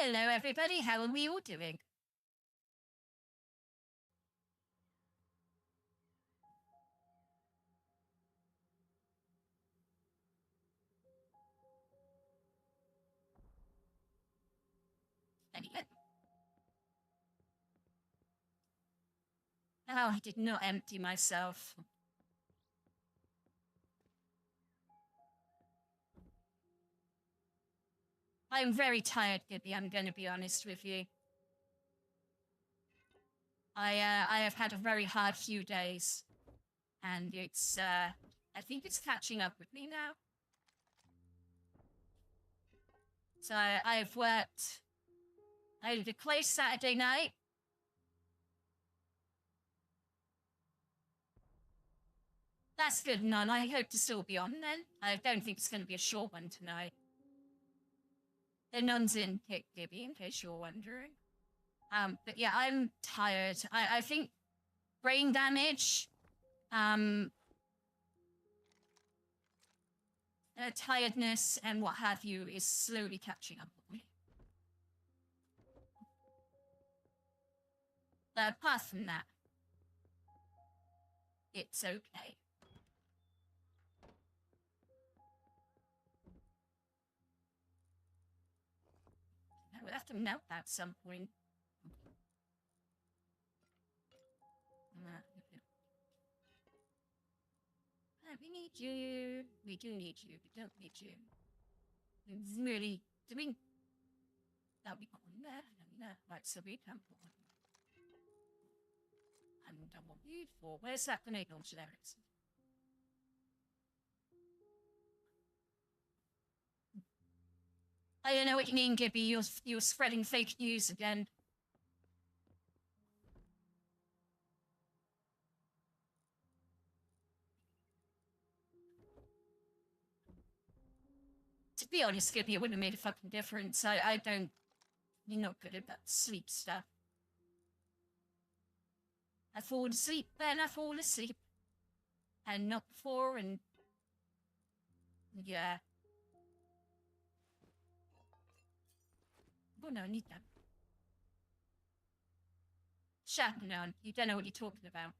Hello, everybody. How are we all doing? Anyway. Oh, I did not empty myself. I'm very tired, Gibby. I'm going to be honest with you. I have had a very hard few days, and it's I think it's catching up with me now. So I've worked. I did a play Saturday night. That's good, None. I hope to still be on then. I don't think it's going to be a short one tonight. The Nun's in Gibby, in case you're wondering. But yeah, I'm tired. I think brain damage, tiredness, and what have you is slowly catching up with me. But apart from that, it's okay. I will have to melt at some point. We need you. We do need you. We don't need you. We really doing. That'll be on there. Right, so we can put one. And double you for. Where's that grenade launcher? There it is. I don't know what you mean, Gibby. You're spreading fake news again. To be honest, Gibby, it wouldn't have made a fucking difference. I don't. You're not good at that sleep stuff. I fall asleep, then I fall asleep. And not before, and. Yeah. Oh no, I need that. Shut down. You don't know what you're talking about.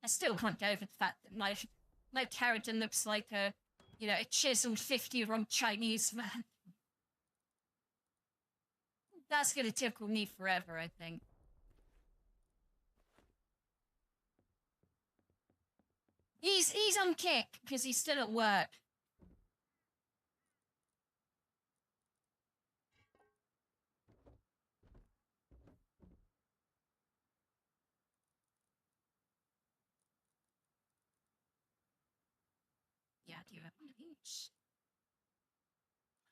I still can't get over the fact that my character looks like a chiseled 50-year-old Chinese man. That's gonna tickle me forever, I think. He's on kick because he's still at work. Yeah, do you have one of each?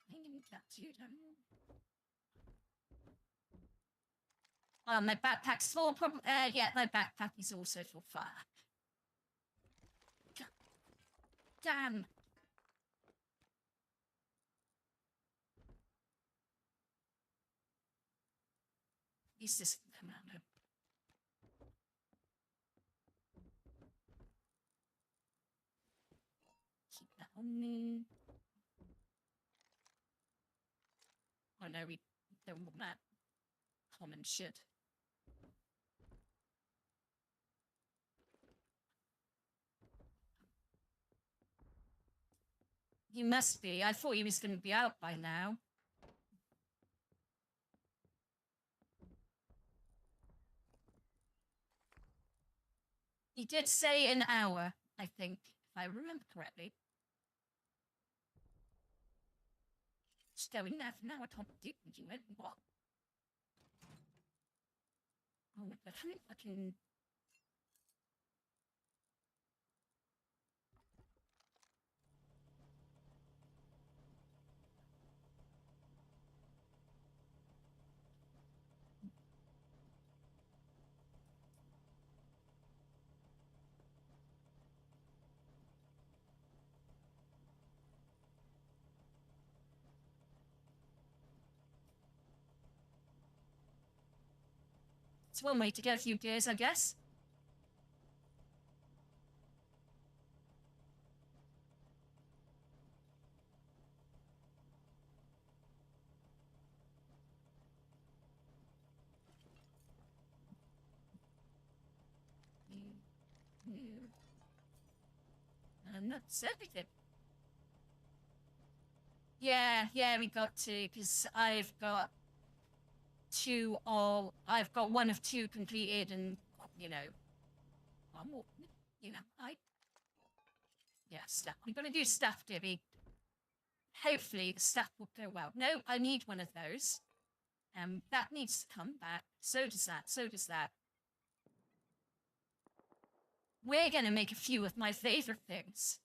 I think that's you, don't you? My backpack's full. Yeah, my backpack is also full. Fuck. Damn. He's just commander. Keep that on me. Oh no, we don't want that common shit. He must be. I thought he was going to be out by now. He did say an hour, I think, if I remember correctly. Just going there for now. I can't do you went what? Oh, I think I can. It's one way to get a few days, I guess. That's everything. Yeah, we got to, because I've got one of two completed, and, you know, one more, you know, stuff. I'm gonna do stuff, Debbie. Hopefully the stuff will go well. No, I need one of those. That needs to come back. So does that. We're gonna make a few of my favorite things.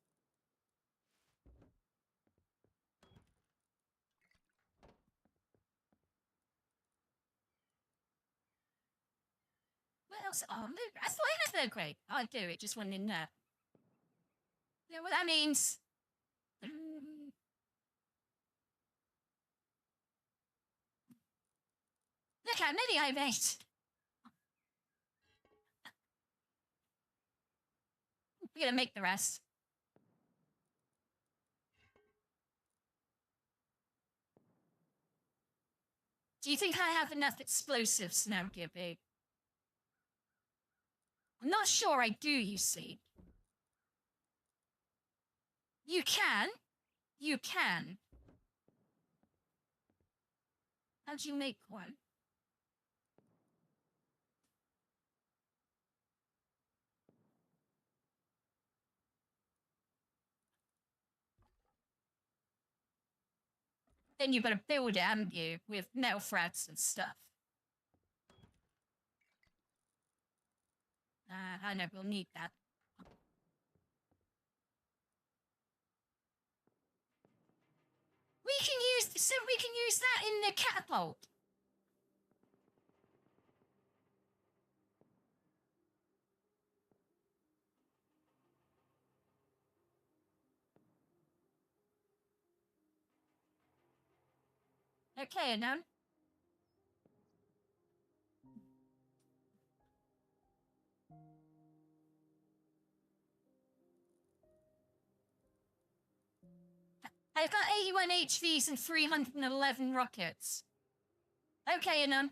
What else? Oh, I thought anything great. I'll do it. Just one in there. You know what that means? Look how many I made. We're gonna make the rest. Do you think I have enough explosives now, Gibby? I'm not sure I do, you see. You can. How'd you make one? Then you better build it, haven't you? With metal fragments and stuff. I know we'll need that. We can use that in the catapult. Okay, Anon. I've got 81 HVs and 311 rockets. Okay, Anon.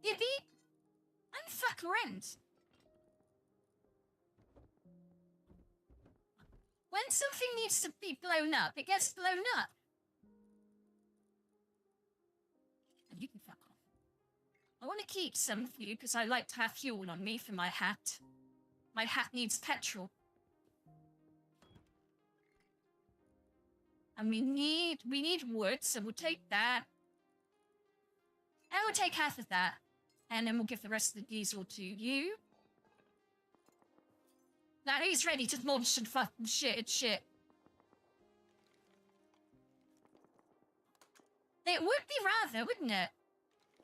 Yippee! I'm fuck around. When something needs to be blown up, it gets blown up. And you can fuck off. I want to keep some of you because I like to have fuel on me for my hat. My hat needs petrol. And we need wood, so we'll take that. And we'll take half of that. And then we'll give the rest of the diesel to you. Now he's ready to launch and fucking shit. It would be rather, wouldn't it?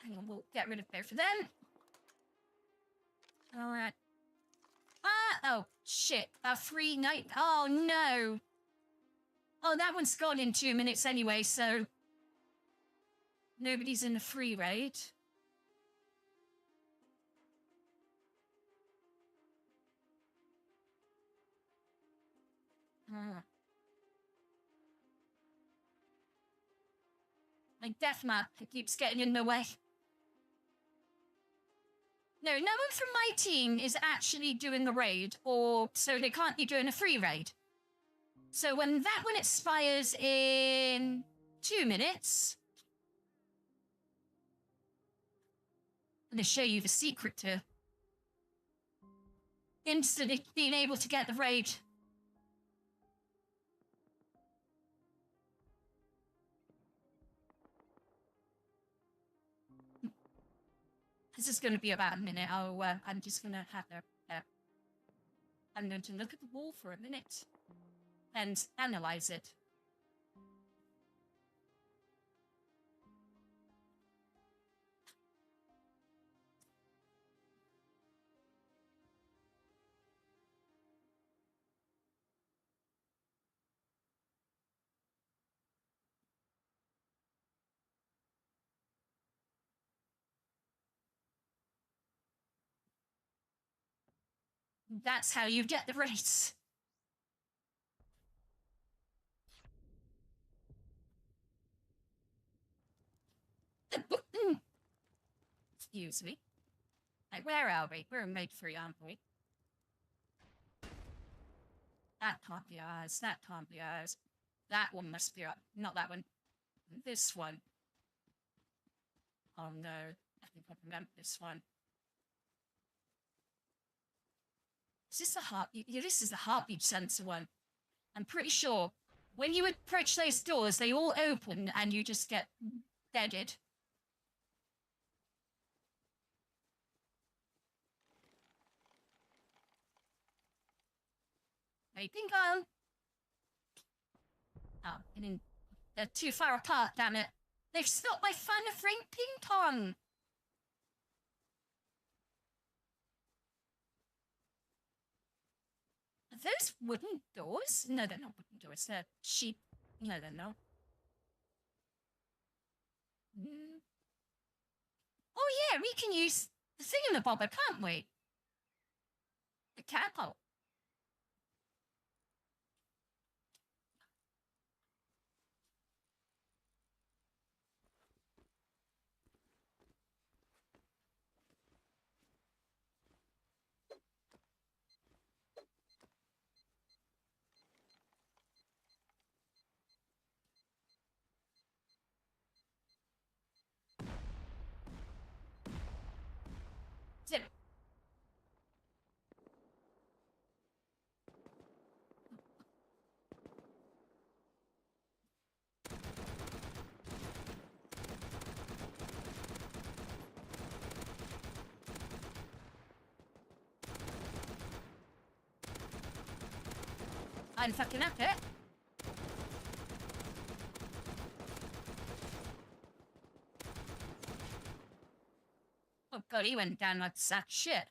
Hang on, we'll get rid of both of them. Alright. Oh, shit. Oh, no. Oh, that one's gone in 2 minutes anyway, so... Nobody's in the free raid. My death map, it keeps getting in the way. No, no one from my team is actually doing a raid, or so they can't be doing a free raid. So when that one expires in 2 minutes, I'm going to show you the secret to instantly being able to get the raid. This is going to be about a minute. I'm just going to have I'm going to look at the wall for a minute and analyze it. That's how you get the race. Excuse me. Like, where are we? We're made free, aren't we? That can't be ours. That can't be ours. That one must be ours. Not that one. This one. Oh no. I think I remember this one. Is this the heartbeat? Yeah, this is the heartbeat sensor one. I'm pretty sure when you approach those doors, they all open and you just get deaded. Hey, ping pong. Oh, they're too far apart, damn it. They've stopped my fun of ring ping pong. Are those wooden doors? No, they're not wooden doors. They're sheep. No, they're not. Oh yeah, we can use the thingamabobber, can't we? The catapult. Zip. I'm fucking up it. Oh god, he went down like that shit.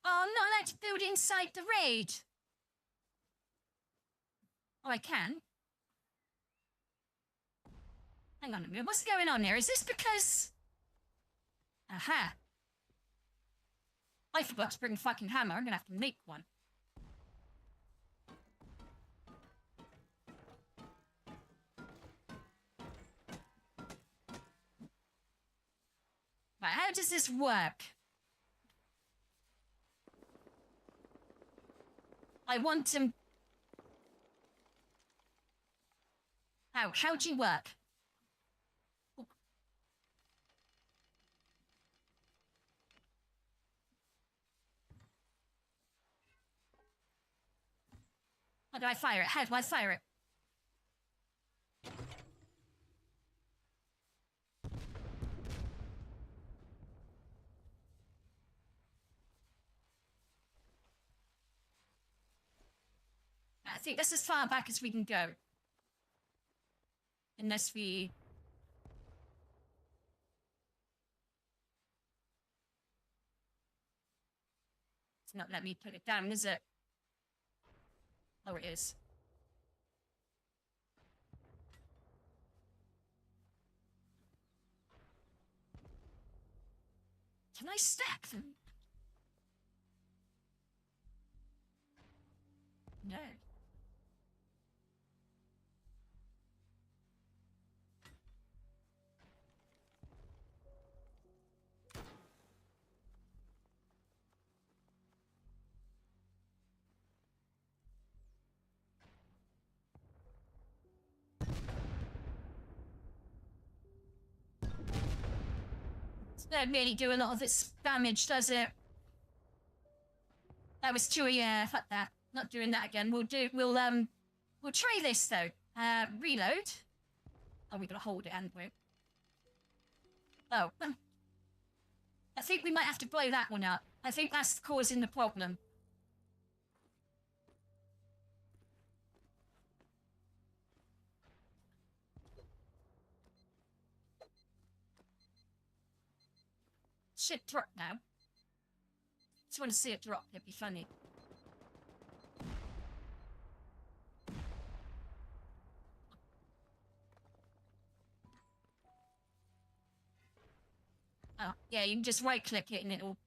Oh, I'm not allowed to build inside the raid. Oh, I can. Hang on a minute, what's going on here? Is this because... Aha. I forgot to bring a fucking hammer, I'm gonna have to make one. Right, how does this work? I want to... How do you work? How do I fire it? How do I fire it? I think that's as far back as we can go. Unless we... It's not letting me put it down, is it? Oh, it is. Can I stack them? No. Don't really do a lot of its damage, does it? That was too, yeah, fuck that. Not doing that again. We'll try this though. Reload. Oh, we gotta hold it, haven't we? Oh. I think we might have to blow that one up. I think that's causing the problem. Should drop now. Just want to see it drop, it'd be funny. Oh, yeah, you can just right-click it and it'll...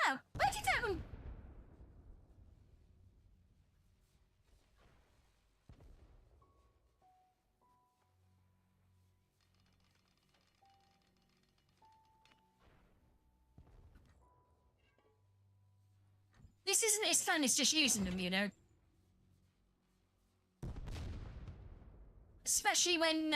Oh, where did that one... This isn't as fun as just using them, you know. Especially when,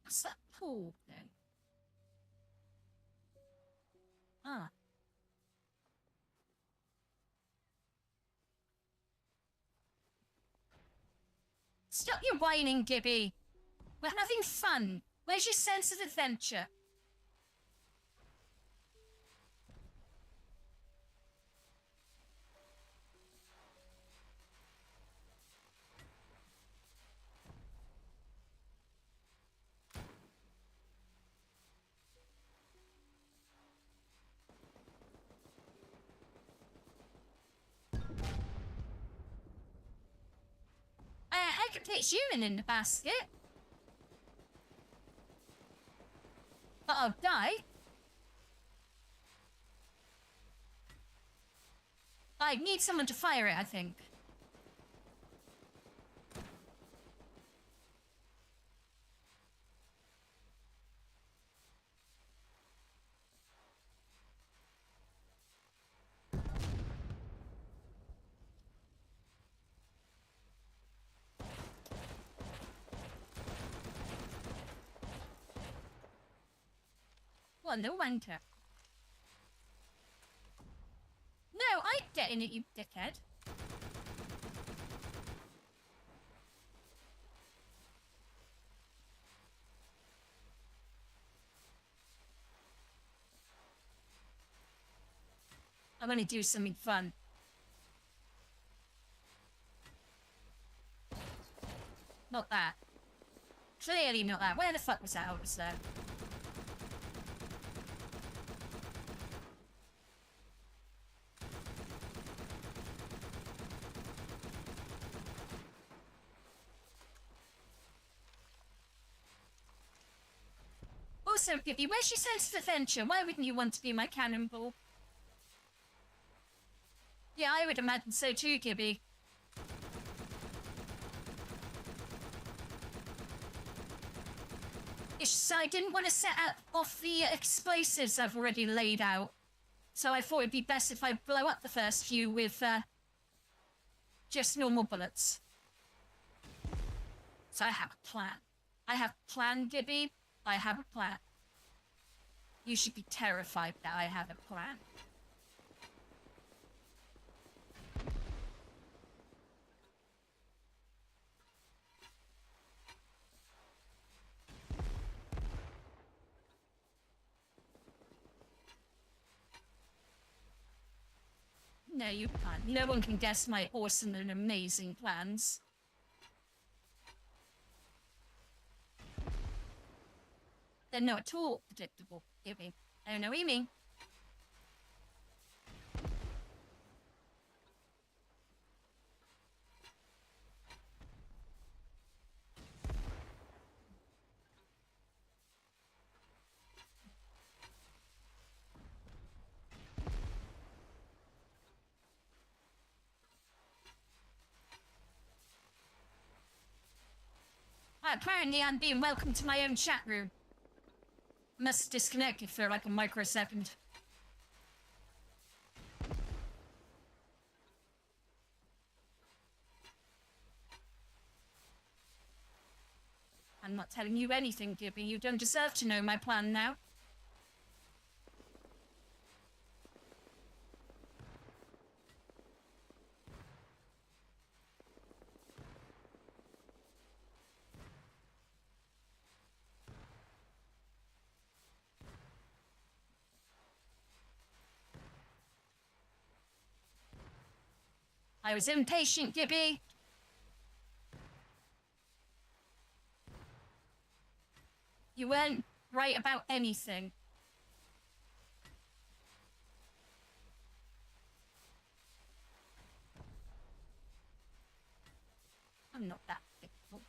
what's that pool then? Ah. Stop your whining, Gibby. We're having fun. Where's your sense of adventure? I could place you in the basket. But I'll die. I need someone to fire it, I think. Well, no wonder. No, I'd get in it, you dickhead. I'm gonna do something fun. Not that. Clearly not that. Where the fuck was that? I was there. Also, Gibby, where's your sense of adventure? Why wouldn't you want to be my cannonball? Yeah, I would imagine so too, Gibby. It's just I didn't want to set off the explosives I've already laid out. So I thought it'd be best if I blow up the first few with, just normal bullets. So I have a plan. I have a plan, Gibby. I have a plan. You should be terrified that I have a plan. No, you can't. No one can guess my awesome and amazing plans. They're not at all predictable, Gibby. I don't know what you mean. Apparently I'm being welcomed to my own chat room. Must disconnect it for like a microsecond. I'm not telling you anything, Gibby. You don't deserve to know my plan now. I was impatient, Gibby. You weren't right about anything. I'm not that difficult.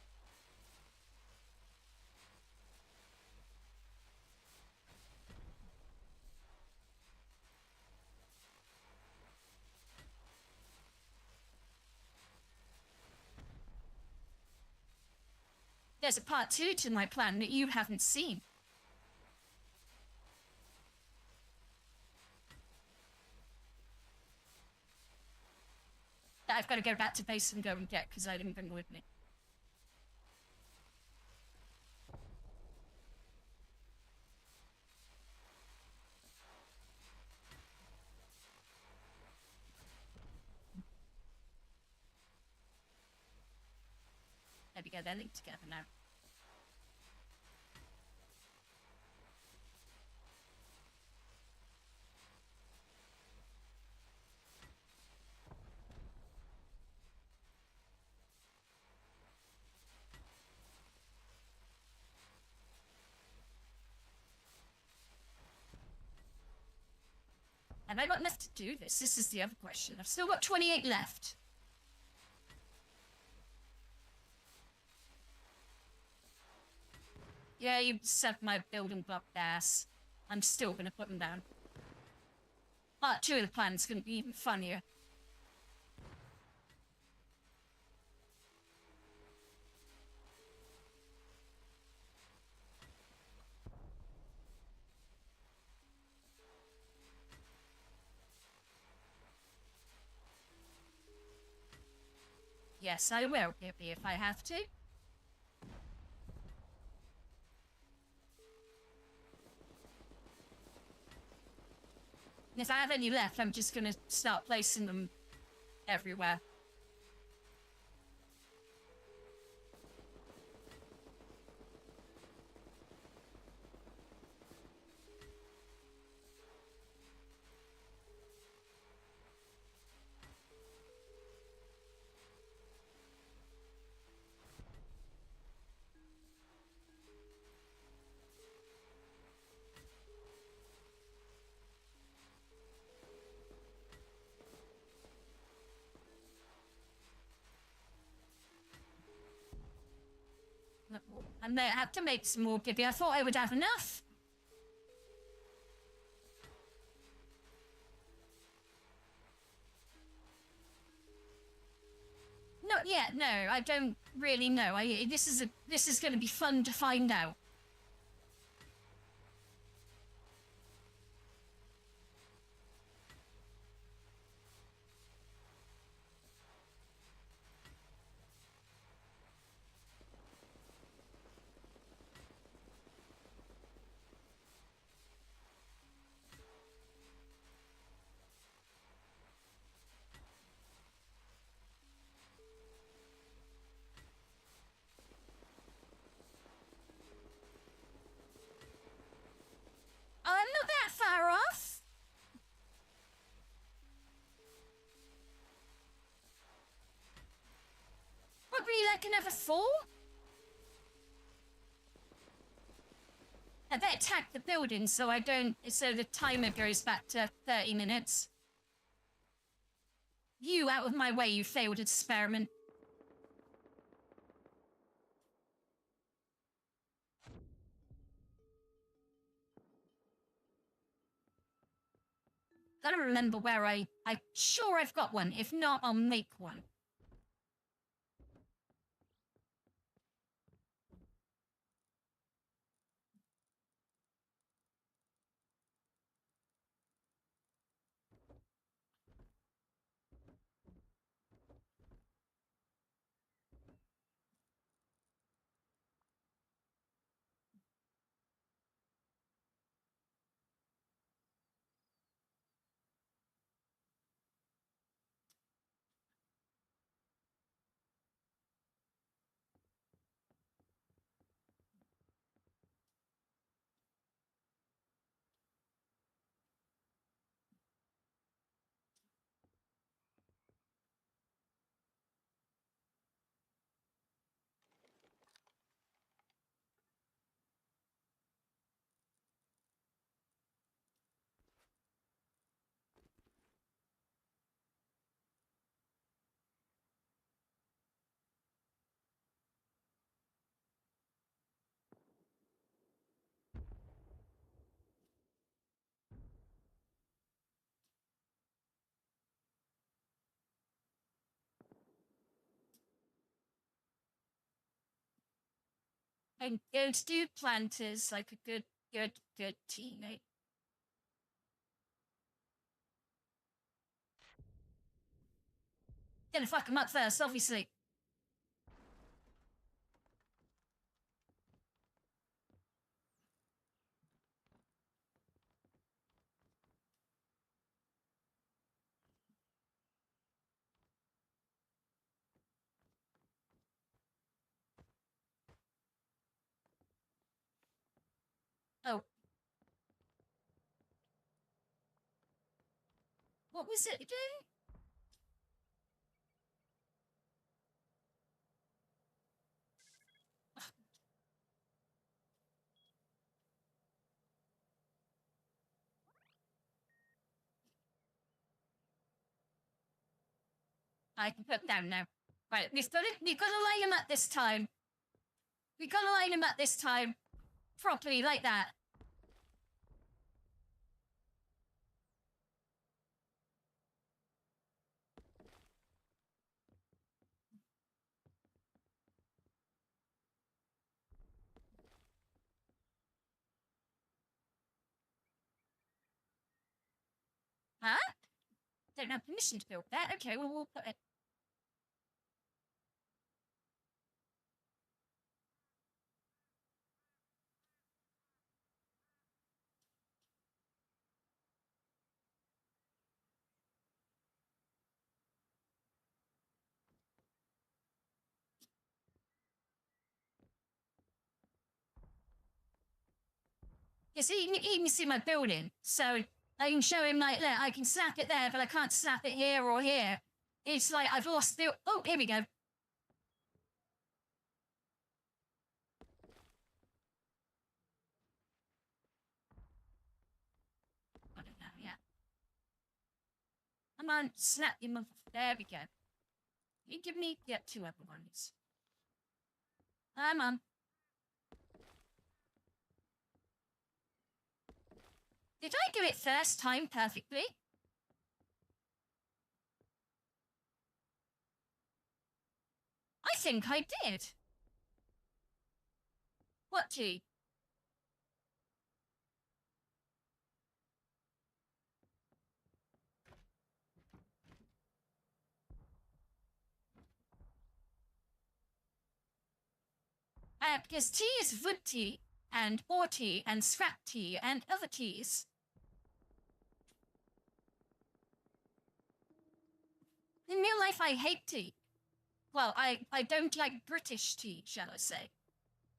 There's a part 2 to my plan that you haven't seen. That I've got to go back to base and go and get because I didn't bring with me. There we go, they're linked together now. Have I got enough to do this? This is the other question. I've still got 28 left. Yeah, you sucked my building block ass. I'm still gonna put them down. Part 2 of the plan is gonna be even funnier. Yes, I will, Gibby, if I have to. And if I have any left, I'm just gonna start placing them everywhere. I may have to make some more, Gibby. I thought I would have enough. Not yet, no. I don't really know. This is going to be fun to find out. I'm not that far off. Probably like another 4. I better attack the building so the timer goes back to 30 minutes. You out of my way, you failed experiment. Gotta remember where I'm sure I've got one. If not, I'll make one. I'm going to do planters like a good teammate. Gonna fuck him up first, obviously. Oh. What was it again? I can put down now. Right, we've got to line him up this time. We've got to line him up this time. Properly, like that. Huh? Don't have permission to build that. Okay, well, we'll put it. You see, he can see my building, so I can show him like, look, I can snap it there, but I can't snap it here or here. It's like I've lost the. Oh, here we go. I don't know, yeah. Come on, snap your mother. There we go. You give me, yeah, 2 other ones. Come on. Did I do it first time perfectly? I think I did. What tea? Because tea is wood tea, and boar tea, and scrap tea, and other teas. In real life, I hate tea. Well, I don't like British tea, shall I say.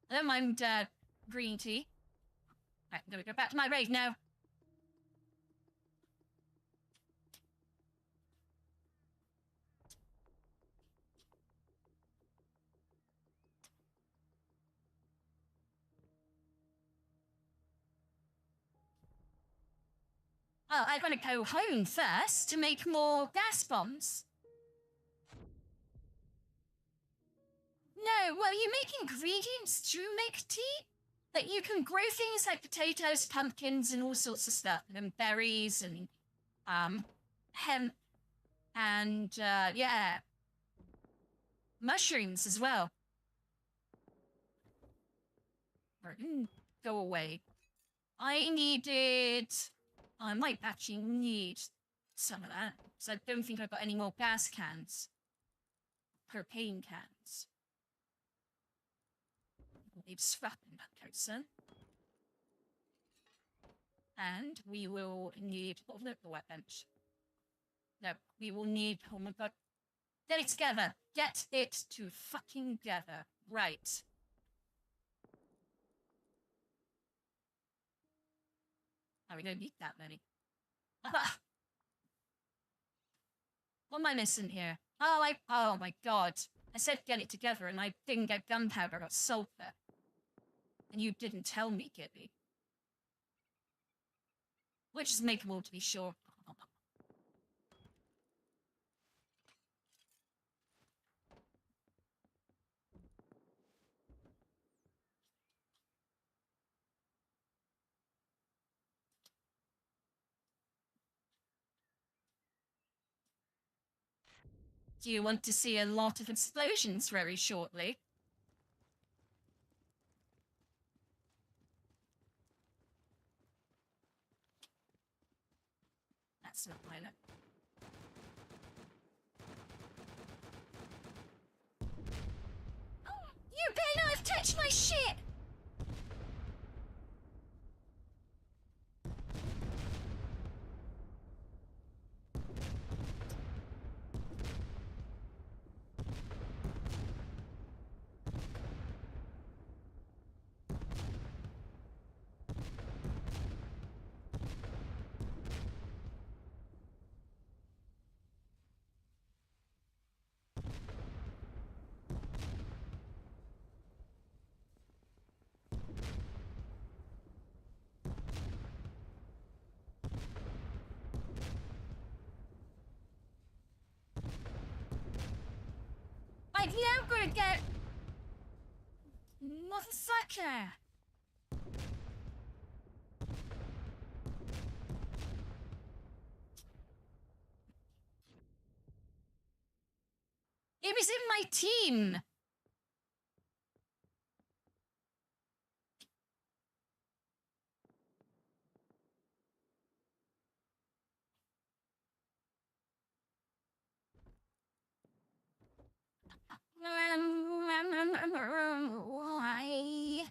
I don't mind green tea. Right, I'm gonna go back to my raid now. Oh, I want to go home first to make more gas bombs. No, well, you make ingredients to make tea? That you can grow things like potatoes, pumpkins, and all sorts of stuff, and berries, and hemp, and yeah, mushrooms as well. Go away. I might actually need some of that, because I don't think I've got any more gas cans. Propane cans. Leave scrap in that person. And we will need, oh, no, the workbench. No, we will need, oh my god. Get it together. Get it to fucking together. Right. Oh, we don't need that many. What am I missing here? Oh my god. I said get it together and I didn't get gunpowder, I got sulfur. And you didn't tell me, Gibby. Which is makeable, to be sure. Do you want to see a lot of explosions very shortly? excellent pilot. Oh, you better not have touched my shit! I'm now gonna get... Motherfucker! It was in my team! Why?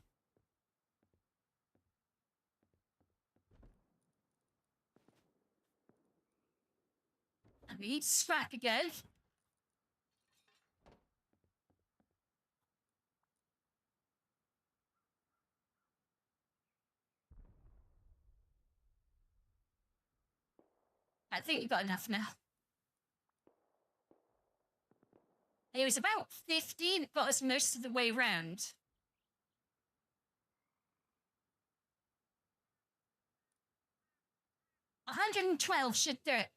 I need smack again. I think you got enough now. It was about 15, it got us most of the way round. $112 should do it.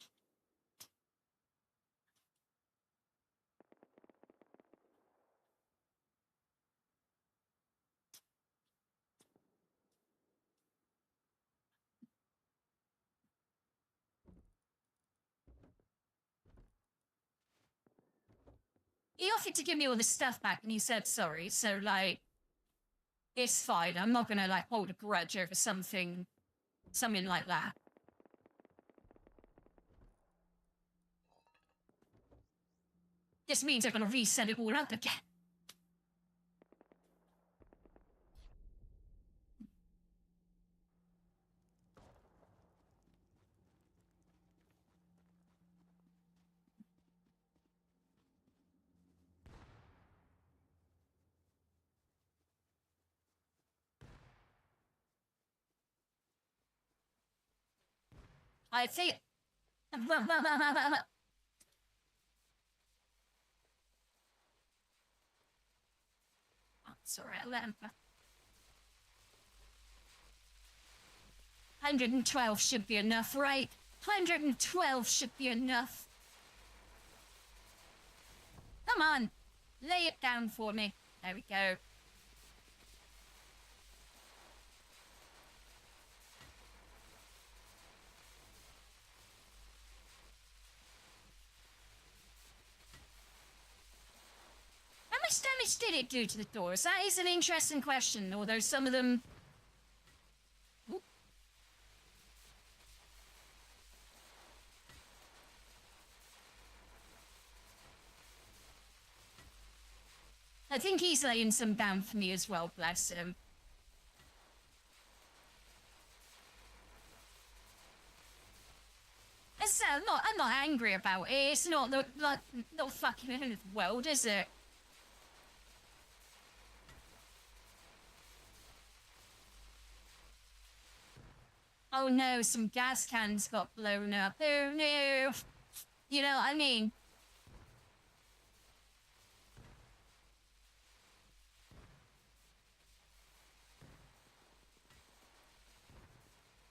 He offered to give me all the stuff back and he said sorry, so like, it's fine. I'm not gonna like hold a grudge over something like that. This means I'm gonna reset it all up again. I think... Oh, sorry, I let him... 112 should be enough, right? 112 should be enough. Come on, lay it down for me. There we go. How much damage did it do to the doors? That is an interesting question, although some of them... Ooh. I think he's laying some down for me as well, bless him. It's, I'm not angry about it. It's not the fucking end of the world, is it? Oh no, some gas cans got blown up. Oh no. You know what I mean?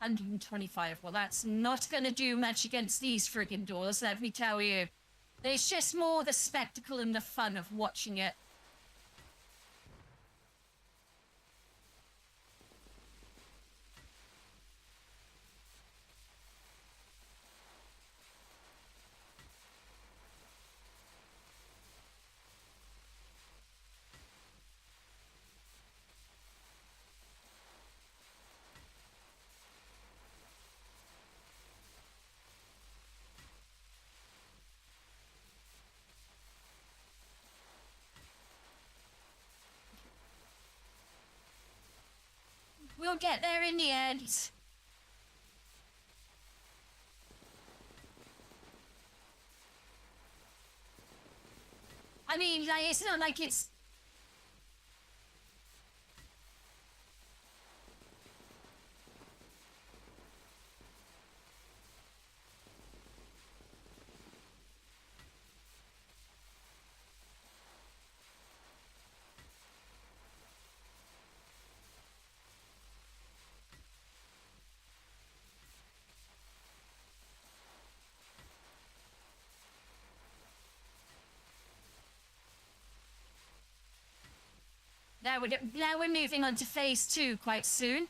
$125. Well, that's not gonna do much against these friggin' doors, let me tell you. It's just more the spectacle and the fun of watching it. You'll get there in the end. I mean, like, it's not like it's... Now we're moving on to phase 2 quite soon.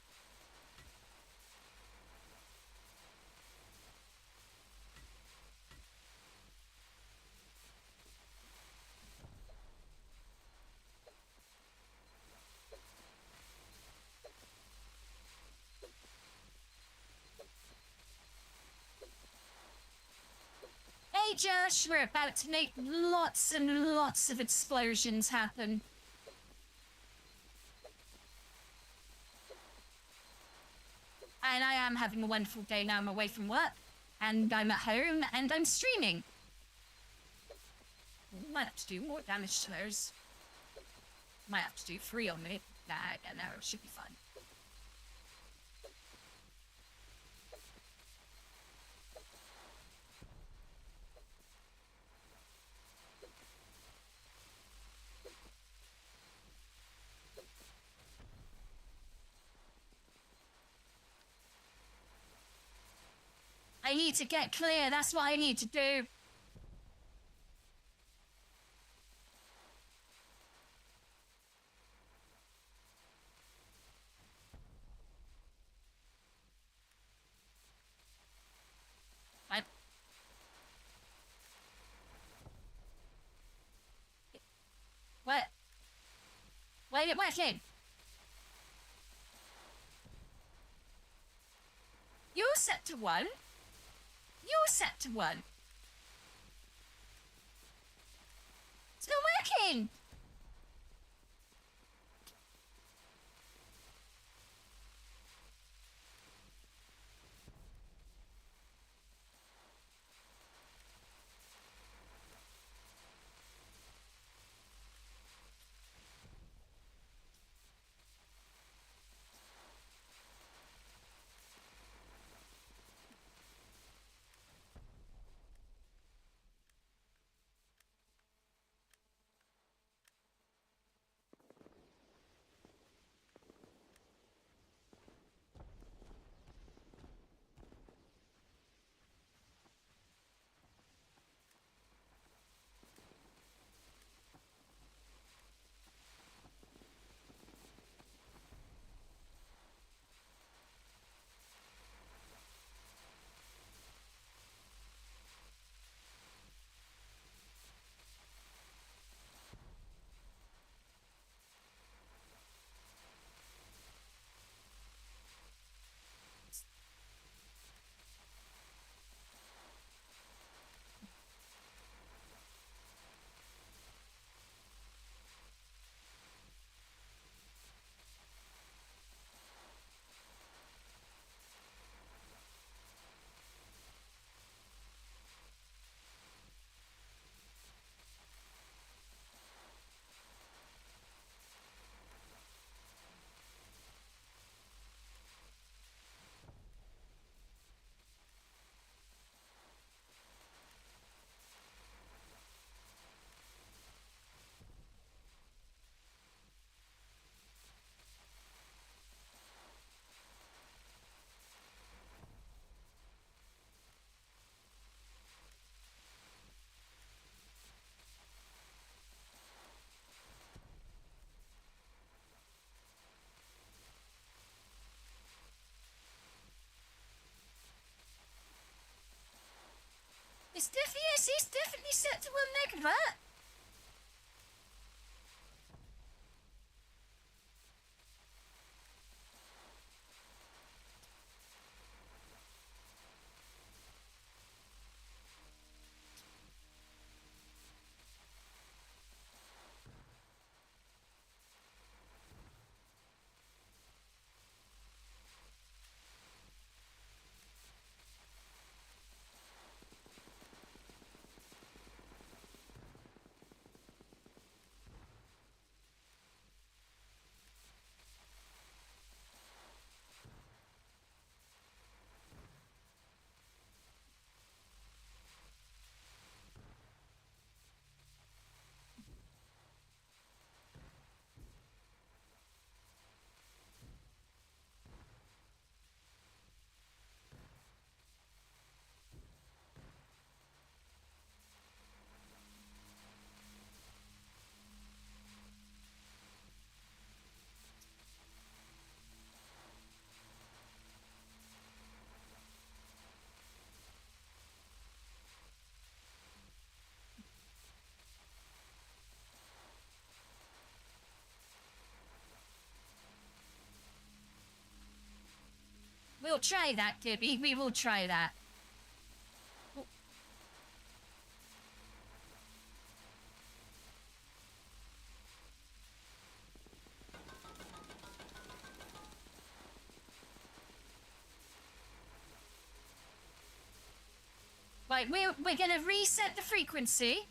Hey Josh, we're about to make lots and lots of explosions happen. And I am having a wonderful day now. I'm away from work, and I'm at home, and I'm streaming. Might have to do more damage to those. Might have to do 3 on me. Nah, no, it should be fun. I need to get clear, that's what I need to do. What? Wait, in? You're set to 1. You're set to 1. It's not working. It's definitely set to 1 megawatt. will try that, Gibby. We will try that. Right, we're gonna reset the frequency.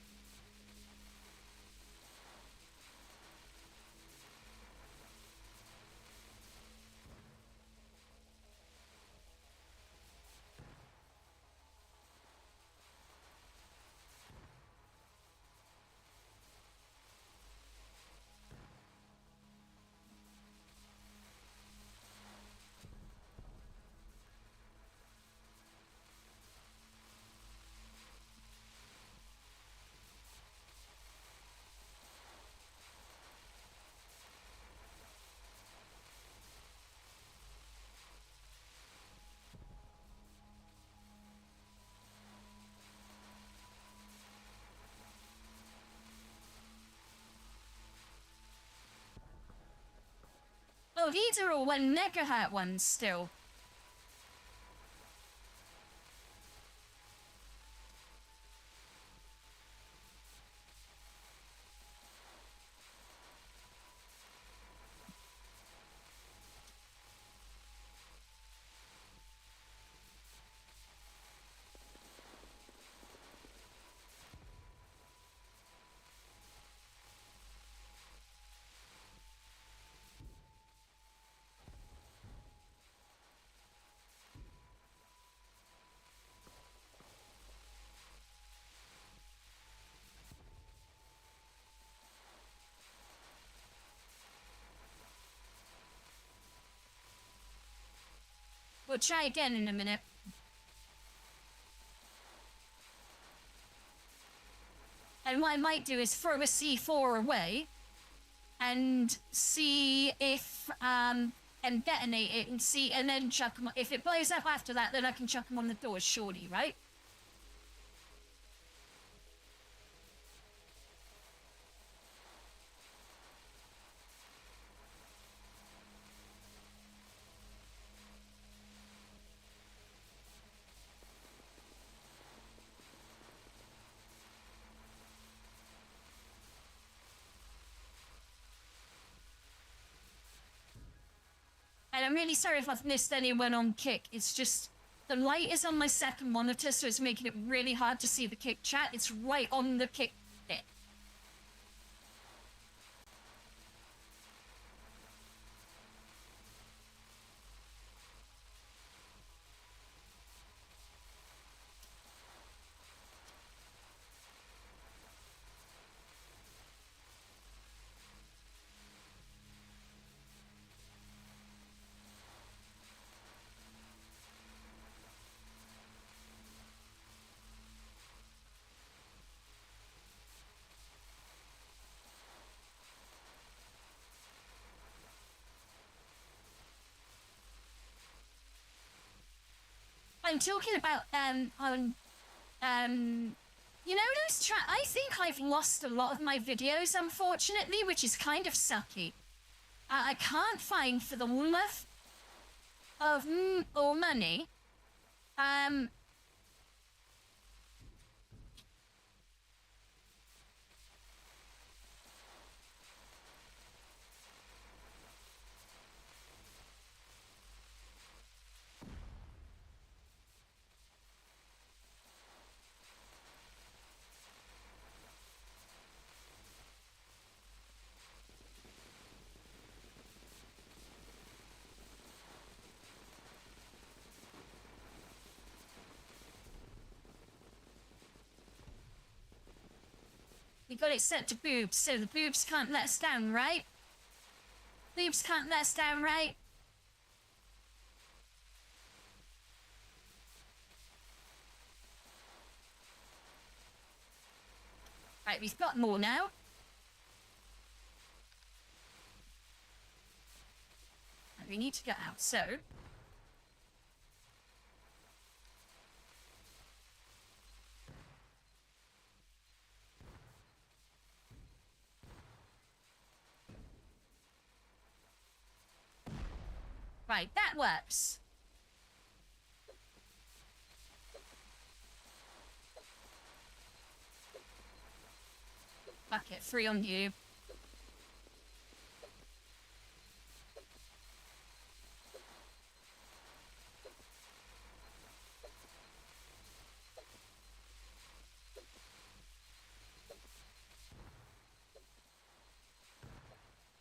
Oh, these are all 1 megahertz ones still. We'll try again in a minute. And what I might do is throw a C4 away and see if, and detonate it and see, and then chuck them. If it blows up after that, then I can chuck them on the doors, surely, right? And I'm really sorry if I've missed anyone on kick. It's just the light is on my second monitor, so it's making it really hard to see the kick chat. It's right on the kick bit. I'm talking about, you know those I think I've lost a lot of my videos, unfortunately, which is kind of sucky. I can't find, for the love of or money, we got it set to boobs, so the boobs can't let us down, right? Boobs can't let us down, right? Right, we've got more now. And we need to get out, so... Right, that works. Fuck it, 3 on you.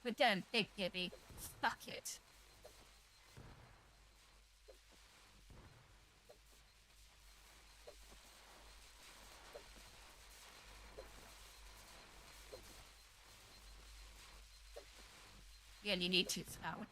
We're done, big Gibby. Fuck it. We only need 2 flowers.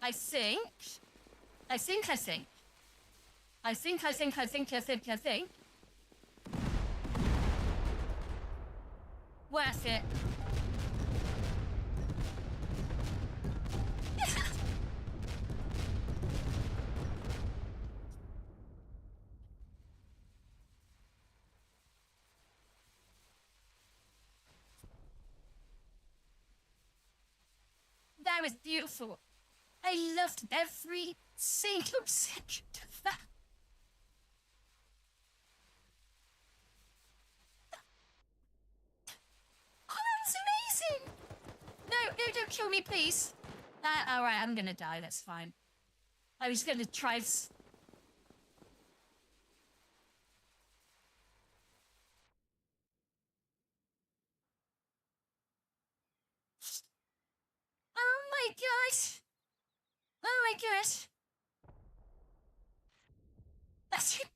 I think. Worth it. That was beautiful. I loved every single second of that. Oh, that was amazing! No, don't kill me, please. Alright, I'm gonna die, that's fine. I was gonna try... Oh my gosh! Oh my gosh! That's it!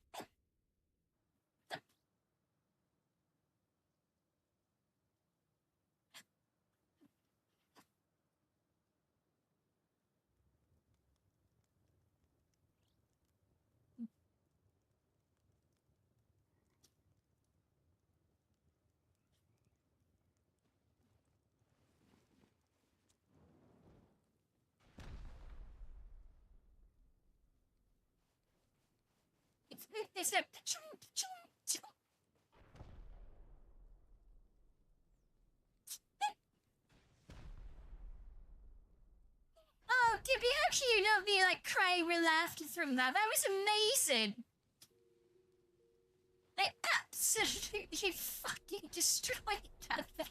It's a... Oh, Gibby, how can you not be like crying with laughter from that? That was amazing. They absolutely fucking destroyed that thing.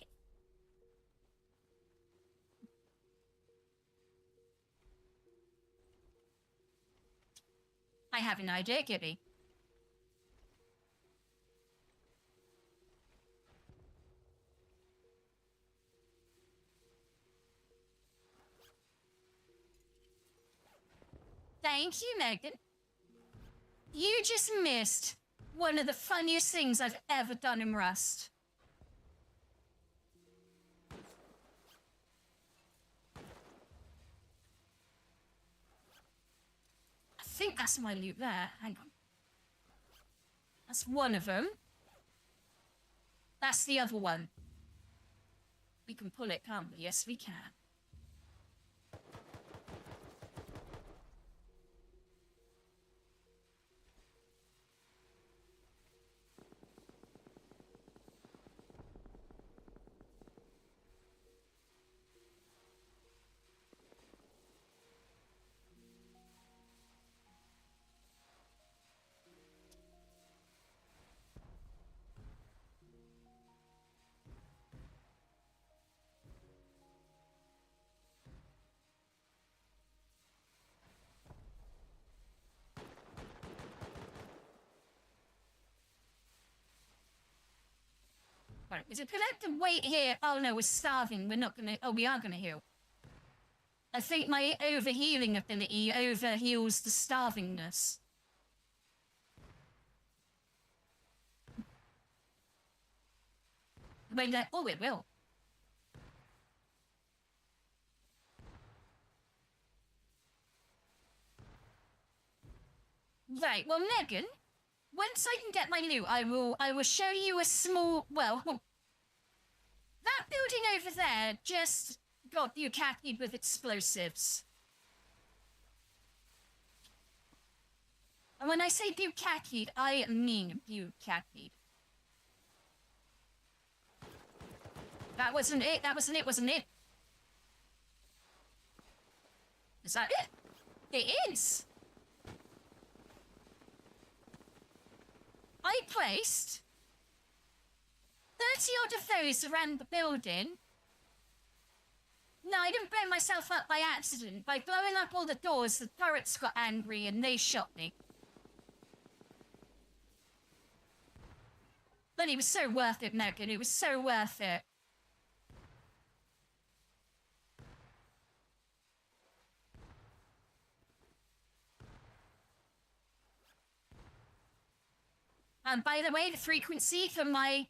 I have an idea, Gibby. Thank you, Megan. You just missed one of the funniest things I've ever done in Rust. I think that's my loot there. Hang on. That's one of them. That's the other one. We can pull it, can't we? Yes, we can. Right, is it have to wait here? Oh no, we're starving. We're not gonna. Oh, we are gonna heal. I think my overhealing ability overheals the starvingness. Wait, oh, it will. Right, well, Megan, once I can get my loot, I will show you a small, well, that building over there just got bucatied with explosives. And when I say bucatied, I mean bucatied. That wasn't it, wasn't it? Is that it? It is! I placed 30 odd of those around the building. No, I didn't blow myself up by accident. By blowing up all the doors, the turrets got angry and they shot me. But it was so worth it, Megan. It was so worth it. And by the way, the frequency for my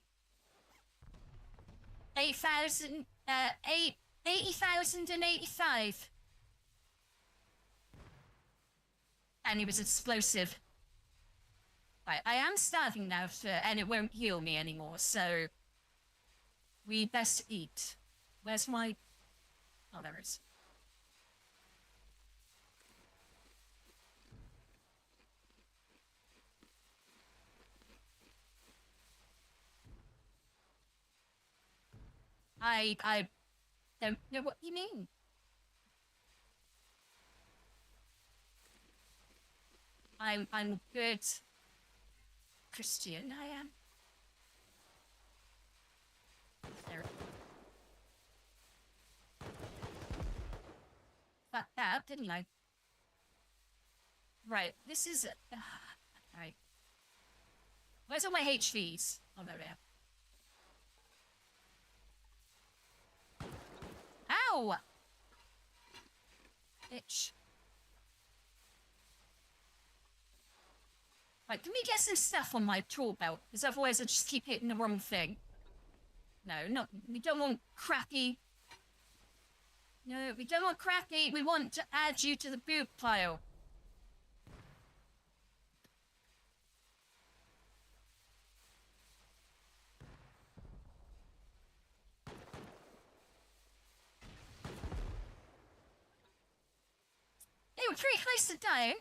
80,085. And it was explosive. Right, I am starving now, and it won't heal me anymore, so we best eat. Where's my... Oh, there it is. I don't know what you mean. I'm a good Christian, I am. There. Fucked that, didn't I? Right, this is... Alright. Where's all my HVs? Oh, there we are. Ow! Bitch. Right, can we get some stuff on my tool belt? Because otherwise I just keep hitting the wrong thing. No, we don't want crappy. No, we don't want crappy. We want to add you to the boot pile. Hey, we're pretty close to dying.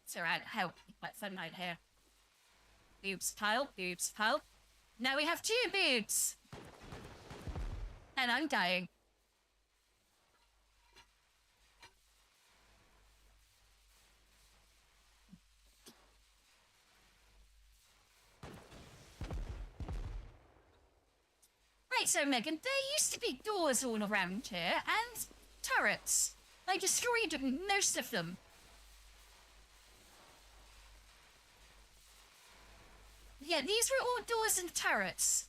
It's alright, help. Like sunlight here. Boobs pile, boobs pile. Now we have 2 boobs. And I'm dying. Right, so Megan, there used to be doors all around here, and turrets. I destroyed most of them. Yeah, these were all doors and turrets.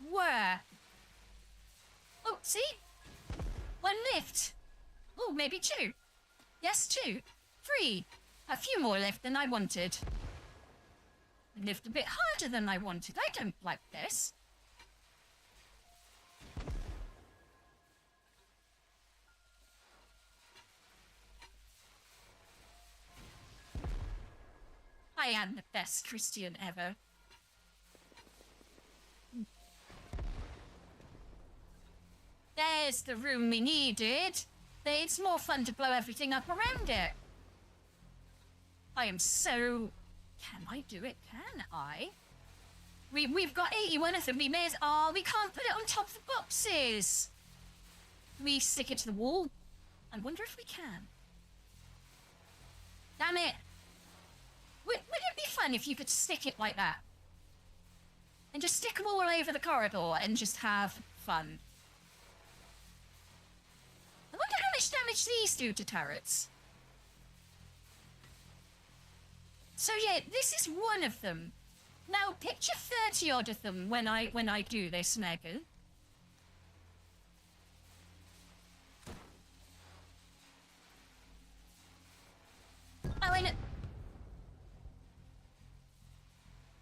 Were. Oh, see? 1 lift. Oh, maybe 2. Yes, 2. 3. A few more left than I wanted. I lived a bit harder than I wanted. I don't like this. I am the best Christian ever. There's the room we needed. It's more fun to blow everything up around it. I am so... Can I do it? Can I? We've got 81 of them. We may as... Oh, we can't put it on top of the boxes. Can we stick it to the wall? I wonder if we can. Damn it. Would it be fun if you could stick it like that? And just stick them all over the corridor and just have fun. I wonder how much damage these do to turrets. So yeah, this is one of them. Now picture 30 odd of them when I do this, Megan. Oh, and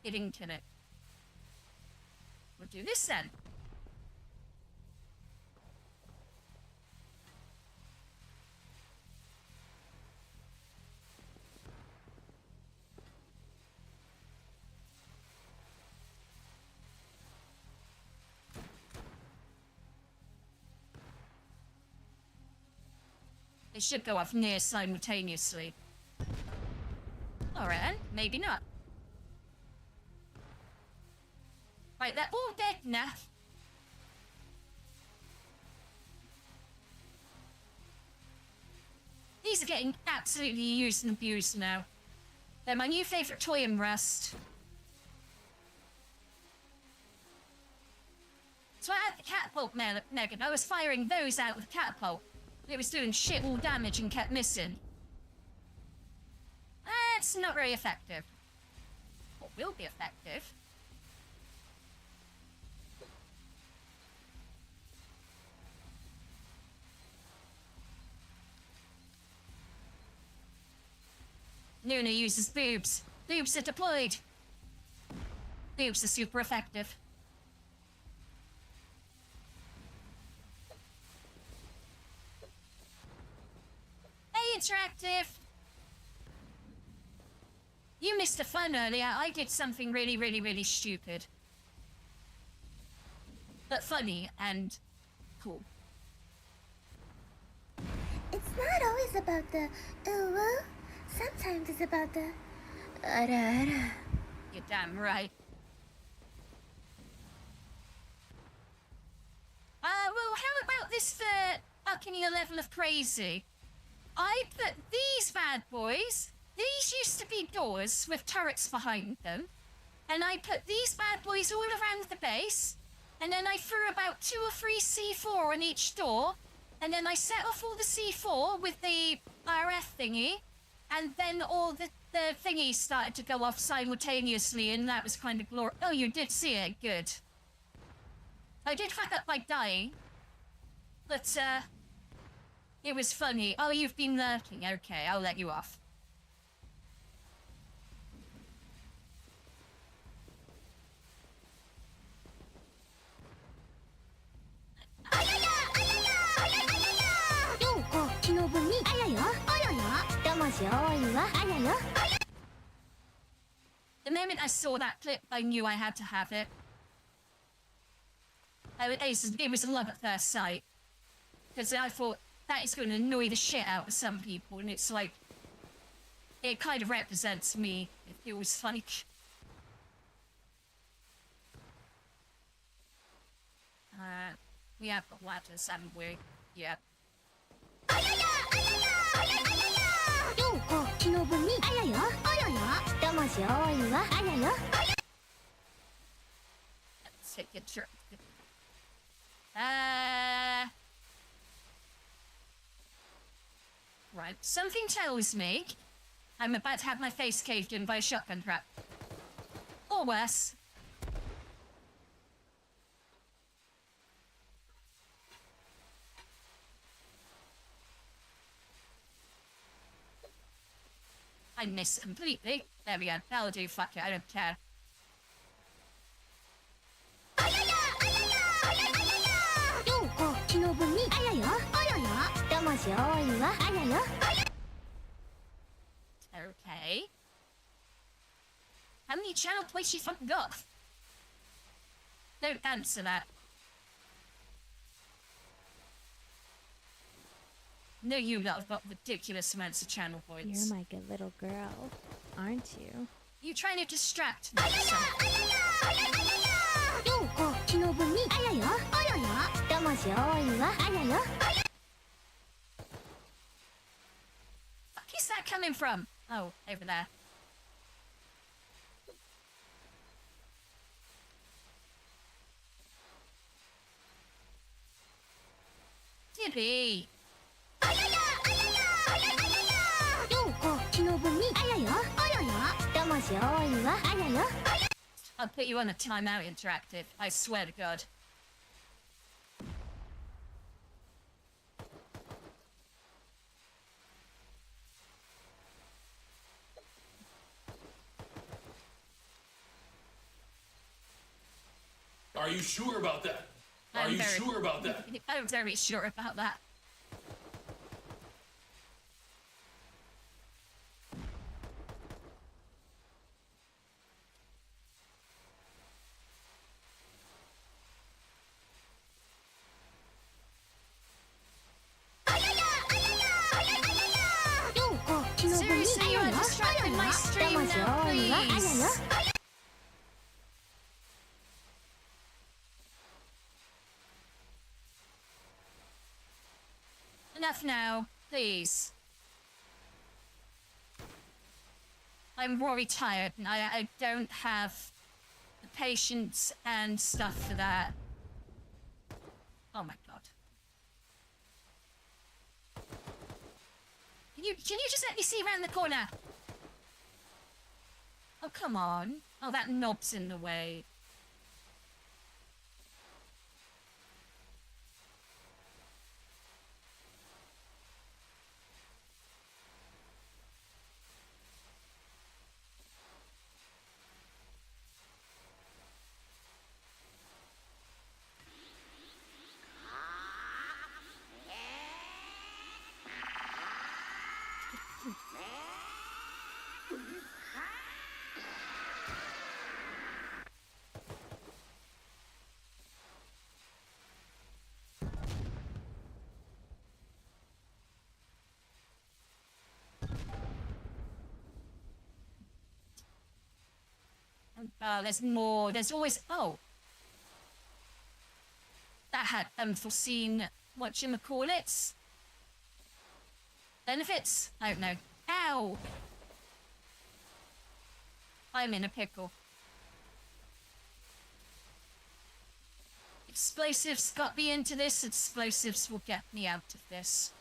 hitting to it. We'll do this then. They should go off near simultaneously. Alright, maybe not. Right, they're all dead now. These are getting absolutely used and abused now. They're my new favourite toy in Rust. So I had the catapult Megan. I was firing those out with catapult. It was doing shit all damage and kept missing. That's not very effective. What will be effective? Luna uses boobs. Boobs are deployed. Boobs are super effective. Hey, Interactive! You missed the fun earlier. I did something really, really, really stupid. But funny and cool. It's not always about the ooh. Sometimes it's about the ara. You're damn right. Well, how about this fucking your level of crazy? I put these bad boys, these used to be doors with turrets behind them, and I put these bad boys all around the base, and then I threw about 2 or 3 C4 on each door, and then I set off all the C4 with the RF thingy, and then all the thingies started to go off simultaneously, and that was kind of glorious. Oh, you did see it, good. I did fuck up by dying, but it was funny. Oh, you've been lurking. Okay, I'll let you off. The moment I saw that clip, I knew I had to have it. It was love at first sight. Because I thought, that is going to annoy the shit out of some people, and it's like, it kind of represents me. It was funny. We have got ladders, haven't we? Yeah. Let's take a trip. Right, something tells me I'm about to have my face caved in by a shotgun trap. Or worse. I miss it completely. There we go. That'll do. Fuck it. I don't care. Okay. How many channel plays you fucking got? Don't answer that. No, you lot have got ridiculous amounts of channel points. You're my good little girl, aren't you? You trying to distract me? Fuck is that coming from? Oh, over there. Dibby. I'll put you on a timeout, Interactive. I swear to God. Are you sure about that? Are you sure about that? I'm very sure about that. Seriously, you are distracting my stream now, please. Enough now, please. I'm very tired and I don't have the patience and stuff for that. Oh my god. Can you just let me see around the corner? Oh, come on. Oh, that knob's in the way. There's more. There's always... Oh. That had unforeseen... whatchamacallits? Benefits? I don't know. Ow! I'm in a pickle. Explosives got me into this. Explosives will get me out of this.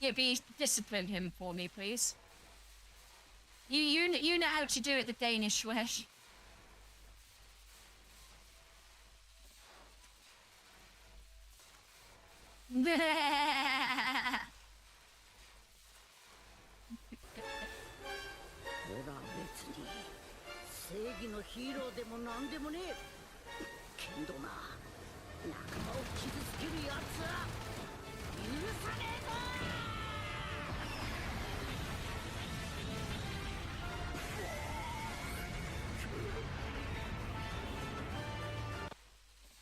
Yeah, discipline him for me, please. You know how to do it the Danish way.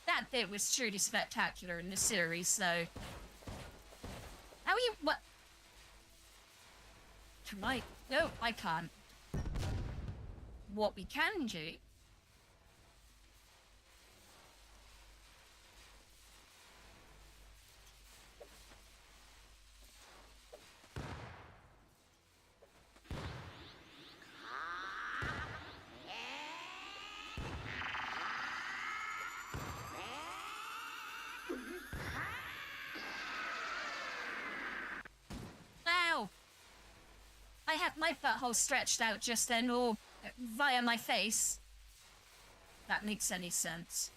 That bit was truly spectacular in the series, so... How are you... What? Can I... No, I can't. What we can do... I had my butthole stretched out just then, or via my face. If that makes any sense.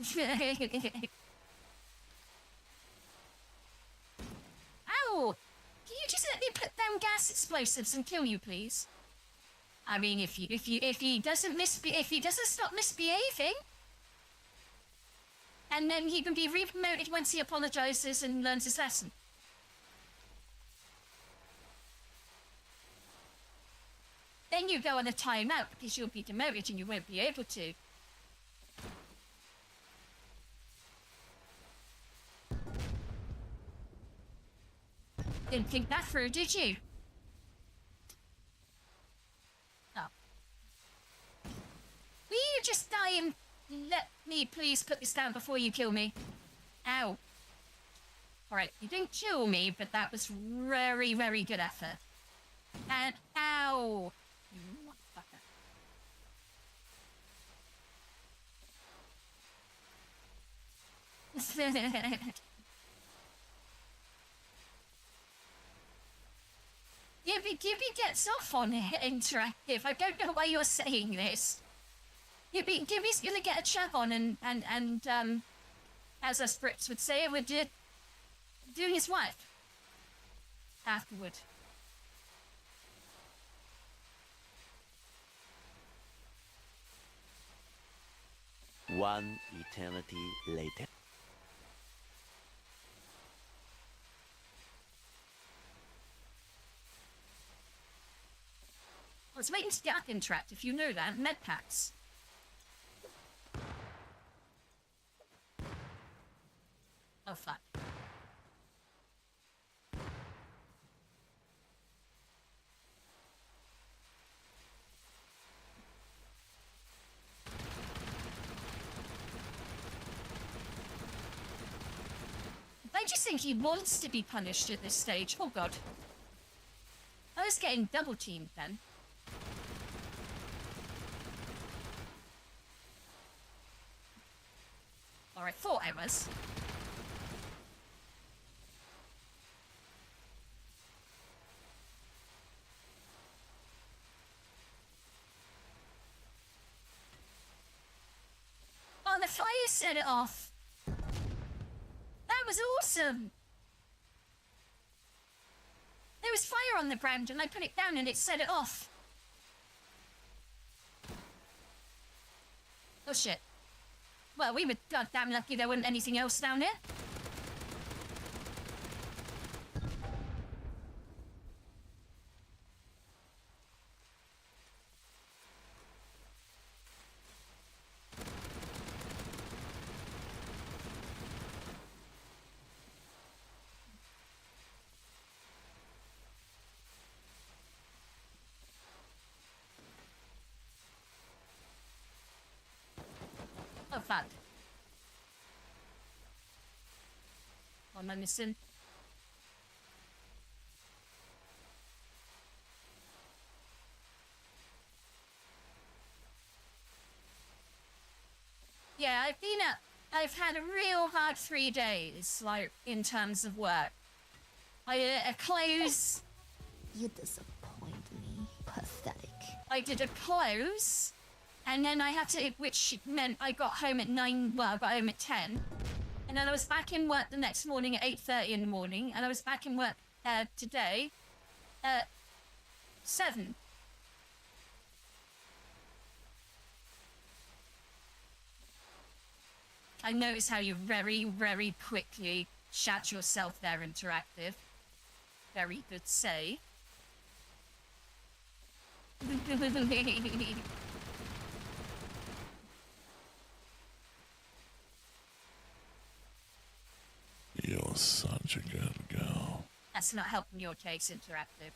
Ow! Can you just let me put down gas explosives and kill you, please? I mean, if he doesn't stop misbehaving. And then he can be re-promoted once he apologizes and learns his lesson. Then you go on a timeout because you'll be demoted and you won't be able to. Didn't think that through, did you? Oh. Will you just die and let me please put this down before you kill me? Ow. Alright, you didn't kill me, but that was very, very good effort. And ow! You motherfucker. Gibby gets off on interactive. I don't know why you're saying this. Gibby's gonna get a chat on and as us Brits would say, we're doing his wife afterward. One eternity later. I was waiting to get up interactive, you know that. Med packs. Oh, fuck. I just think he wants to be punished at this stage. Oh, God. I was getting double-teamed then. Or I thought I was. Oh, the fire set it off. That was awesome. There was fire on the ground and I put it down and it set it off. Oh, shit. Well, we were goddamn lucky there wasn't anything else down here. Oh, fuck. What am I missing? Yeah, I've had a real hard 3 days, like, in terms of work. I close. You disappoint me. Pathetic. I did a close, and then I had to, which meant I got home at 9, well, I got home at 10. And then I was back in work the next morning at 8:30 in the morning, and I was back in work today at 7. I noticed how you very, very quickly shat yourself there, interactive. Very good say. You're such a good girl. That's not helping your case, interactive.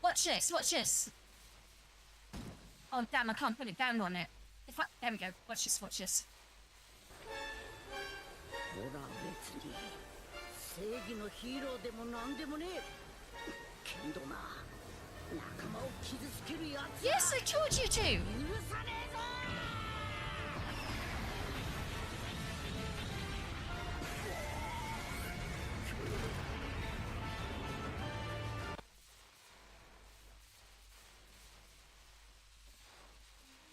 Watch this, watch this. Oh damn, I can't put it down on it. There we go, watch this, watch this. 俺は別に正義のヒーローでもなんでもねえけどな仲間を傷つけるやつ Yes, I told you to! 許さねえぞ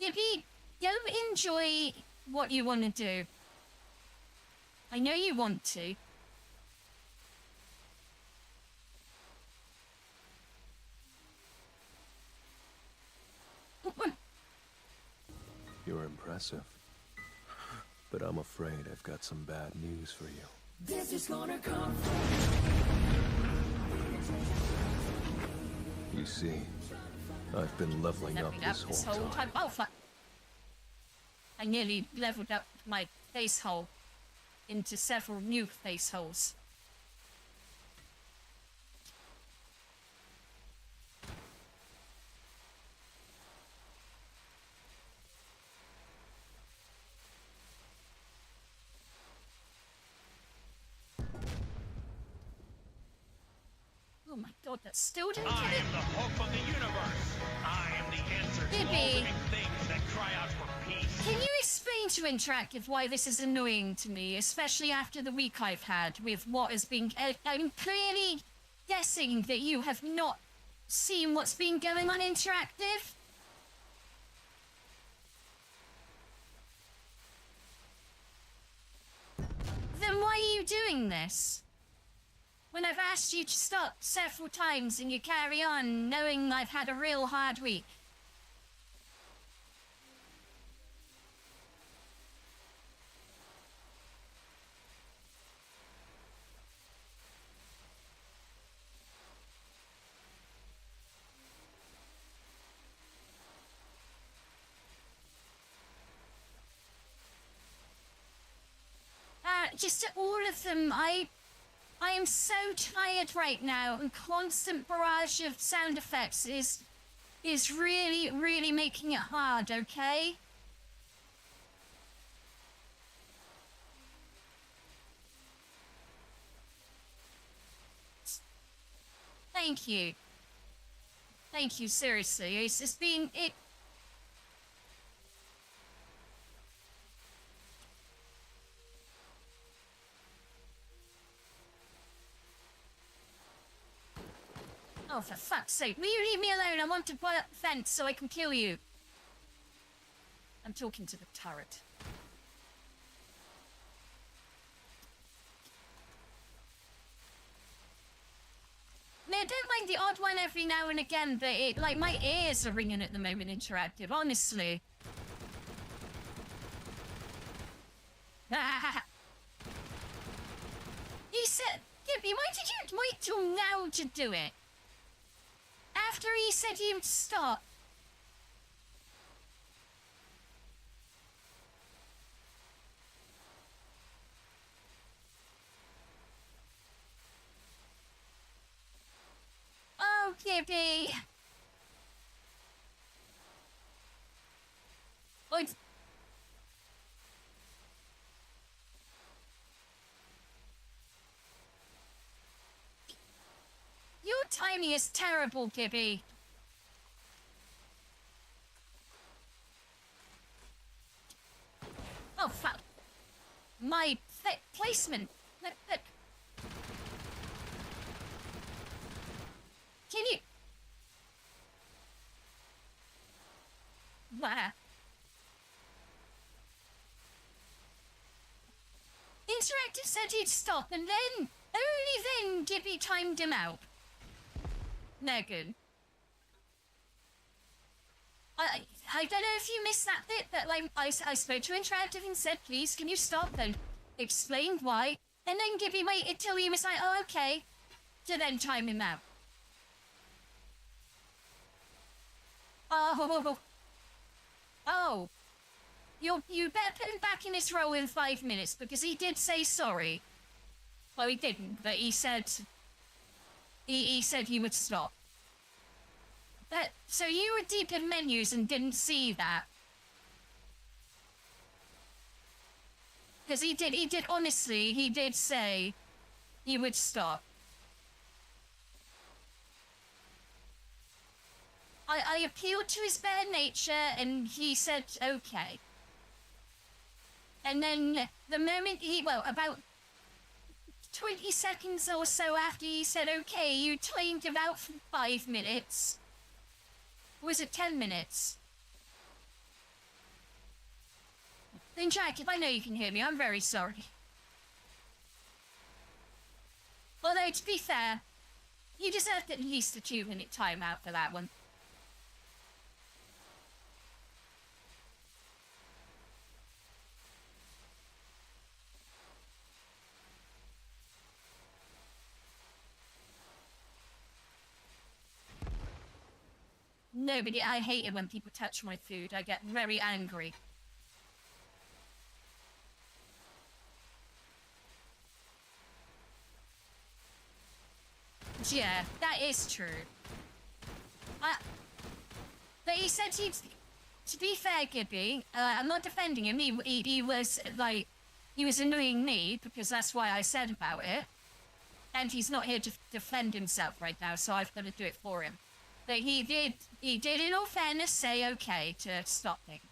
Yippee, go enjoy what you want to do. I know you want to. You're impressive. But I'm afraid I've got some bad news for you. This is gonna come You see, I've been leveling up Leveling up this whole time. Oh, fuck. I nearly leveled up my face hole into several new face holes. my god, that still didn't I get it. am the hope of the universe. I am the answer to all Gibby, living things that cry out for peace. can you explain to Interactive why this is annoying to me, especially after the week I've had with what has been... I'm clearly guessing that you have not seen what's been going on, Interactive. Then why are you doing this? When I've asked you to stop several times and you carry on knowing I've had a real hard week. Just all of them. I am so tired right now, and constant barrage of sound effects is really, really making it hard, okay? Thank you. Thank you, seriously. It's just been... Oh, for fuck's sake. Will you leave me alone? I want to pull up the fence so I can kill you. I'm talking to the turret. I mean, I don't mind the odd one every now and again, but it, like, my ears are ringing at the moment, Interactive, honestly. He said, Gibby, why did you wait till now to do it? After he said he would stop. Oh, Gibby. Oh, your timing is terrible, Gibby. Oh, fuck. My placement. Look. Can you... Where? Interactive said he'd stop, and then, only then, Gibby timed him out. Megan. I don't know if you missed that bit, but like I spoke to Interactive and said, please, can you stop? Then explained why, and then Gibby waited till he was like, oh, okay, to then time him out. Oh. You better put him back in his role in 5 minutes, because he did say sorry. Well, he didn't, but he said... He said he would stop. But, so you were deep in menus and didn't see that? Because he did, honestly, he did say he would stop. I appealed to his bad nature, and he said, okay. And then, the moment about 20 seconds or so after he said, okay, you timed him out for 5 minutes. Or was it 10 minutes? Then Jack, if I know you can hear me, I'm very sorry. Although, to be fair, you deserved at least a 2-minute timeout for that one. No, but I hate it when people touch my food. I get very angry. Yeah, that is true. But he said he'd... To be fair, Gibby, I'm not defending him. He was, like... He was annoying me, because that's why I said about it. And he's not here to defend himself right now, so I've got to do it for him. But he did, in all fairness, say okay to stop things.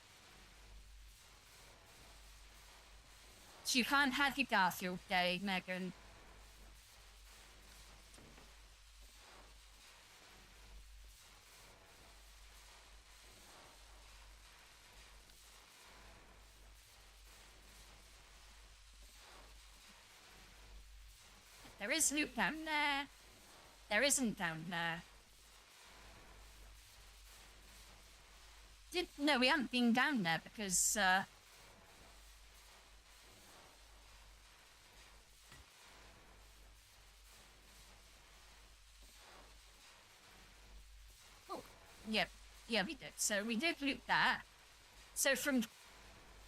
So you can't have your Garfield Day, Megan. There is loot down there. There isn't down there. No, we haven't been down there because, oh, yeah, we did. So we did loot that. So from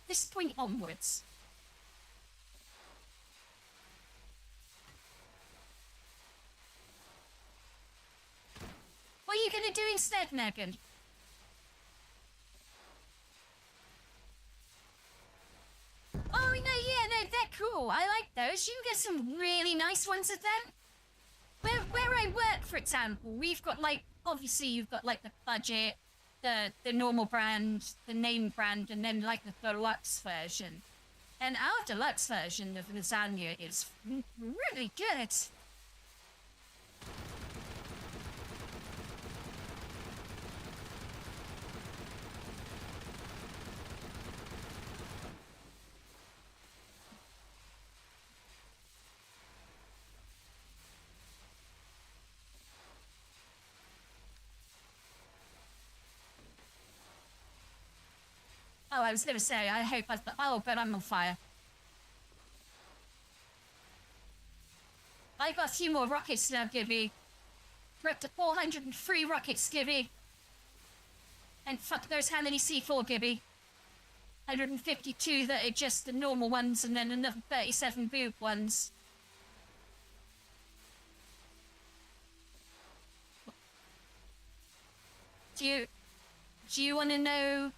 this point onwards, what are you gonna do instead, Megan? Oh, no, yeah, no, they're cool. I like those. You get some really nice ones of them. Where I work, for example, we've got, like, obviously you've got, like, the budget, the normal brand, the name brand, and then, like, the deluxe version. And our deluxe version of lasagna is really good. Oh, I was going to say, I hope I've... Oh, but I'm on fire. I got a few more rockets now, Gibby. We're up to 403 rockets, Gibby. And fuck those, how many C4, Gibby? 152 that are just the normal ones, and then another 37 boob ones. Do you want to know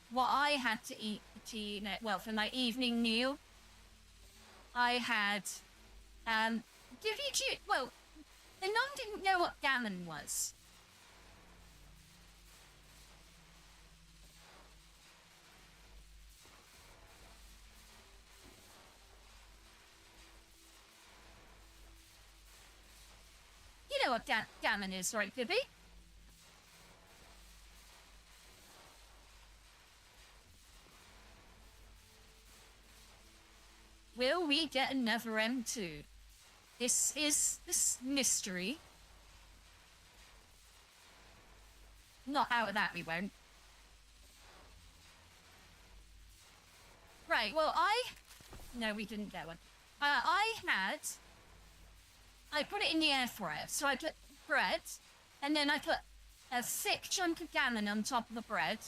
what I had to eat for tea? Well, for my evening meal, I had, well, the nun didn't know what gammon was. You know what gammon is, right, Bibby? Will we get another M2? This is this mystery. Not out of that, we won't. Right, well, no, we didn't get one. I put it in the air fryer. So I put bread, and then I put a thick chunk of gammon on top of the bread,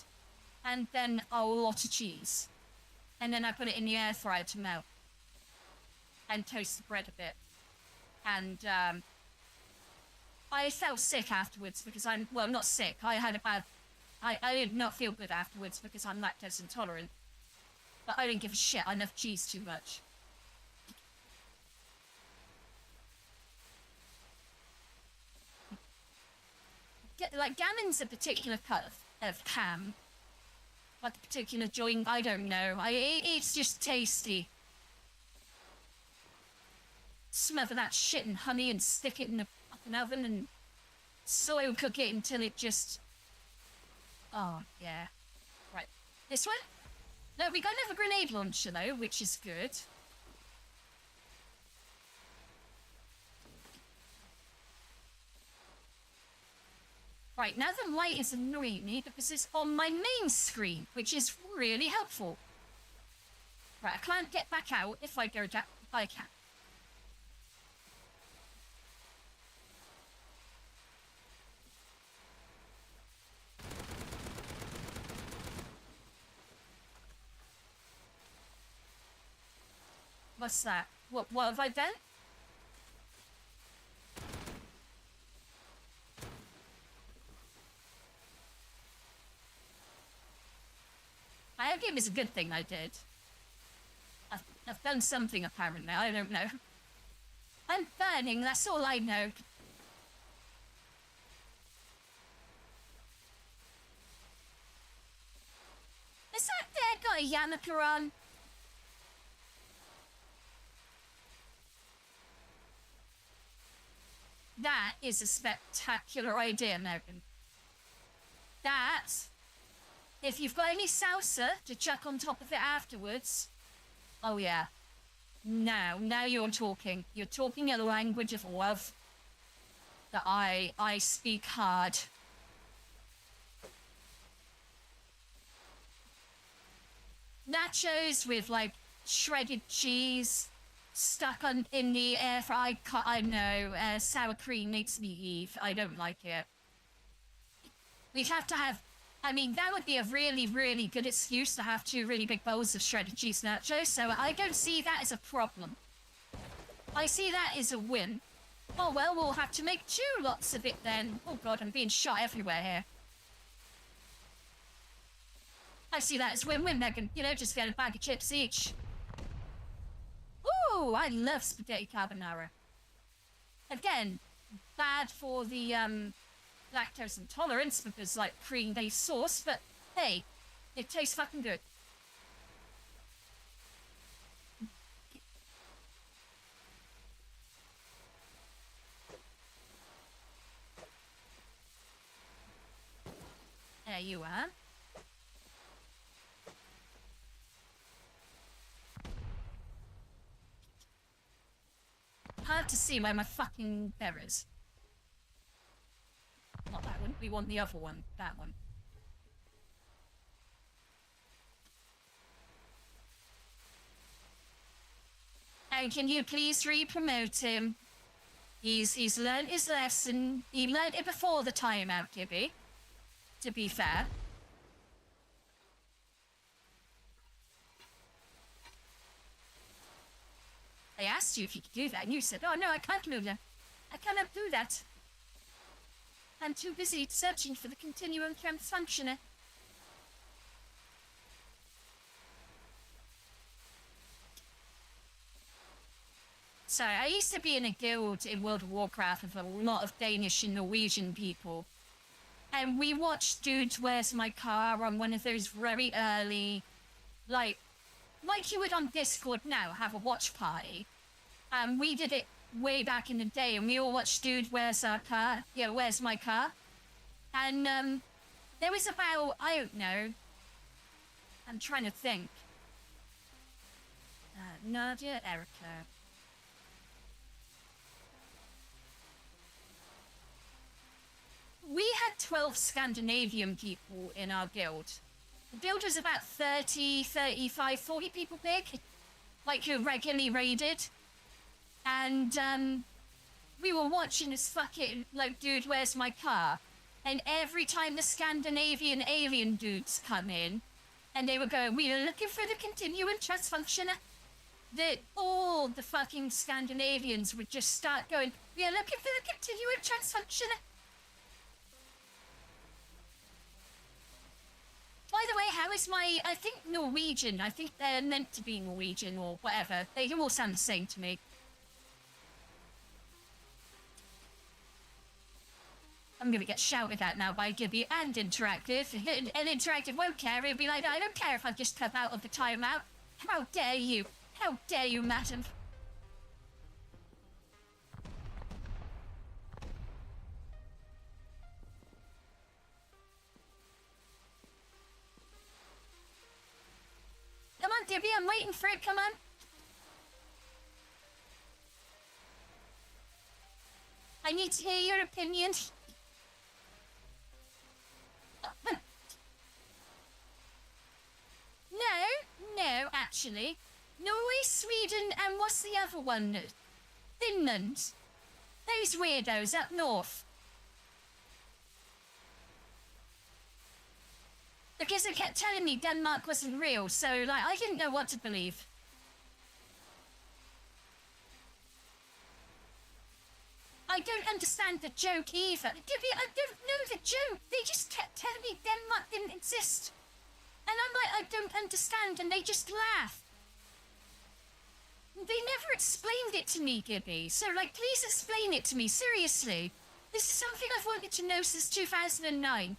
and then a lot of cheese. And then I put it in the air fryer to melt. And toast the bread a bit. And I felt sick afterwards because well, not sick. I had a bad... I did not feel good afterwards because I'm lactose intolerant. But I didn't give a shit. I love cheese too much. Like, gammon's a particular cut of ham. Like a particular joint, I don't know. It's just tasty. Smother that shit in honey and stick it in the fucking oven and slow cook it until it just... Oh, yeah. Right. This one? No, we got another grenade launcher, though, which is good. Right, now the light is annoying me because it's on my main screen, which is really helpful. Right, I can't get back out if I go down. I can. What's that? What have I done? I think it's a good thing I did. I've done something apparently, I don't know. I'm burning, that's all I know. Is that dead guy Yannicka on? That is a spectacular idea, Megan. That, if you've got any salsa to chuck on top of it afterwards, oh yeah. Now you're talking. You're talking a language of love that I speak hard. Nachos with like shredded cheese stuck in the air fryer. I know sour cream makes me leave. I don't like it. We'd have to have. I mean, that would be a really, really good excuse to have 2 really big bowls of shredded cheese nachos, so I don't see that as a problem. I see that as a win. Oh well, we'll have to make 2 lots of it then. Oh god, I'm being shot everywhere here. I see that as win-win, Megan. You know, just get a bag of chips each. Ooh, I love spaghetti carbonara. Again, bad for the, lactose intolerance because, like, cream-based sauce, but hey, it tastes fucking good. There you are. Hard to see where my fucking bear is. Not that one. We want the other one. That one. And can you please re-promote him? He's learned his lesson. He learned it before the timeout, Gibby. To be fair. I asked you if you could do that, and you said, "Oh no, I can't do that. I cannot do that. I'm too busy searching for the continuum transfunctioner." So, I used to be in a guild in World of Warcraft with a lot of Danish and Norwegian people. And we watched Dude, Where's My Car on one of those very early, like you would on Discord now, have a watch party. We did it way back in the day, and we all watched Dude, Where's Our Car? Yeah, Where's My Car? And there was about, I don't know, I'm trying to think. Nadia, Erica. We had 12 Scandinavian people in our guild. The guild was about 30, 35, 40 people big, like who regularly raided. And we were watching this fucking, like, Dude, Where's My Car? And every time the Scandinavian alien dudes come in, and they were going, "We are looking for the continuum transfunctioner," that all the fucking Scandinavians would just start going, "We are looking for the continuum transfunctioner." By the way, how is my, I think Norwegian, I think they're meant to be Norwegian or whatever. They all sound the same to me. I'm gonna get shouted at now by Gibby and Interactive. And Interactive won't care, he'll be like, "I don't care if I've just come out of the timeout. How dare you? How dare you, madam?" Come on, Gibby, I'm waiting for it, come on. I need to hear your opinion. No, actually. Norway, Sweden, and what's the other one? Finland. Those weirdos up north. Because they kept telling me Denmark wasn't real, so, like, I didn't know what to believe. I don't understand the joke either. I don't know the joke. They just kept telling me Denmark didn't exist. And I'm like, I don't understand, and they just laugh. they never explained it to me, Gibby. So, like, please explain it to me, seriously. This is something I've wanted to know since 2009.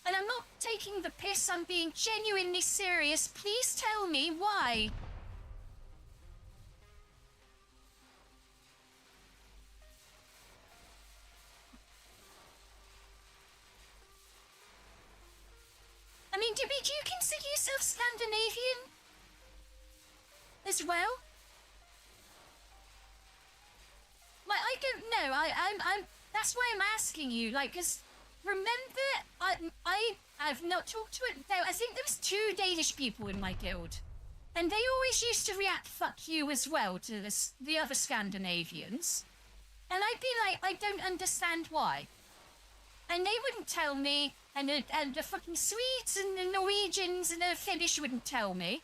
And I'm not taking the piss, I'm being genuinely serious. Please tell me why. I mean, Gibby, do you consider yourself Scandinavian as well? Like, I don't know. I'm. That's why I'm asking you. Like, cause remember, I've not talked to it. I think there was 2 Danish people in my guild, and they always used to react "fuck you" as well to the other Scandinavians, and I'd be like, I don't understand why, and they wouldn't tell me. And the fucking Swedes and the Norwegians and the Finnish wouldn't tell me.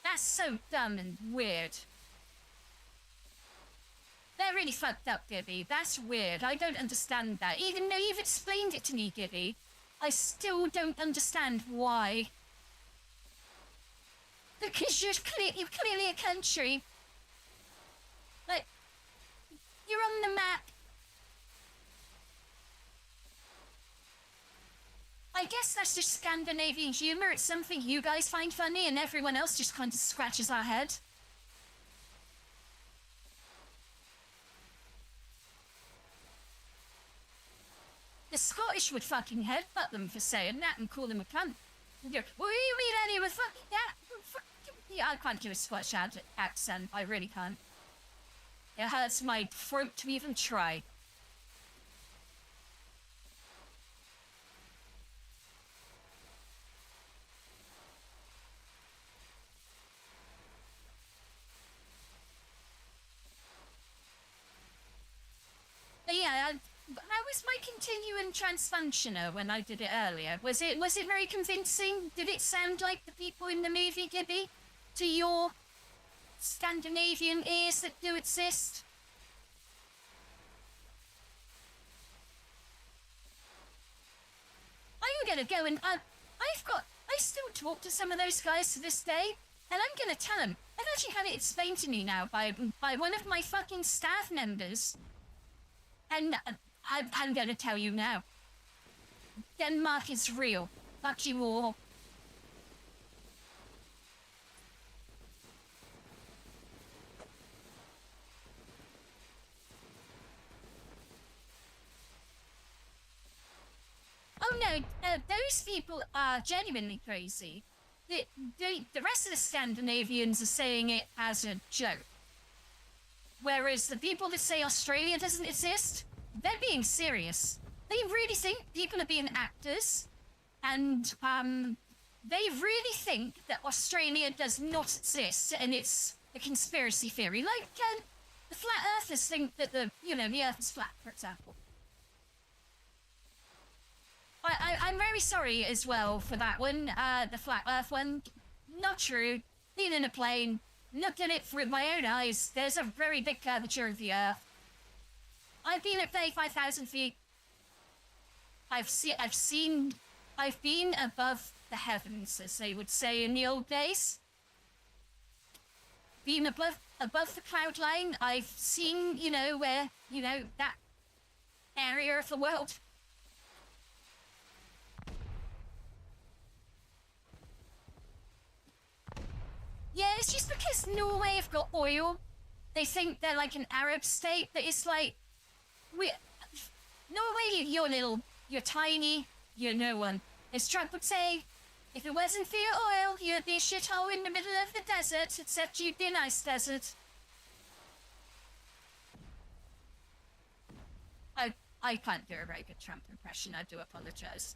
That's so dumb and weird. They're really fucked up, Gibby. That's weird. I don't understand that. Even though you've explained it to me, Gibby, I still don't understand why. Because you're clearly a country. Like, you're on the map. I guess that's just Scandinavian humor. It's something you guys find funny and everyone else just kind of scratches our head. The Scottish would fucking headbutt them for saying that and call them a cunt. What do you mean any with fucking that? Yeah, I can't do a Scottish accent. I really can't. It hurts my throat to even try. But yeah, how was my continuing transfunctioner when I did it earlier? Was it very convincing? Did it sound like the people in the movie, Gibby? To your Scandinavian ears that do exist? I'm gonna go and I still talk to some of those guys to this day, and I'm gonna tell them. I've actually had it explained to me now by one of my fucking staff members, and I'm gonna tell you now. Denmark is real. Fuck you all. Oh no, those people are genuinely crazy. The rest of the Scandinavians are saying it as a joke. Whereas the people that say Australia doesn't exist, they're being serious. They really think people are being actors, and they really think that Australia does not exist, and it's a conspiracy theory. Like the flat earthers think that the Earth is flat, for example. I'm very sorry as well for that one, the flat Earth one. Not true. Been in a plane, looked at it with my own eyes. There's a very big curvature of the Earth. I've been at 35,000 feet. I've been above the heavens, as they would say in the old days. Been above the cloud line. I've seen, where, that area of the world. Yeah, it's just because Norway have got oil. They think they're like an Arab state, but it's like, Norway, you're tiny, you're no one. As Trump would say, if it wasn't for your oil, you'd be a shithole in the middle of the desert, except you'd be a nice desert. I can't do a very good Trump impression, I do apologize.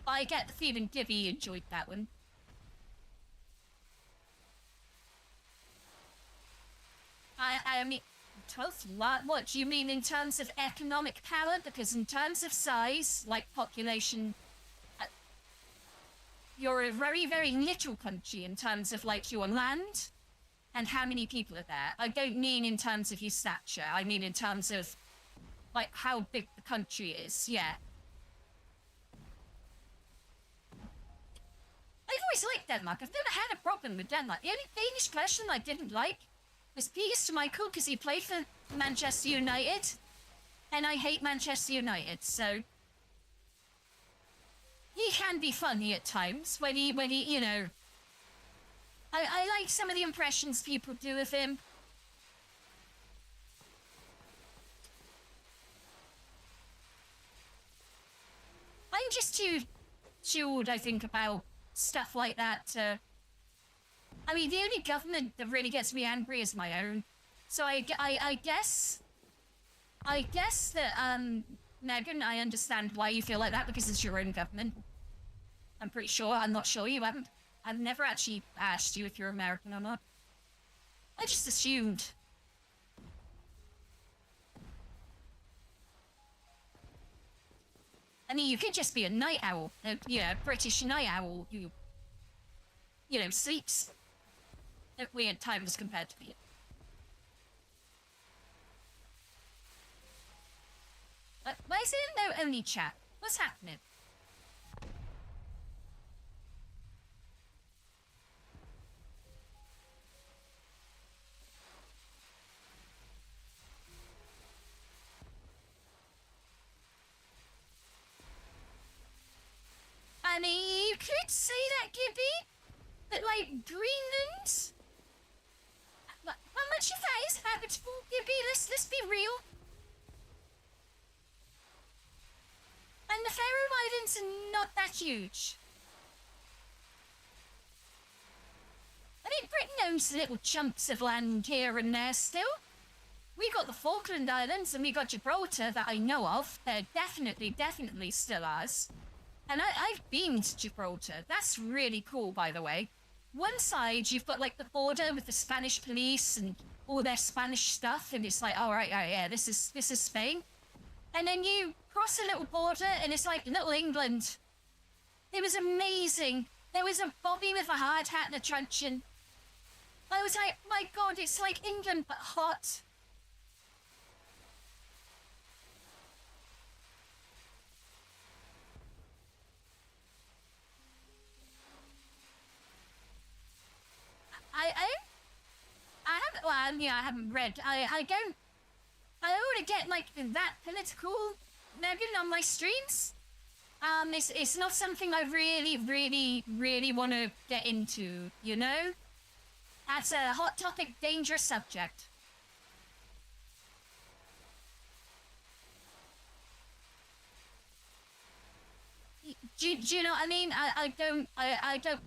I get the feeling Gibby enjoyed that one. I mean, Commonwealth? What do you mean in terms of economic power? Because in terms of size, like population, you're a very, very little country in terms of like your land and how many people are there. I don't mean in terms of your stature. I mean in terms of like how big the country is. Yeah. I've always liked Denmark. I've never had a problem with Denmark. The only Danish person I didn't like was Peter Schmeichel because he played for Manchester United, and I hate Manchester United. So he can be funny at times when he you know. I like some of the impressions people do of him. I'm just too chilled, I think, about stuff like that. I mean, the only government that really gets me angry is my own. So I guess that, Megan, I understand why you feel like that because it's your own government. I'm pretty sure. I'm not sure you haven't. I've never actually asked you if you're American or not. I just assumed. I mean, you could just be a night owl, you know, British night owl who, you know, sleeps at weird times compared to me. Why is it no only chat? What's happening? I mean, you could say that, Gibby, but like Greenland. How much of that is habitable, Gibby? Let's be real. And the Faroe Islands are not that huge. I think Britain owns little chunks of land here and there still. We got the Falkland Islands and we got Gibraltar that I know of. They're definitely still ours. And I've been to Gibraltar. That's really cool, by the way. One side, you've got like the border with the Spanish police and all their Spanish stuff, and it's like, all right, yeah, this is Spain. And then you cross a little border, and it's like little England. It was amazing. There was a Bobby with a hard hat and a truncheon. I was like, my God, it's like England but hot. I haven't read. I don't want to get like that political, Megan, on my streams. It's not something I really want to get into, you know? That's a hot topic, dangerous subject. Do you know what I mean? I don't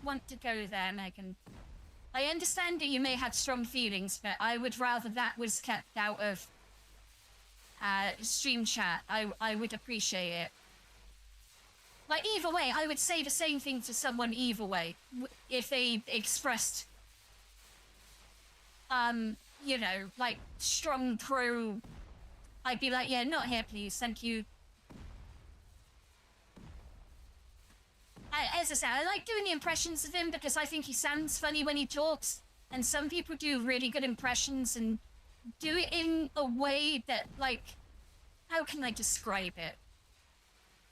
want to go there, Megan. I understand that you may have strong feelings, but I would rather that was kept out of stream chat. I would appreciate it. Like, either way, I would say the same thing to someone either way. If they expressed, you know, like, strong pro, I'd be like, yeah, not here, please, thank you. As I said, I like doing the impressions of him because I think he sounds funny when he talks. And some people do really good impressions and do it in a way that, like, how can I describe it?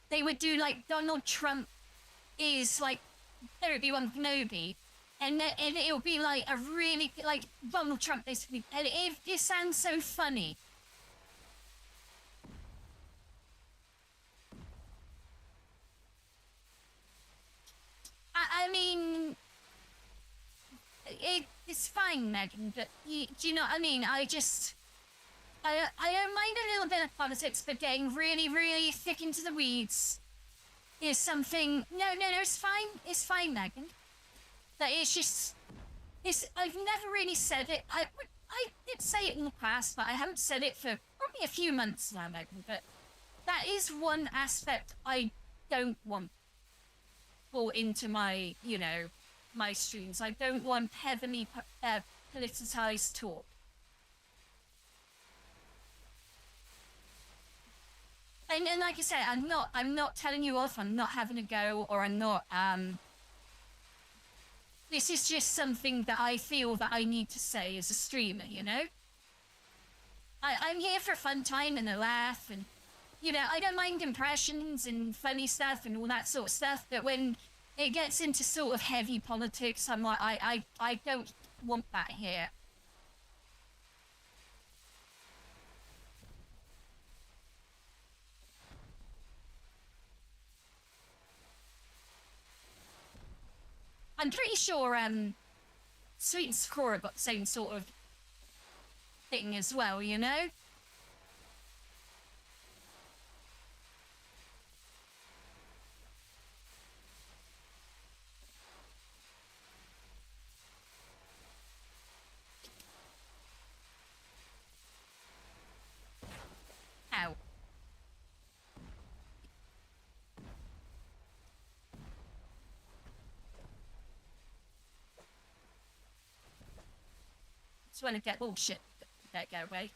They would do, like, Donald Trump is, like, Obi-Wan Kenobi. And it'll be, like, a really, like, Donald Trump, basically. And it sounds so funny. I mean, it's fine, Megan, but do you know what I mean? I don't mind a little bit of politics, but getting really thick into the weeds is something... No, it's fine, Megan. That it's just... I've never really said it. I did say it in the past, but I haven't said it for probably a few months now, Megan, but that is one aspect I don't want into my, you know, my streams. I don't want heavily politicized talk. and like I said, I'm not telling you off. I'm not having a go, or I'm not. This is just something that I feel that I need to say as a streamer. You know, I'm here for a fun time and a laugh, and you know, I don't mind impressions and funny stuff and all that sort of stuff. But when it gets into sort of heavy politics, I'm like, I don't want that here. I'm pretty sure Sweet and Sakura got the same sort of thing as well, you know? Ow. Just want to get bullshit. That go away.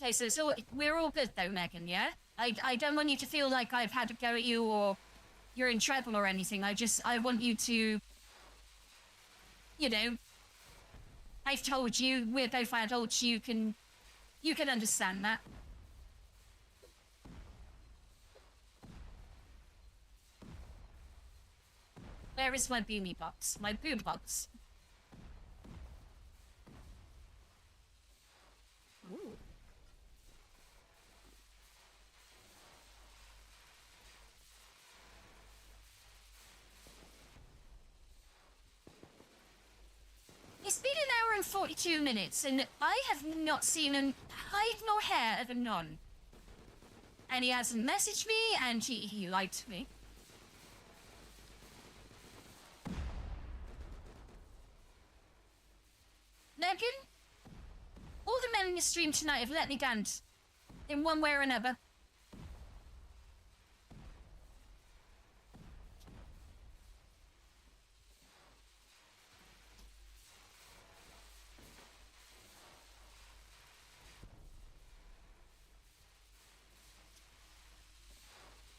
Okay, so we're all good though, Megan, yeah? I don't want you to feel like I've had to go at you or you're in trouble or anything. I want you to, you know, I've told you, we're both adults, you can understand that. Where is my beanie box? My boom box. Ooh. It's been an hour and 42 minutes, and I have not seen an hide nor hair of a non. And he hasn't messaged me, and he lied to me. Megan, all the men in the stream tonight have let me down in one way or another.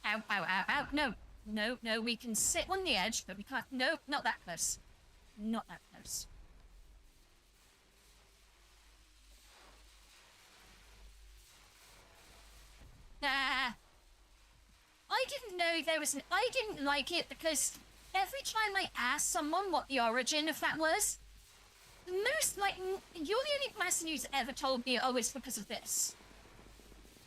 Ow, ow, ow, ow. No, we can sit on the edge, but we can't. No, not that close. Not that close. I didn't know there was I didn't like it because every time I asked someone what the origin of that was, most, like, you're the only person who's ever told me, oh, it's because of this.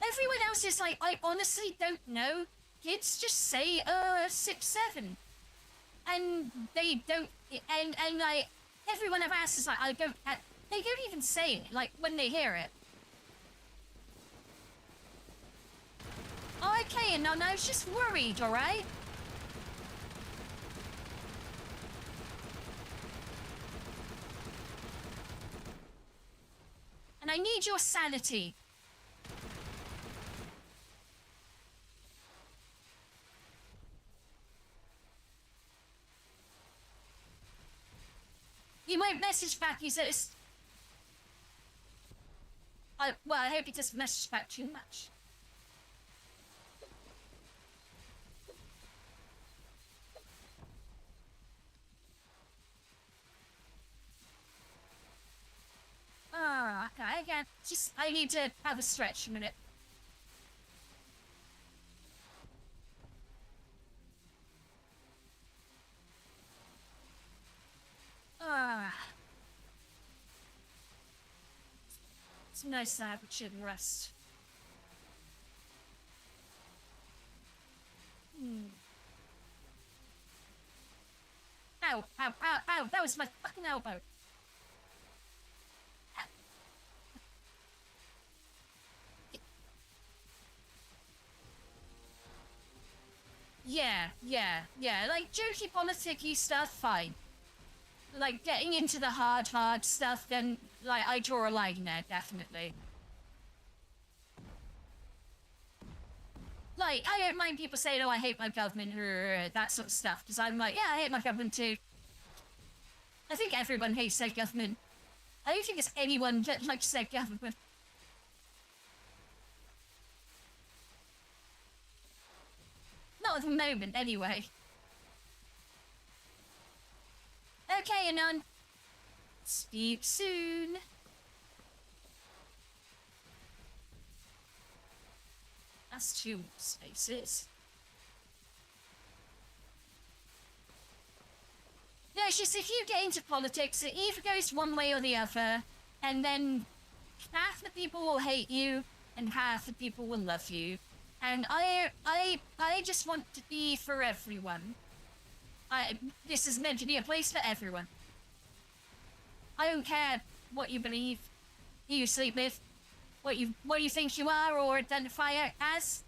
Everyone else is like, I honestly don't know. Kids just say, 6-7. And they don't, and like, everyone I've asked is like, they don't even say it, like, when they hear it. Okay, and I was just worried, alright? And I need your sanity. You won't message back, you said it's... well, I hope he doesn't message back too much. Okay, again, just, I need to have a stretch a minute. It's nice to have a chill and rest. Ow, ow, ow, ow, that was my fucking elbow. Yeah, like jokey politicky stuff, fine. Like getting into the hard stuff, then like I draw a line there, definitely. Like, I don't mind people saying, oh, I hate my government, or that sort of stuff, because I'm like, yeah, I hate my government too. I think everyone hates their government. I don't think it's anyone that likes their government. Not at the moment, anyway. Okay, Anon. Speak soon. That's 2 spaces. No, it's just if you get into politics, it either goes one way or the other, and then half the people will hate you, and half the people will love you. And I just want to be for everyone. This is meant to be a place for everyone. I don't care what you believe, who you sleep with, what you think you are or identify as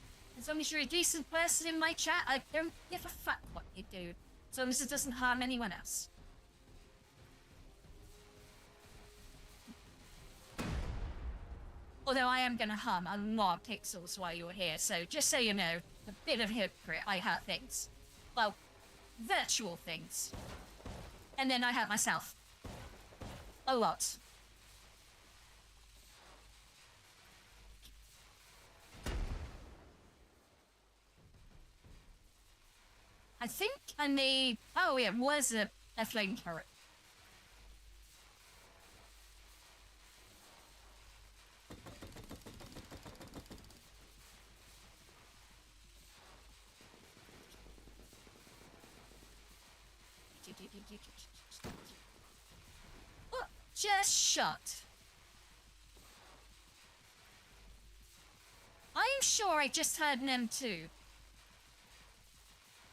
long as you're a decent person in my chat, I don't give a fuck what you do. As long as it doesn't harm anyone else. Although I am gonna harm a lot of pixels while you're here, so just so you know, a bit of a hypocrite, I hurt things. Well, virtual things. And then I hurt myself. A lot. I think I made... Oh, yeah, it was a flame turret. Oh, just shut. I'm sure I just heard an M2.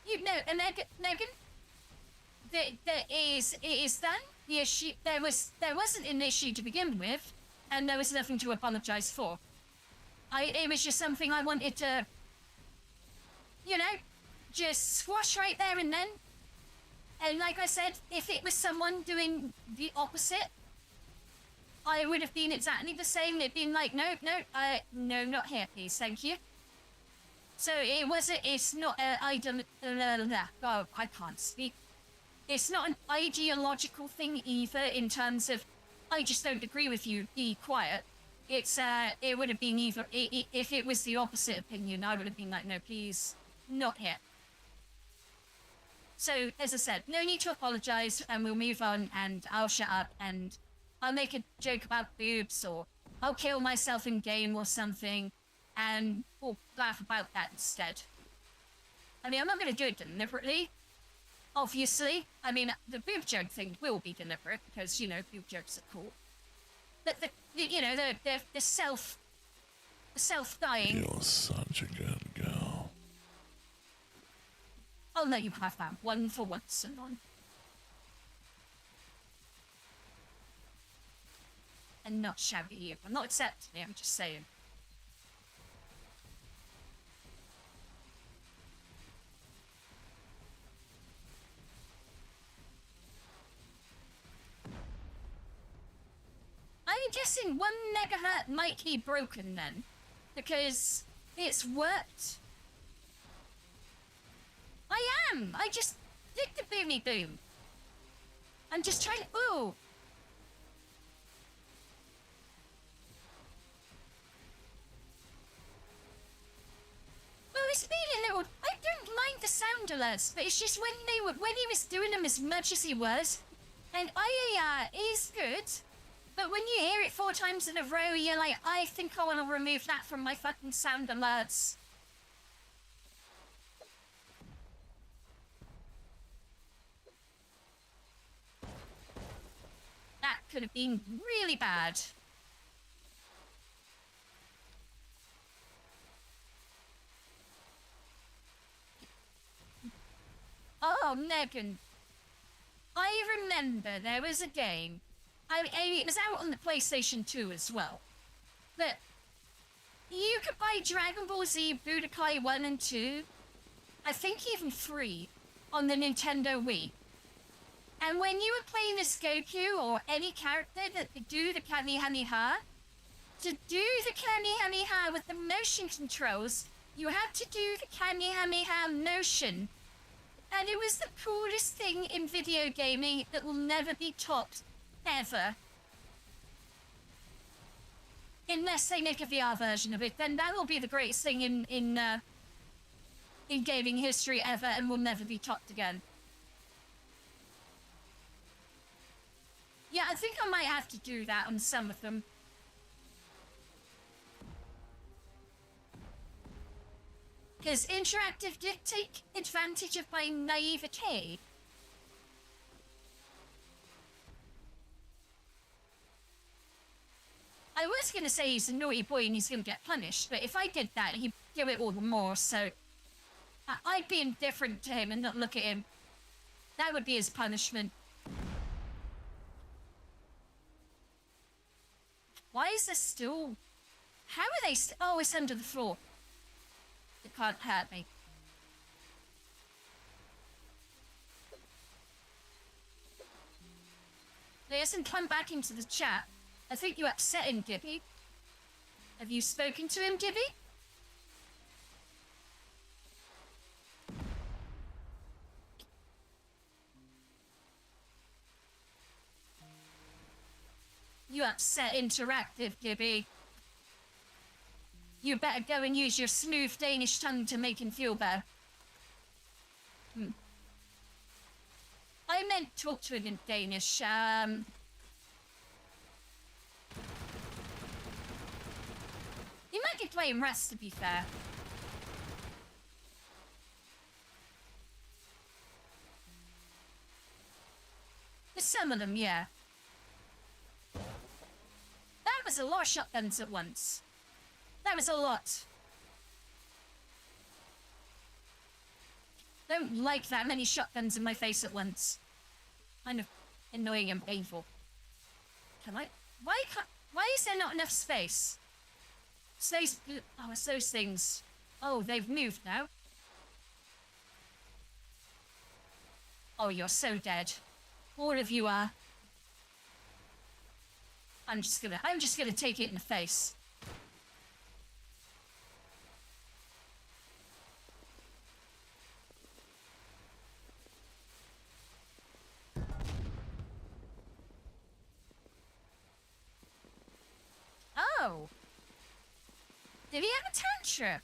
You know, and Megan, it is done. The issue, there wasn't an issue to begin with, and there was nothing to apologize for. It was just something I wanted to, you know, just squash right there and then. And like I said, if it was someone doing the opposite, I would have been exactly the same. They'd been like, no, not here, please, thank you. So it's not I can't speak. It's not an ideological thing either in terms of, I just don't agree with you, be quiet. It's, it would have been either, if it was the opposite opinion, I would have been like, no, please, not here. So, as I said, no need to apologize, and we'll move on, and I'll shut up, and I'll make a joke about boobs, or I'll kill myself in game or something, and we'll laugh about that instead. I mean, I'm not going to do it deliberately, obviously. I mean, the boob joke thing will be deliberate, because, you know, boob jokes are cool. But, the self-dying... You're such a good girl. I'll let you have that one for once, Anon. And not shout at you. I'm not accepting it, I'm just saying. I'm guessing 1 megahertz might be broken then, because it's worked. I just did the boomy boom. I'm just trying to, ooh. Well, it's been a little, I don't mind the sound alerts, but it's just when he was doing them as much as he was, and IAR is good, but when you hear it 4 times in a row, you're like, I think I want to remove that from my fucking sound alerts. That could have been really bad. Oh, Megan. I remember there was a game. It was out on the PlayStation 2 as well. But you could buy Dragon Ball Z Budokai 1 and 2, I think even 3, on the Nintendo Wii. And when you were playing as Goku or any character that could do the Kamehameha, to do the Kamehameha with the motion controls, you had to do the Kamehameha motion. And And it was the coolest thing in video gaming that will never be topped, ever. Unless they make a VR version of it, then that will be the greatest thing in gaming history ever and will never be topped again. Yeah, I think I might have to do that on some of them. Because interactive did take advantage of my naivete. I was going to say he's a naughty boy and he's going to get punished, but if I did that, he'd do it all the more, so... I'd be indifferent to him and not look at him. That would be his punishment. Why is this still... How are they oh, it's under the floor. It can't hurt me. He hasn't come back into the chat. I think you upset him, Gibby. Have you spoken to him, Gibby? You upset Interactive, Gibby. You better go and use your smooth Danish tongue to make him feel better. I meant talk to him in Danish. He might be playing Rust, to be fair. There's some of them, yeah. That was a lot of shotguns at once. That was a lot. Don't like that many shotguns in my face at once. Kind of annoying and painful. Can I? Why is there not enough space? Space. Oh, it's those things. Oh, they've moved now. Oh, you're so dead. All of you are. I'm just gonna take it in the face. Oh. Did he have a tantrum?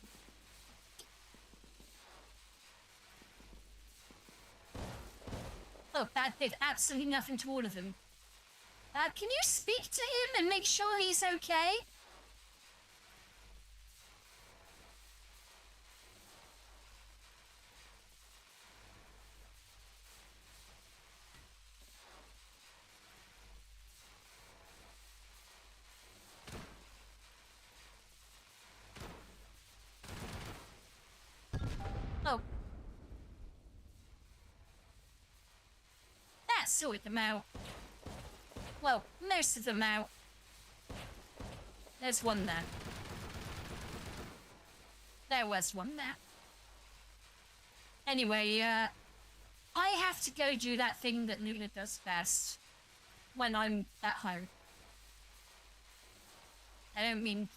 Oh, that did absolutely nothing to all of them. Can you speak to him and make sure he's okay? Oh. That sorted them out. Well, most of them out. There's one there. There was one there. Anyway, I have to go do that thing that Luna does best when I'm at home. I don't mean...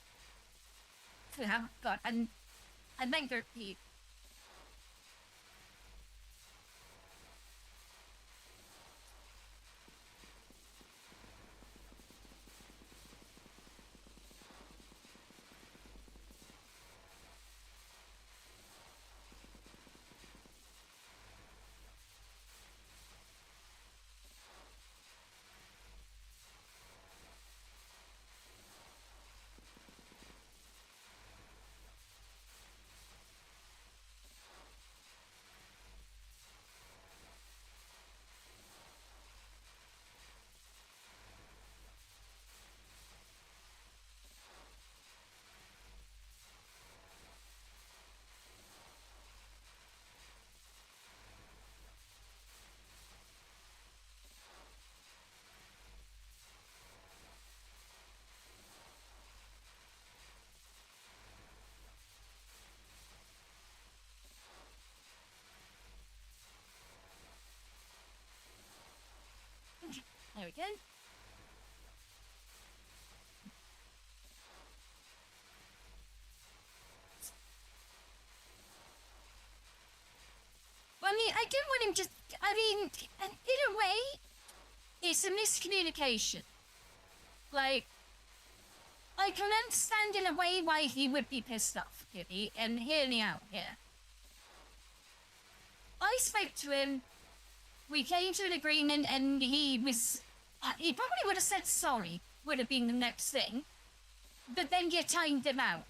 Oh, God, I meant to repeat. There we go. Well, I mean, I didn't want him to, I mean, in a way, it's a miscommunication. Like, I can understand in a way why he would be pissed off, Gibby, and hear me out here. I spoke to him, we came to an agreement, and he probably would have said sorry, would have been the next thing, but then you timed him out.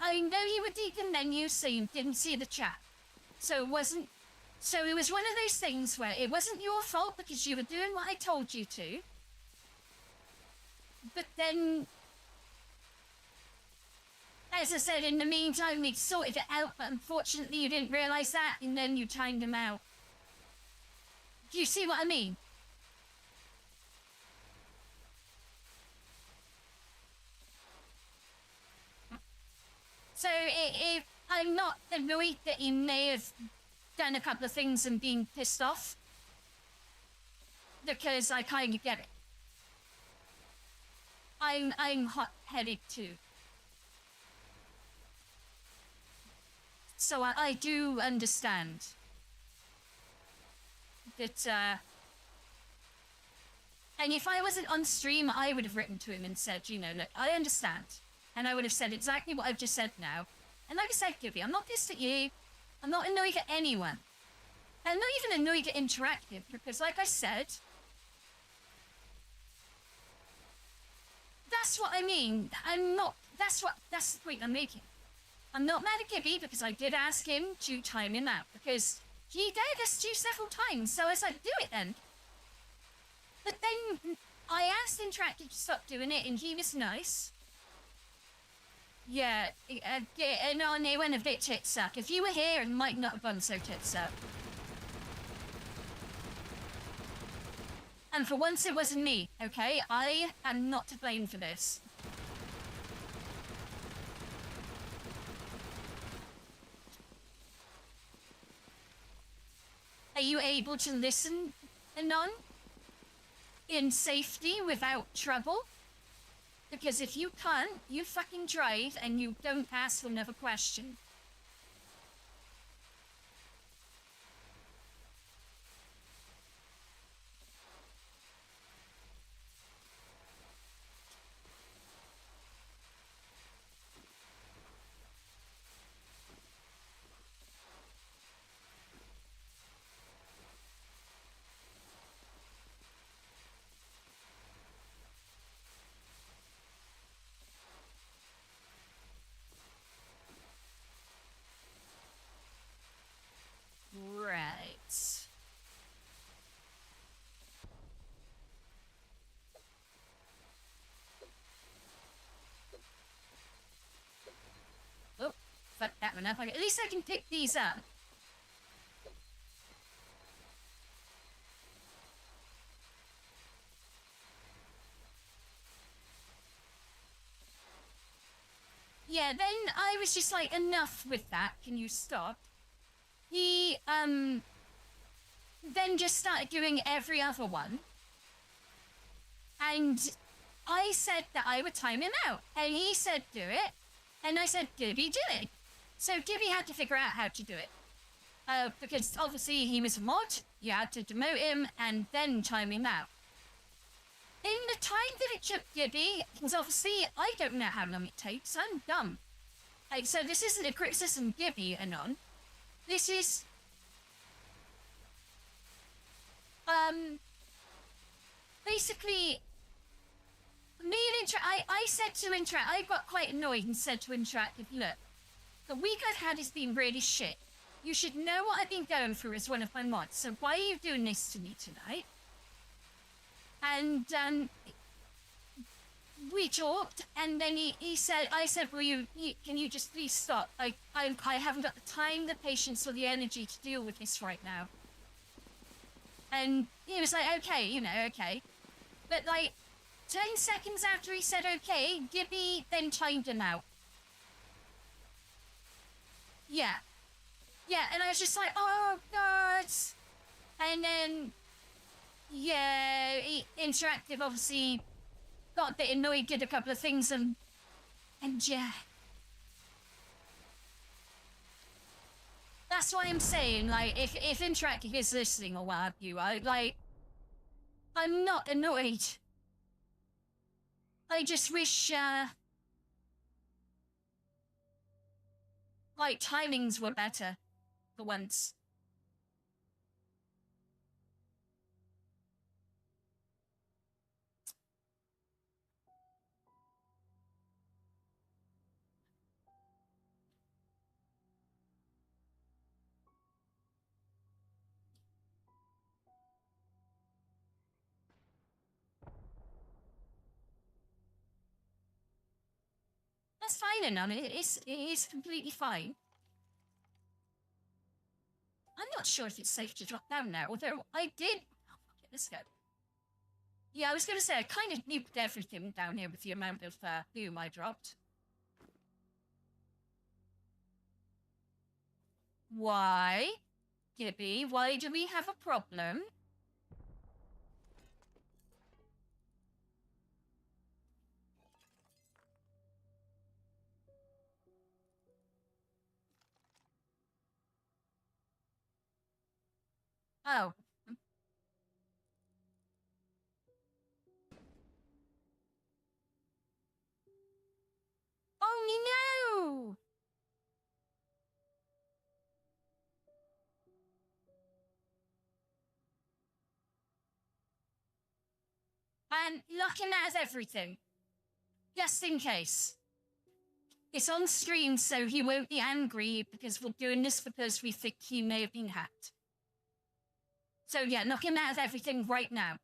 I know you were deep in the menu, so you didn't see the chat. So it was one of those things where it wasn't your fault because you were doing what I told you to. But then, as I said, in the meantime, we'd sorted it out, but unfortunately you didn't realise that, and then you timed him out. Do you see what I mean? So I'm not annoyed that he may have done a couple of things and been pissed off, because I kind of get it. I'm hot-headed too. So I do understand that, and if I wasn't on stream, I would have written to him and said, you know, look, I understand. And I would have said exactly what I've just said now. And like I said, Gibby, I'm not pissed at you. I'm not annoyed at anyone. I'm not even annoyed at Interactive, because like I said, that's what I mean. That's the point I'm making. I'm not mad at Gibby because I did ask him to time him out, because he dared us to several times, so I was like, do it then. But then I asked Interactive to stop doing it, and he was nice. Yeah, no, they went a bit tits up. If you were here, it might not have gone so tits up. And for once it wasn't me, okay? I am not to blame for this. Are you able to listen, Anon? In safety, without trouble? Because if you can't, you fucking drive and you don't ask another question. Right. Oh, fuck that one up. At least I can pick these up. Yeah, then I was just like, enough with that. Can you stop? He, then just started doing every other one. And I said that I would time him out. And he said, do it. And I said, Gibby, do it. So Gibby had to figure out how to do it. Because obviously he was a mod, you had to demote him and then time him out. In the time that it took Gibby, because obviously I don't know how long it takes, I'm dumb. Like, so this isn't a criticism Gibby Anon. This is, basically, me and I said to Interact, I got quite annoyed and said to Interactive, look, the week I've had has been really shit. You should know what I've been going through as one of my mods, so why are you doing this to me tonight? And, we talked, and then he said, I said, can you just please stop? I haven't got the time, the patience, or the energy to deal with this right now. And he was like, okay, you know, okay. But like, 10 seconds after he said okay, Gibby then timed him out. Yeah. Yeah, and I was just like, oh, God. And then, yeah, Interactive obviously got a bit annoyed, did a couple of things, and yeah. that's why I'm saying, like, if Interactive is listening or what have you, I'm not annoyed. I just wish, like, timings were better for once. That's fine, Anon. It is completely fine. I'm not sure if it's safe to drop down now, although I did... Oh, okay, let's go. Yeah, I was going to say, I kind of nuked everything down here with the amount of boom I dropped. Why? Gibby, why do we have a problem? Oh. Oh, no! And looking at everything. Just in case. It's on stream, so he won't be angry because we're doing this because we think he may have been hacked. So yeah, knock him out of everything right now.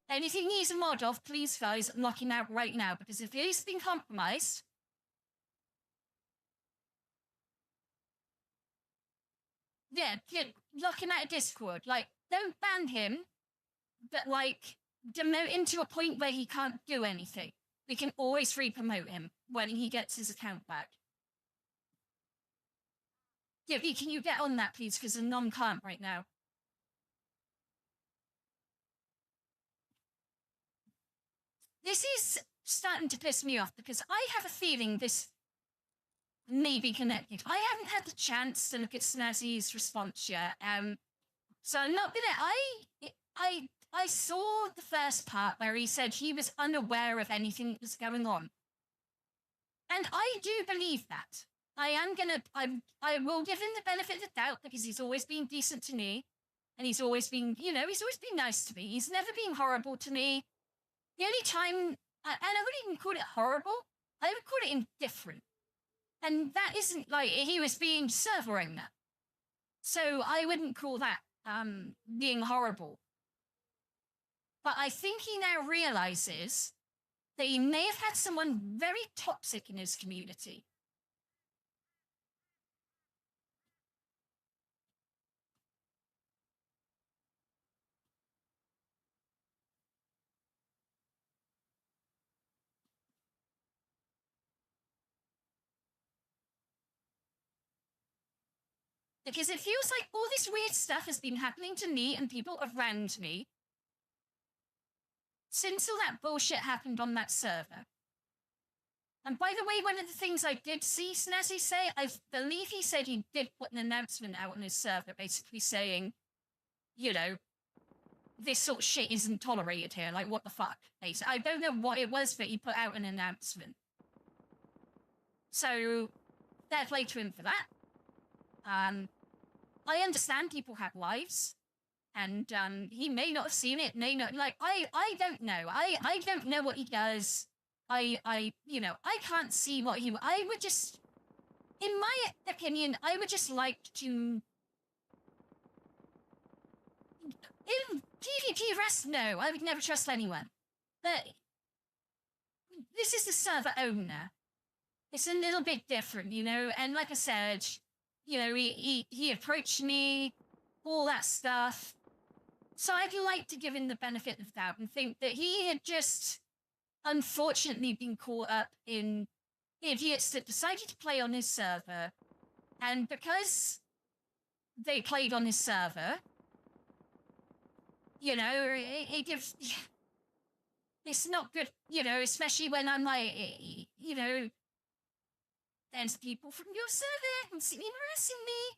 Anything he's a mod of, please guys, knock him out right now, because if he's been compromised... Yeah, knock him out of Discord. Like, don't ban him, but like, demote him to a point where he can't do anything. We can always re-promote him when he gets his account back. Gibby, can you get on that, please? Because the non can't right now. This is starting to piss me off because I have a feeling this may be connected. I haven't had the chance to look at Snazzy's response yet. So I'm not gonna... I saw the first part where he said he was unaware of anything that was going on. And I do believe that. I will give him the benefit of the doubt because he's always been decent to me. And he's always been, he's always been nice to me. He's never been horrible to me. The only time, and I wouldn't even call it horrible, I would call it indifferent. And that isn't like he was being server owner. So I wouldn't call that being horrible. But I think he now realizes that he may have had someone very toxic in his community. Because it feels like all this weird stuff has been happening to me and people around me since all that bullshit happened on that server. And by the way, one of the things I did see Snazzy say, I believe he said he did put an announcement out on his server basically saying, this sort of shit isn't tolerated here, like what the fuck. I don't know what it was, but he put out an announcement. So, fair play to him for that. I understand people have lives, and he may not have seen it, may not, like, I don't know. I don't know what he does. I can't see what he, I would just, in my opinion, I would just like to, in PvP rest, no, I would never trust anyone. But this is the server owner. It's a little bit different, and like I said, he approached me, all that stuff. So I'd like to give him the benefit of the doubt and think that he had just unfortunately been caught up in idiots that decided to play on his server. And because they played on his server, it gives... It's not good, especially when I'm like, there's people from your server constantly harassing me.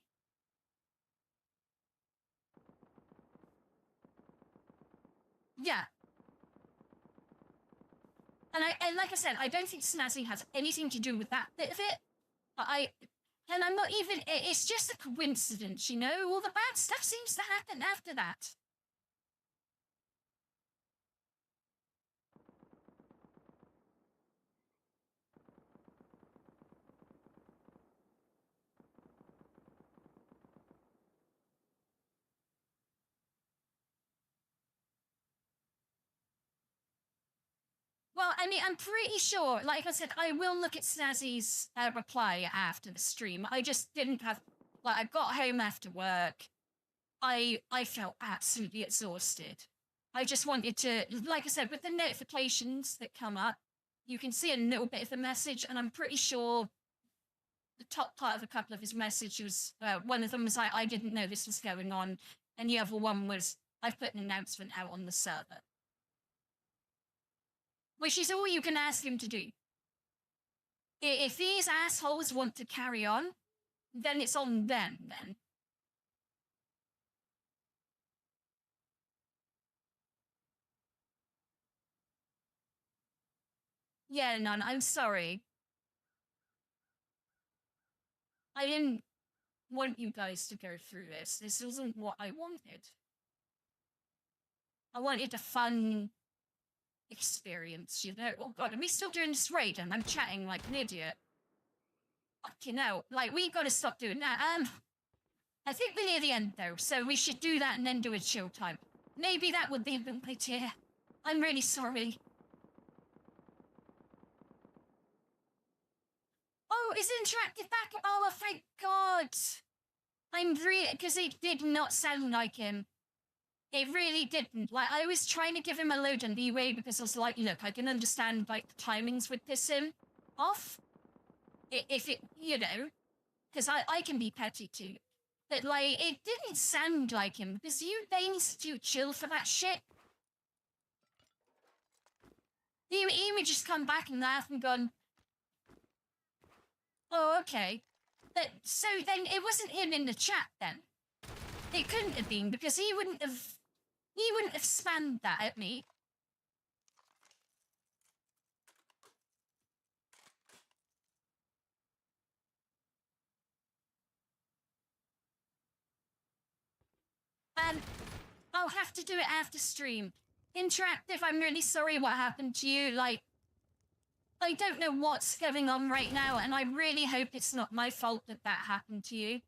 Yeah. And like I said, I don't think Snazzy has anything to do with that bit of it. But and I'm not even, it's just a coincidence, you know? All the bad stuff seems to happen after that. Well, I mean, I'm pretty sure, like I said, I will look at Snazzy's reply after the stream. I just didn't have, like, I got home after work. I felt absolutely exhausted. I just wanted to, like I said, with the notifications that come up, you can see a little bit of the message, and I'm pretty sure the top part of a couple of his messages, one of them was I didn't know this was going on, and the other one was, I've put an announcement out on the server. Which is all you can ask him to do. If these assholes want to carry on, then it's on them, then. Yeah, None, I'm sorry. I didn't want you guys to go through this. This wasn't what I wanted. I wanted a fun experience, you know? Oh god, are we still doing this raid and I'm chatting like an idiot? Fucking hell, like, we gotta stop doing that. I think we're near the end though, so we should do that and then do a chill time. Maybe that would be a good idea. I'm really sorry. Oh, is interactive back? Oh, thank God. I'm really, because it did not sound like him. It really didn't. Like, I was trying to give him a load and leeway because I was like, look, I can understand, like, the timings would piss him off. If it, you know, because I can be petty too. But, like, it didn't sound like him because they need to chill for that shit. He would just come back and laugh and gone, oh, okay. But, so then it wasn't him in the chat then. It couldn't have been because he wouldn't have spammed that at me. And I'll have to do it after stream. Interactive, I'm really sorry what happened to you. Like, I don't know what's going on right now, and I really hope it's not my fault that that happened to you.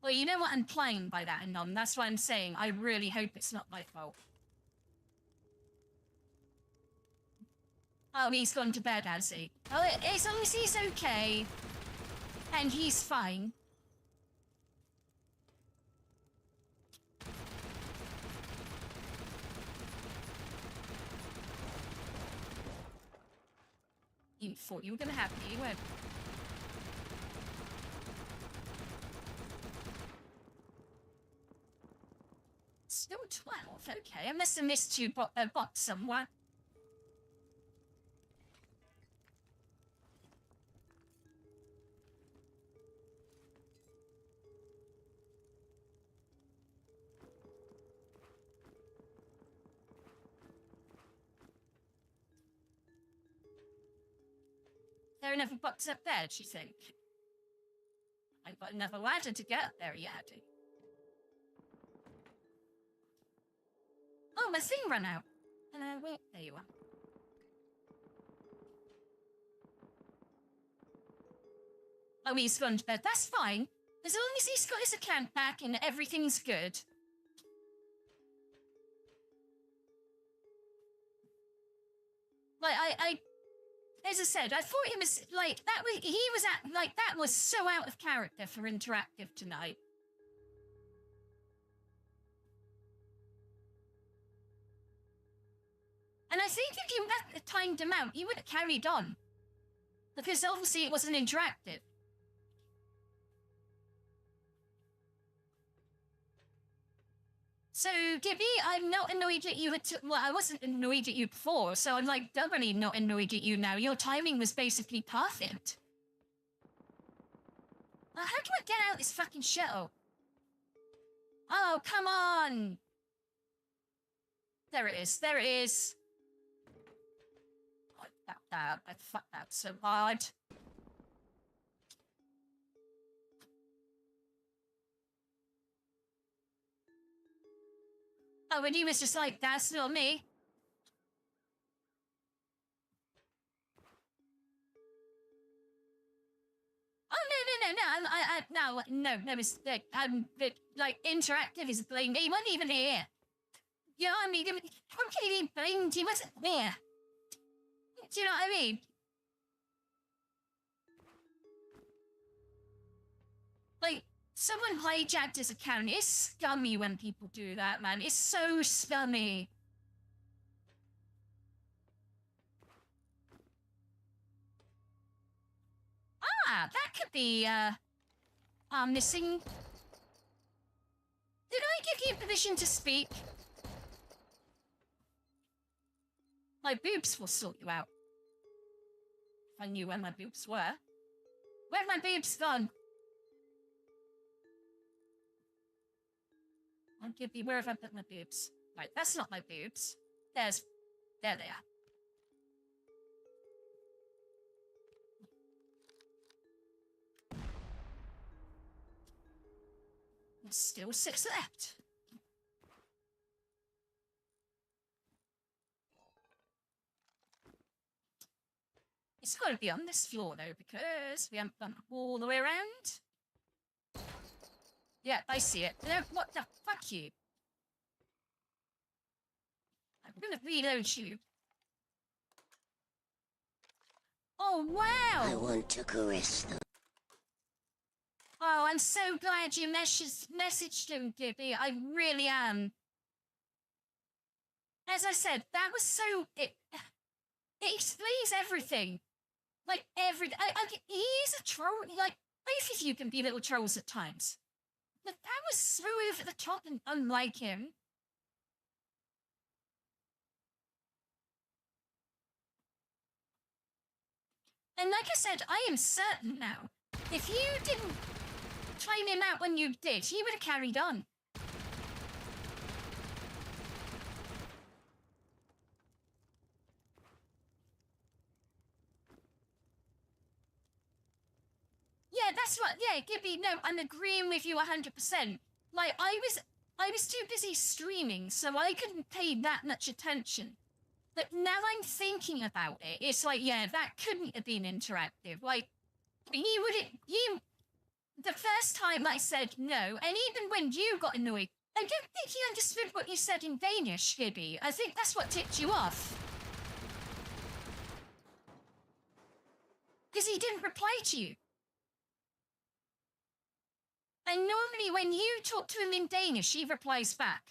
Well, you know what I'm playing by that, Anon. That's what I'm saying. I really hope it's not my fault. Oh, he's gone to bed, has he? Oh, as long as he's okay. And he's fine. You thought you were going to have me, weren't you? Still 12, okay. I must have missed you bot somewhere. There are another box up there, do you think? I've got another ladder to get up there yet. Oh, my thing ran out. Wait, there you are. Oh, he's gone to bed. That's fine. As long as he's got his account back and everything's good. Like, as I said, I thought he was, like, that was so out of character for interactive tonight. And I think if you had timed him out, he would have carried on. Because obviously it wasn't interactive. So, Gibby, I'm not annoyed at you well, I wasn't annoyed at you before, so I'm like doubly not annoyed at you now. Your timing was basically perfect. How do I get out this fucking shell? Oh, come on! There it is, there it is. I fucked that so hard. Oh, and he was just like, that's not me. Oh, no, mistake. Like, interactive is blamed. He wasn't even here. You know what I mean? Completely blamed. He wasn't there. Do you know what I mean? Like, someone hijacked his account. It's scummy when people do that, man. It's so scummy. Ah, that could be, missing. Did I give you permission to speak? My boobs will sort you out. If I knew where my boobs were. Where'd my boobs gone? I'll give you, where have I put my boobs? Right, that's not my boobs. There they are. There's still 6 left. It's got to be on this floor, though, because we haven't gone all the way around. Yeah, I see it. No, what the fuck you? I'm gonna reload you. Oh, wow! I want to caress them. Oh, I'm so glad you messaged him, Gibby. I really am. As I said, that was so... It explains everything. Like, he's a troll. Like, both of you can be little trolls at times. But that was so over the top and unlike him. And like I said, I am certain now, if you didn't claim him out when you did, he would have carried on. Yeah, that's what, yeah, Gibby, no, I'm agreeing with you 100%. Like, I was too busy streaming, so I couldn't pay that much attention. But now I'm thinking about it, it's like, yeah, that couldn't have been interactive. Like, the first time I said no, and even when you got annoyed, I don't think he understood what you said in Danish, Gibby. I think that's what tipped you off. Because he didn't reply to you. And normally when you talk to him in Danish, he replies back.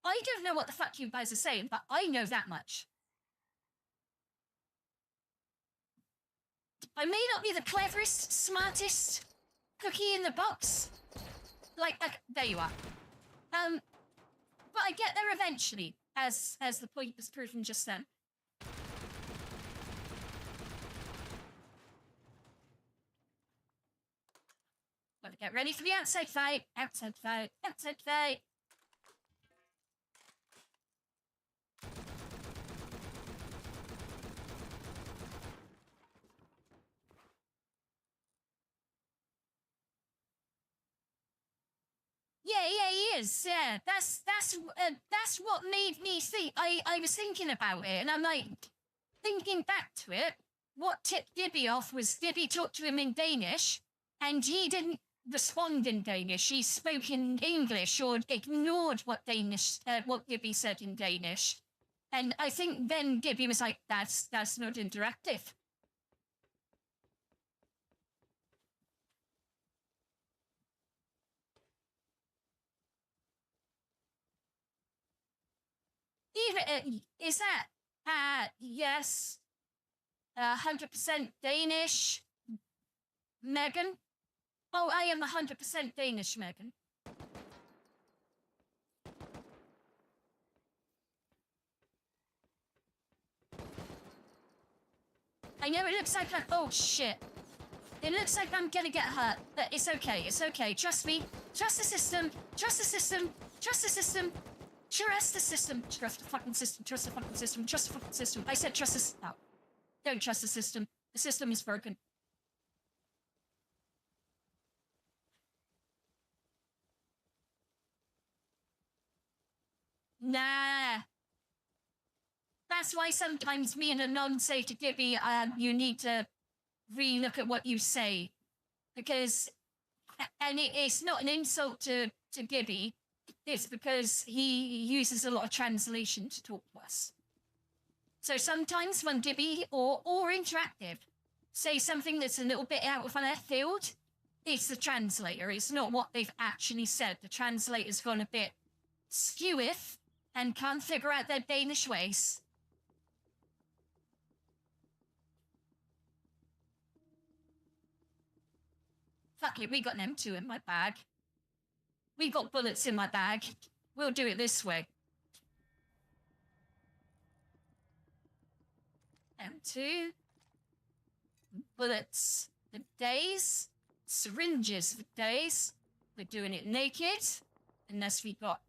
I don't know what the fuck you guys are saying, but I know that much. I may not be the cleverest, smartest cookie in the box. Like, there you are. But I get there eventually, as the point was proven just then. Gotta get ready for the outside fight, outside fight, outside fight. Yeah, he is. Yeah, that's what made me think. I was thinking about it, and I'm like, thinking back to it. What tipped Gibby off was Gibby talked to him in Danish, and he didn't respond in Danish. He spoke in English or ignored what Gibby said in Danish, and I think then Gibby was like, "That's not interactive." Even is that yes, 100% Danish, Megan. Oh, I am 100% Danish, Megan. I know it looks like I'm... Oh, shit. It looks like I'm gonna get hurt, but it's okay. It's okay. Trust me. Trust the system. Trust the system. Trust the system. Trust the system. Trust the fucking system. Trust the fucking system. Trust the fucking system. I said trust the system. No. Don't trust the system. The system is broken. Nah. That's why sometimes me and Anon say to Gibby, you need to re-look at what you say. Because, and it's not an insult to Gibby, it's because he uses a lot of translation to talk to us. So sometimes when Gibby or Interactive say something that's a little bit out of left field, it's the translator. It's not what they've actually said. The translator's gone a bit skeweth and can't figure out their Danish ways. Fuck it, we got an M2 in my bag. We got bullets in my bag. We'll do it this way. M2. Bullets for days. Syringes for days. We're doing it naked. Unless we got...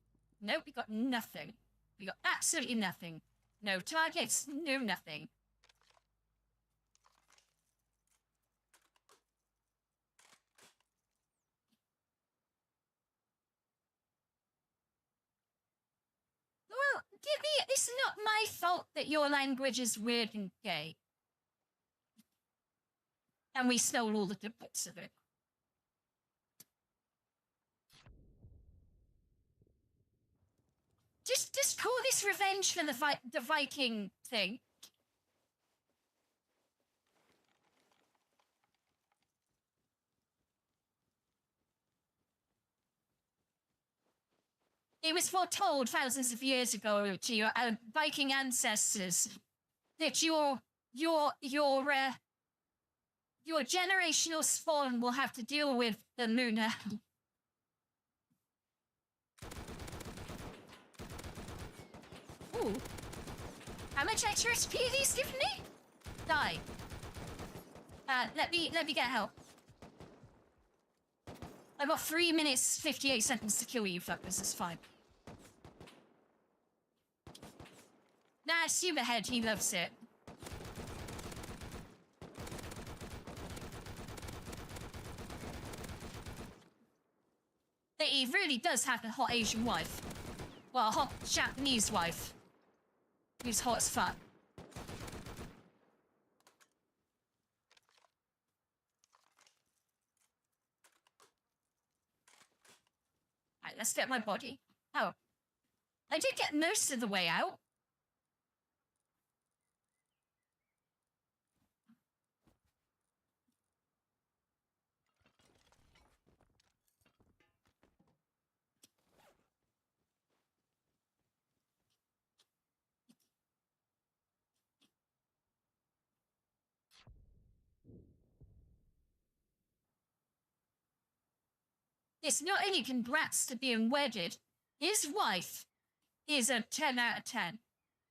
Nope, we got nothing. We got absolutely nothing. No targets, no nothing. Well, Gibby, it's not my fault that your language is weird and gay. And we stole all the bits of it. Just call this revenge for the Viking thing. It was foretold thousands of years ago to your Viking ancestors that your generational spawn will have to deal with the Luna. Ooh. How much extra XP are these giving me? Die. Let me get help. I've got 3 minutes, 58 seconds to kill you fuckers, it's fine. Nah, assume ahead, he loves it. He really does have a hot Asian wife. Well, a hot Japanese wife. Who's hot as fuck. Alright, let's get my body. Oh. I did get most of the way out. It's not only congrats to being wedded, his wife is a 10 out of 10.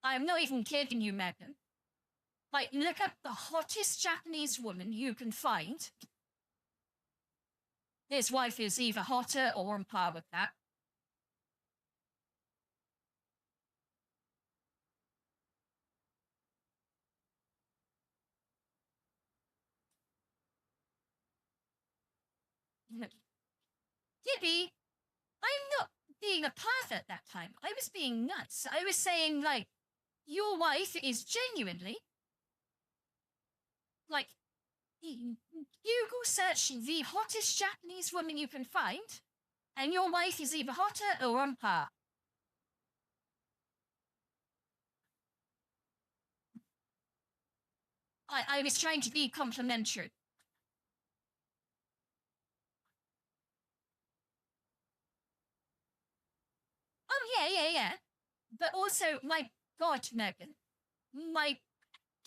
I'm not even kidding you, Megan. Like, look up the hottest Japanese woman you can find. His wife is either hotter or on par with that. Gibby, I'm not being a pervert that time. I was being nuts. I was saying, like, your wife is genuinely, like, Google search the hottest Japanese woman you can find, and your wife is either hotter or on par. I was trying to be complimentary. Oh, yeah. But also, my God, Megan. My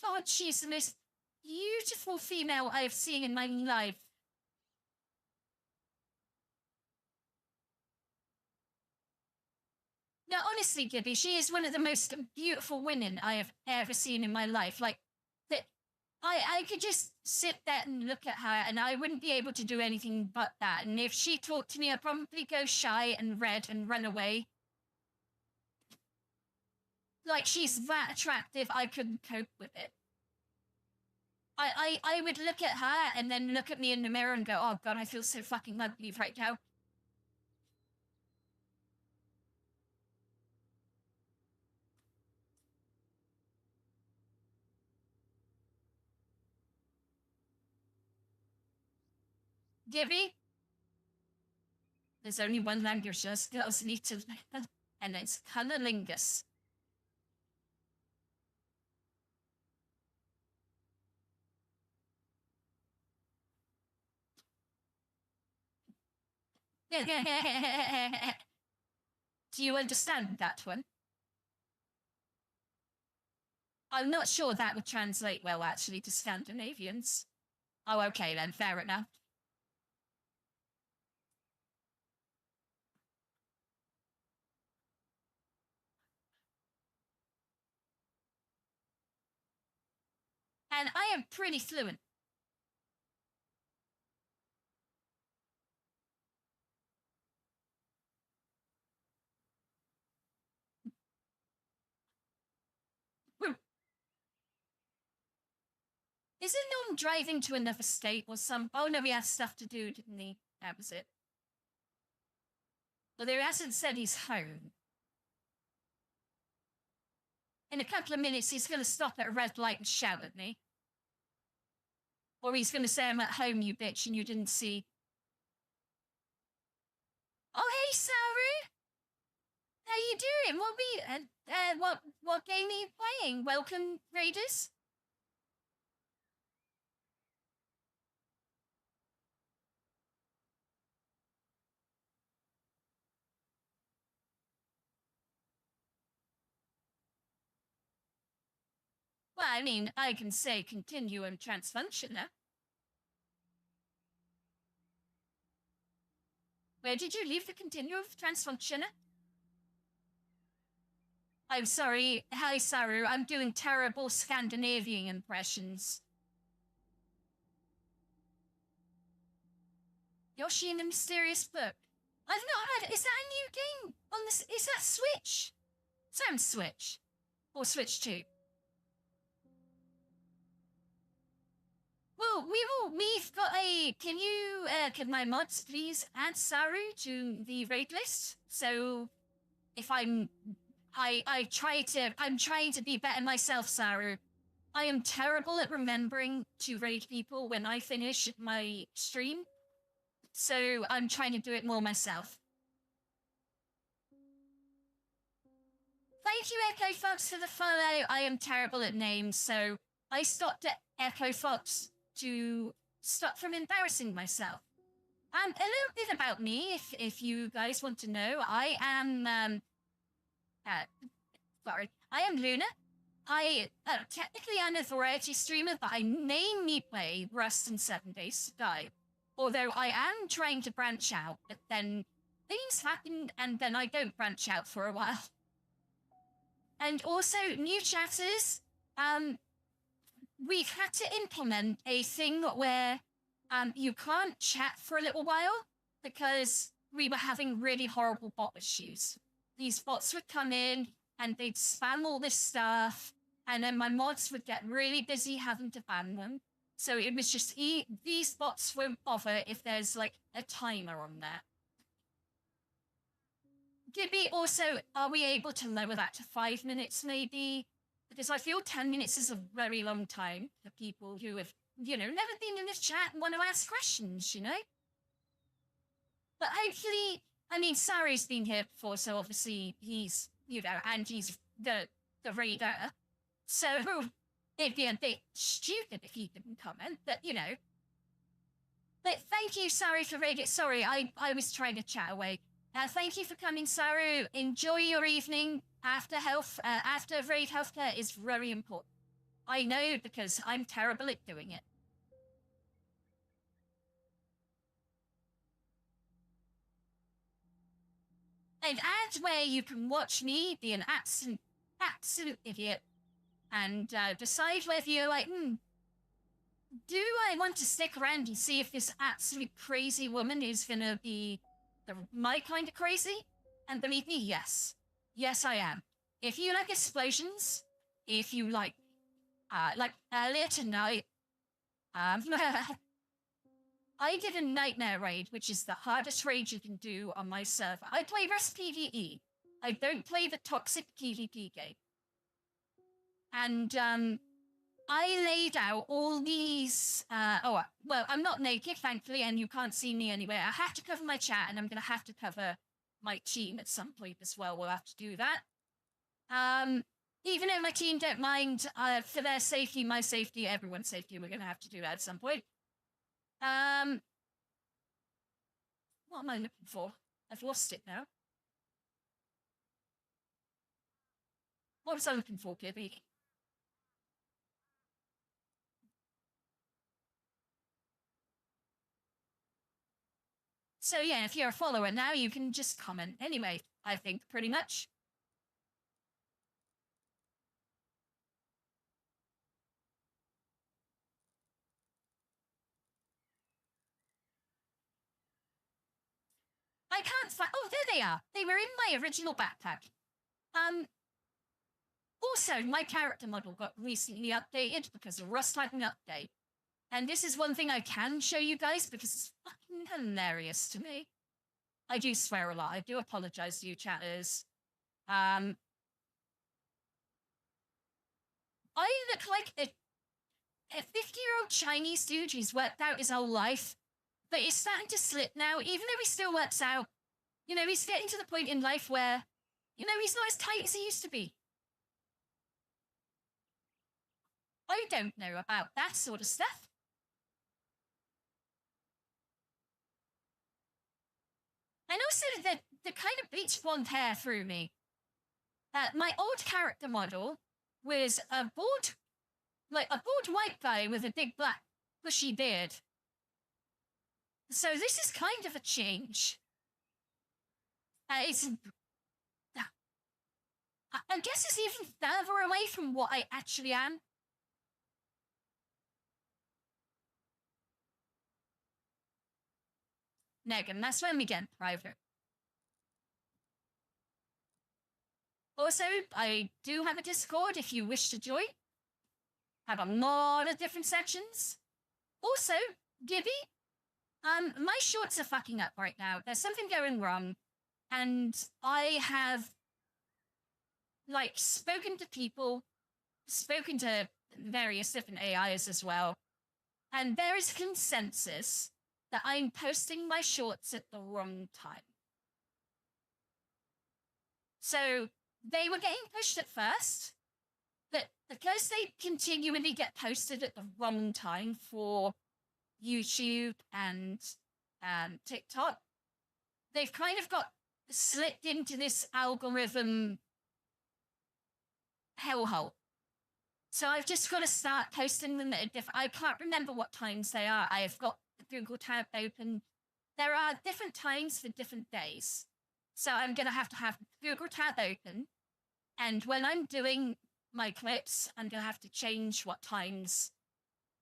God, she's the most beautiful female I have seen in my life. No, honestly, Gibby, she is one of the most beautiful women I have ever seen in my life. Like, I could just sit there and look at her, and I wouldn't be able to do anything but that. And if she talked to me, I'd probably go shy and red and run away. Like, she's that attractive, I couldn't cope with it. I would look at her and then look at me in the mirror and go, oh god, I feel so fucking ugly right now. Gibby? There's only one language us girls need to learn, and it's cunnilingus. Do you understand that one? I'm not sure that would translate well, actually, to Scandinavians. Oh, okay then, fair enough. And I am pretty fluent. Isn't Norm driving to another state or some... Oh no, he has stuff to do, didn't he? That was it. But he hasn't said he's home. In a couple of minutes, he's going to stop at a red light and shout at me. Or he's going to say, I'm at home, you bitch, and you didn't see. Oh, hey, Saru! How you doing? What game are you playing? Welcome, Raiders. Well, I mean, I can say continuum transfunctioner. Where did you leave the continuum transfunctioner? I'm sorry. Hi, Saru. I'm doing terrible Scandinavian impressions. Yoshi and the Mysterious Book. I've not had... Is that a new game on this? Is that Switch? Sounds Switch. Or Switch 2. Well, we've got a... Can my mods please add Saru to the raid list? So, if I'm trying to be better myself, Saru. I am terrible at remembering to raid people when I finish my stream. So, I'm trying to do it more myself. Thank you, Echo Fox, for the follow. I am terrible at names, so I stopped at Echo Fox to stop from embarrassing myself. A little bit about me, if you guys want to know. I am, I am Luna. Technically I'm a variety streamer, but I mainly play Rust and 7 Days to Die. Although I am trying to branch out, but then things happen and then I don't branch out for a while. And also, new chatters, we've had to implement a thing where you can't chat for a little while because we were having really horrible bot issues. These bots would come in and they'd spam all this stuff, and then my mods would get really busy having to ban them. So it was just, these bots won't bother if there's like a timer on there. Gibby, also, are we able to lower that to 5 minutes maybe? Because I feel 10 minutes is a very long time for people who have, never been in this chat and want to ask questions, But hopefully, I mean, Saru's been here before, so obviously he's, and he's the raider. So it'd be a bit stupid if he didn't comment, but, But thank you, Saru, for raiding. Sorry, I was trying to chat away. Thank you for coming, Saru. Enjoy your evening. After raid healthcare is very important. I know because I'm terrible at doing it. And add where you can watch me be an absolute idiot and decide whether you're like, do I want to stick around and see if this absolute crazy woman is gonna be my kind of crazy? And believe me, yes. Yes, I am. If you like explosions, if you like earlier tonight, I did a nightmare raid, which is the hardest raid you can do on my server. I play Rust PvE. I don't play the toxic PvP game. And, I laid out all these, well, I'm not naked, thankfully, and you can't see me anywhere. I have to cover my chat, and I'm gonna have to cover my team at some point as well. We'll have to do that. Even though my team don't mind, for their safety, my safety, everyone's safety, we're gonna have to do that at some point. What am I looking for? I've lost it now. What was I looking for, Gibby? So yeah, if you're a follower now, you can just comment anyway, I think, pretty much. I can't find... Oh, there they are. They were in my original backpack. Also, my character model got recently updated because of Rust had an update. And this is one thing I can show you guys because it's fucking hilarious to me. I do swear a lot. I do apologize to you chatters. I look like a 50-year-old Chinese dude who's worked out his whole life, but he's starting to slip now, even though he still works out. You know, he's getting to the point in life where, you know, he's not as tight as he used to be. I don't know about that sort of stuff. And also the kind of bleached blonde hair threw me. My old character model was a bald white guy with a big black bushy beard. So this is kind of a change. I guess it's even further away from what I actually am. Negan, that's when we get private. Also, I do have a Discord if you wish to join. Have a lot of different sections. Also, Gibby, my shorts are fucking up right now. There's something going wrong. And I have, like, spoken to people, spoken to various different AIs as well. And there is consensus that I'm posting my shorts at the wrong time. So they were getting pushed at first, but because they continually get posted at the wrong time for YouTube and TikTok, they've kind of got slipped into this algorithm hellhole. So I've just got to start posting them at a different... I can't remember what times they are. I've got Google tab open. There are different times for different days. So I'm going to have Google tab open. And when I'm doing my clips, I'm going to have to change what times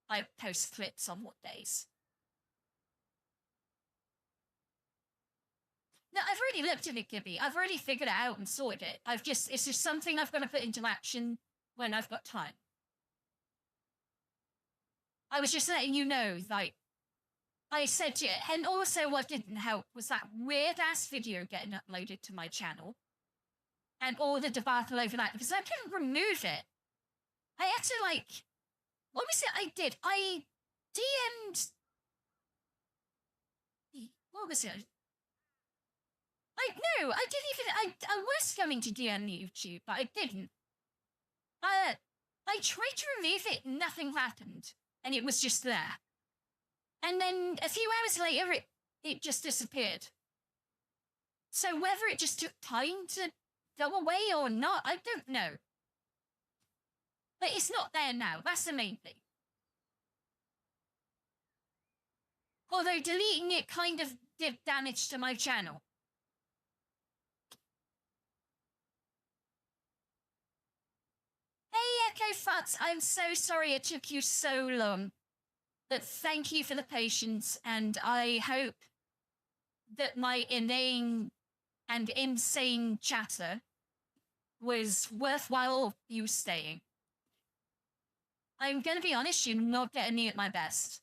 I post clips on what days. No, I've already looked at it, Gibby. I've already figured it out and sorted it. It's just something I've got to put into action when I've got time. I was just letting you know, like, I said to you, and also what didn't help was that weird-ass video getting uploaded to my channel. And all the debacle over that, because I couldn't remove it. I had to, like, what was it I did? I DM'd... What was it? I was going to DM YouTube, but I didn't. I tried to remove it, nothing happened. And it was just there. And then a few hours later, it just disappeared. So whether it just took time to go away or not, I don't know. But it's not there now, that's the main thing. Although deleting it kind of did damage to my channel. Hey, Echo Futs, I'm so sorry it took you so long. But thank you for the patience, and I hope that my inane and insane chatter was worthwhile you staying. I'm gonna be honest, you're not getting me at my best.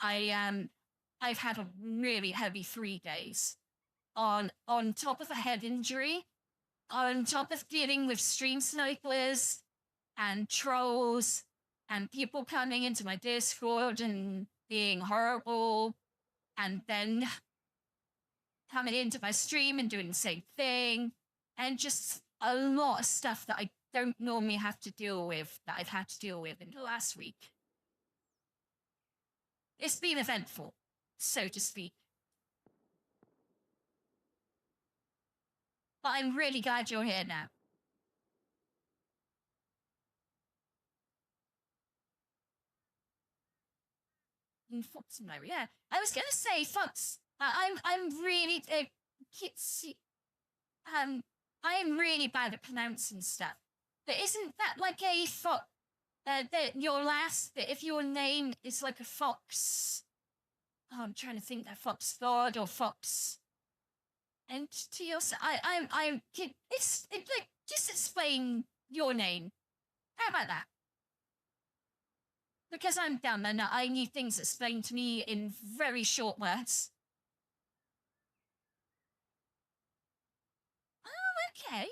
I've had a really heavy 3 days. On top of a head injury, on top of dealing with stream snipers and trolls and people coming into my Discord and being horrible, and then coming into my stream and doing the same thing, and just a lot of stuff that I don't normally have to deal with, that I've had to deal with in the last week. It's been eventful, so to speak. But I'm really glad you're here now. Fox, no, yeah. I was gonna say, Fox. I'm really I'm really bad at pronouncing stuff. But isn't that like a fox? Your last bit, if your name is like a fox. Oh, I'm trying to think that fox god or fox. And to yourself, it's like, just explain your name. How about that? Because I'm dumb and I need things explained to me in very short words. Oh, okay.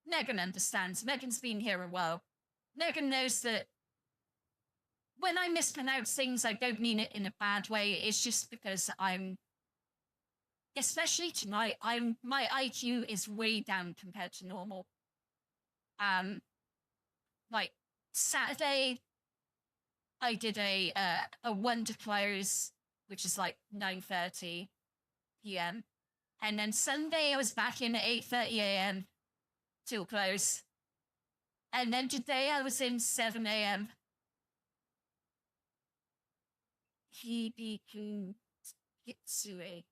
Megan understands. Megan's been here a while. Megan knows that when I mispronounce things, I don't mean it in a bad way. It's just because especially tonight, my IQ is way down compared to normal. Like Saturday, I did a 1 to close, which is like 9:30 p.m. And then Sunday, I was back in at 8:30 a.m. till close. And then today, I was in 7 a.m. Hibikun Kitsue.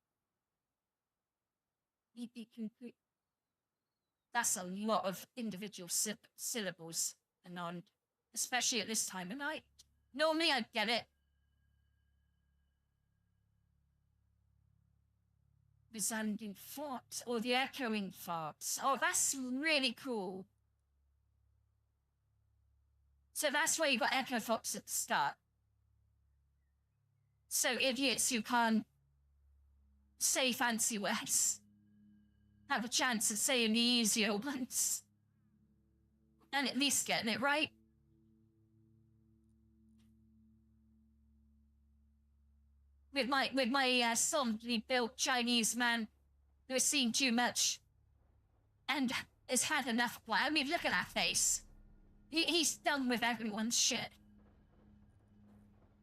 That's a lot of individual syllables, and especially at this time of night. Normally I'd get it. Resounding thoughts or the echoing thoughts. Oh, that's really cool. So that's why you got echo thoughts at the start. So idiots who can't say fancy words have a chance of saying the easier ones. And at least getting it right. With my solidly built Chinese man who has seen too much and has had enough. I mean, look at that face. He's done with everyone's shit.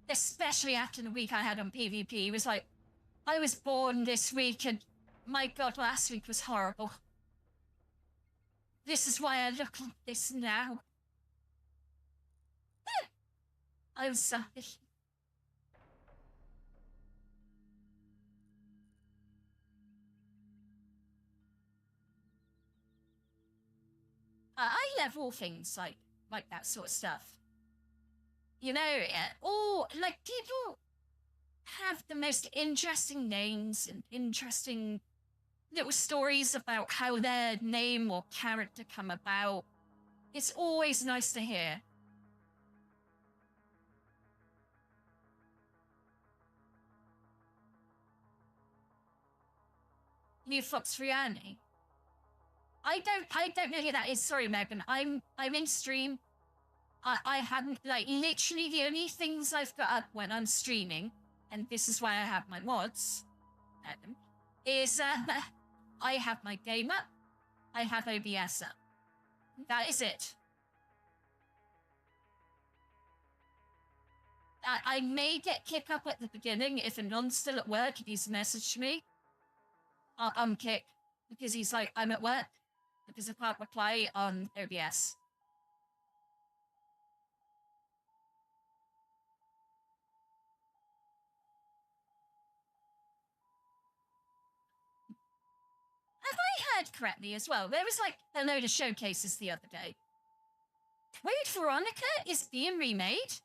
Especially after the week I had on PvP. He was like, I was born this week and my God, last week was horrible. This is why I look like this now. I'm sorry. I love all things like that sort of stuff. You know, or like people have the most interesting names and interesting little stories about how their name or character come about. It's always nice to hear. New Fox Riani. I don't know who that is. Sorry, Megan. I'm in stream. I haven't, like, literally the only things I've got up when I'm streaming, and this is why I have my mods, is I have my game up, I have OBS up. That is it. I may get kicked up at the beginning if a non's still at work and he's messaged me. I'm kicked because he's like, I'm at work because I can't reply on OBS. Have I heard correctly as well? There was like a load of showcases the other day. Code Veronica is being remade?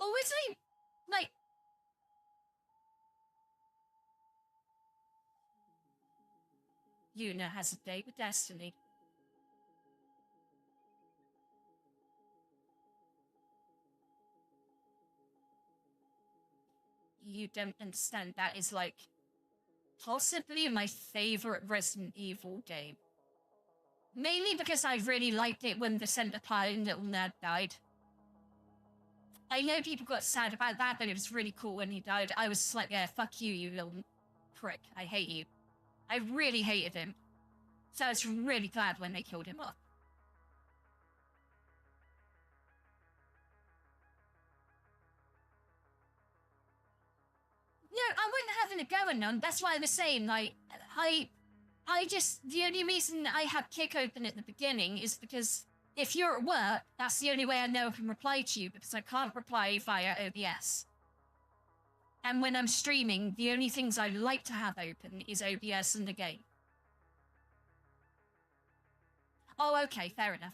Or was he, like... Luna has a date with Destiny. You don't understand, that is, like, possibly my favorite Resident Evil game. Mainly because I really liked it when the center part in Little Ned died. I know people got sad about that, but it was really cool when he died. I was just like, yeah, fuck you, you little prick. I hate you. I really hated him. So I was really glad when they killed him off. No, I wasn't having a go at none. That's why I was saying, like, I just, the only reason I had Kick open at the beginning is because if you're at work, that's the only way I know I can reply to you, because I can't reply via OBS. And when I'm streaming, the only things I like to have open is OBS and the game. Oh, okay, fair enough.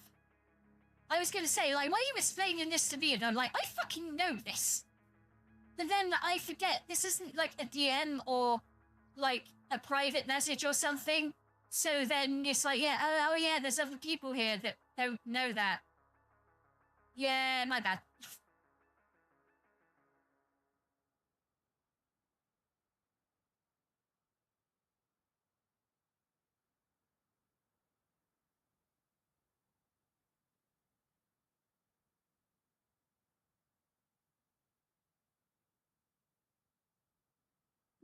I was going to say, like, why are you explaining this to me? And I'm like, I fucking know this. But then I forget, this isn't like a DM or like a private message or something. So then it's like, yeah, oh yeah, there's other people here that don't know that. Yeah, my bad.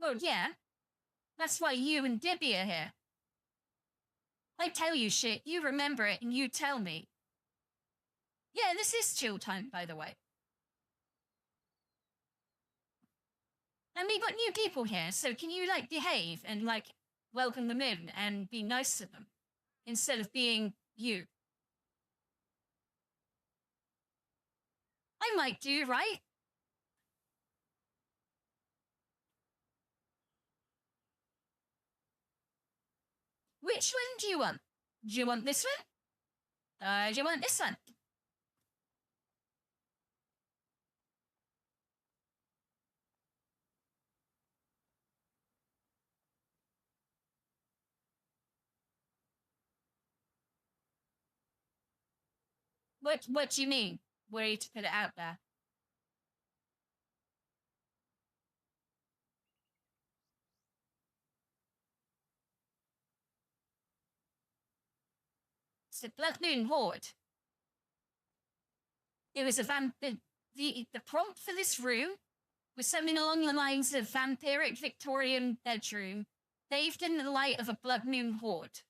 Well, yeah. That's why you and Debbie are here. I tell you shit, you remember it and you tell me. Yeah, this is chill time, by the way. And we got new people here, so can you, like, behave and, like, welcome them in and be nice to them instead of being you? I might do, right? Which one do you want? Do you want this one? Do you want this one? What do you mean? Way to put it out there. It's the Blood Moon Horde. It was a the prompt for this room was something along the lines of vampiric Victorian bedroom, bathed in the light of a Blood Moon Horde.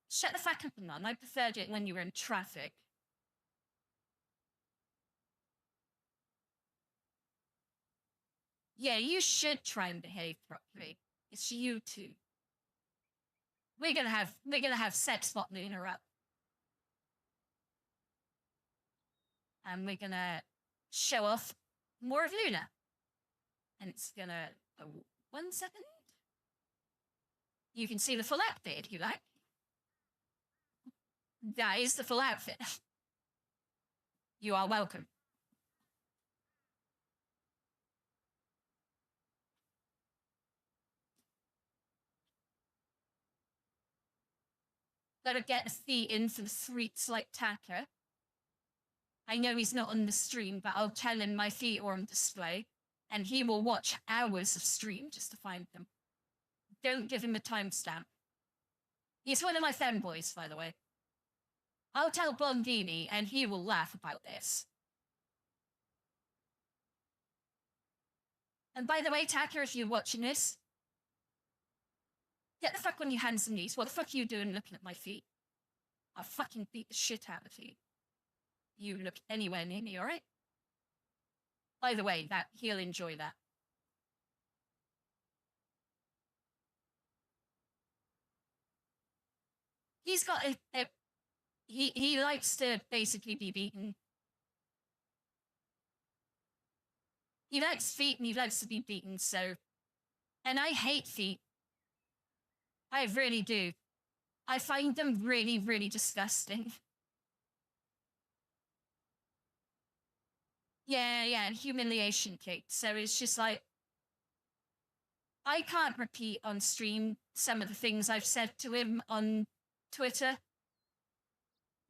Shut the fuck up, man. I preferred it when you were in traffic. Yeah, you should try and behave properly. It's you too. We're gonna have sex spot Luna up. And we're gonna show off more of Luna. And it's gonna 1 second. You can see the full outfit if you like. That is the full outfit. You are welcome. Gotta get a fee in for the streets like Tacker. I know he's not on the stream, but I'll tell him my feet are on display, and he will watch hours of stream just to find them. Don't give him a timestamp. He's one of my fanboys, by the way. I'll tell Blondini, and he will laugh about this. And by the way, Tacker, if you're watching this, get the fuck on your hands and knees. What the fuck are you doing looking at my feet? I'll fucking beat the shit out of you. You look anywhere near me, alright? By the way, he'll enjoy that. He's got he likes to basically be beaten. He likes feet and he likes to be beaten, so... And I hate feet. I really do. I find them really, really disgusting. Yeah, and humiliation kick. So it's just like... I can't repeat on stream some of the things I've said to him on Twitter.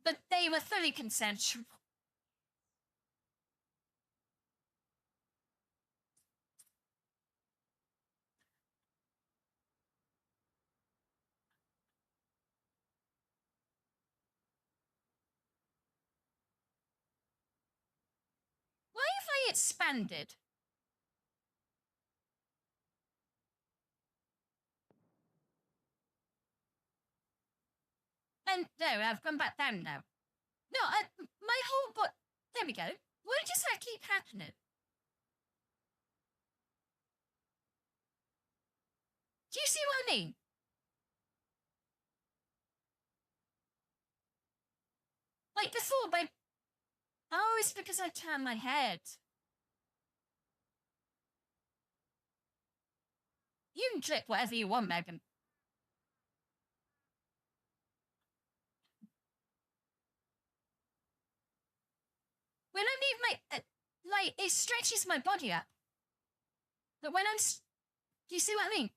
But they were fully consensual. Why have I expanded? And no, I've gone back down now. No, my whole bot. There we go. Why does that keep happening? Do you see what I mean? Like before, my... Oh, it's because I turned my head. You can click whatever you want, Megan. When I move my... like, it stretches my body up. But when I'm... Do you see what I mean?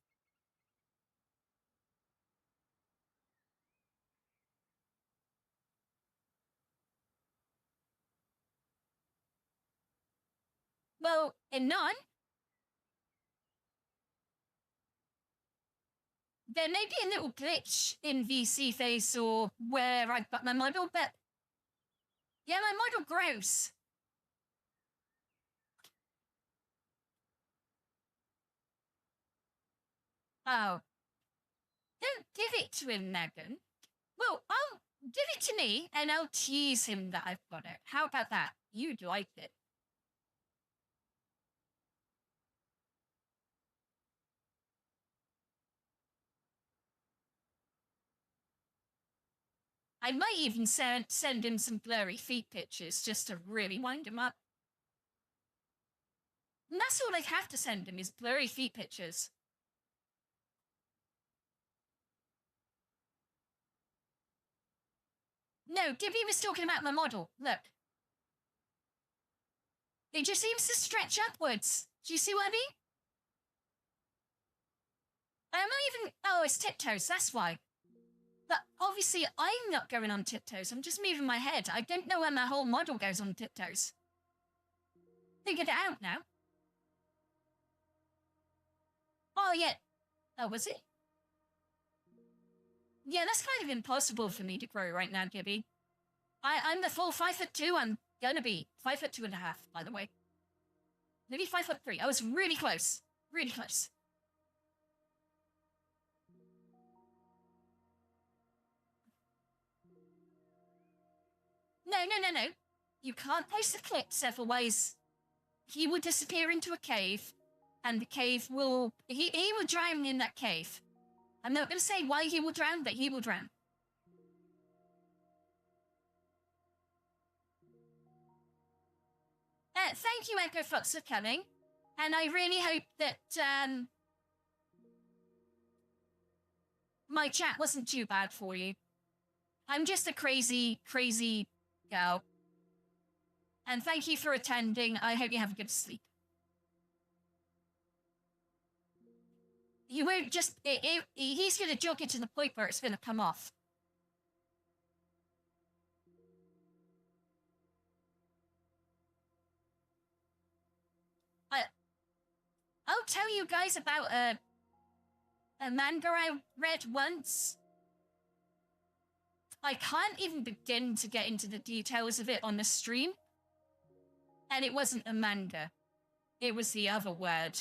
Well, in none, there may be a little glitch in VC face or where I've got my model, but yeah, my model grows. Oh. Don't give it to him, Megan. Well, I'll give it to me and I'll tease him that I've got it. How about that? You'd like it. I might even send him some blurry feet pictures just to really wind him up. And that's all I have to send him is blurry feet pictures. No, Gibby was talking about my model. Look. It just seems to stretch upwards. Do you see what I mean? I'm not even... Oh, it's tiptoes, that's why. But obviously, I'm not going on tiptoes. I'm just moving my head. I don't know when my whole model goes on tiptoes. Figured it out now. Oh, yeah. Oh, was it? Yeah, that's kind of impossible for me to grow right now, Gibby. I'm the full 5'2". I'm gonna be 5'2.5", by the way. Maybe 5'3". I was really close. Really close. No. You can't post the clips, otherwise he will disappear into a cave, and the cave will... He will drown in that cave. I'm not going to say why he will drown, but he will drown. Thank you, Echo Fox, for coming. And I really hope that my chat wasn't too bad for you. I'm just a crazy, crazy girl. And thank you for attending. I hope you have a good sleep. You won't just... he's going to joke it to the point where it's going to come off. I'll tell you guys about a manga I read once. I can't even begin to get into the details of it on the stream. And it wasn't a manga. It was the other word.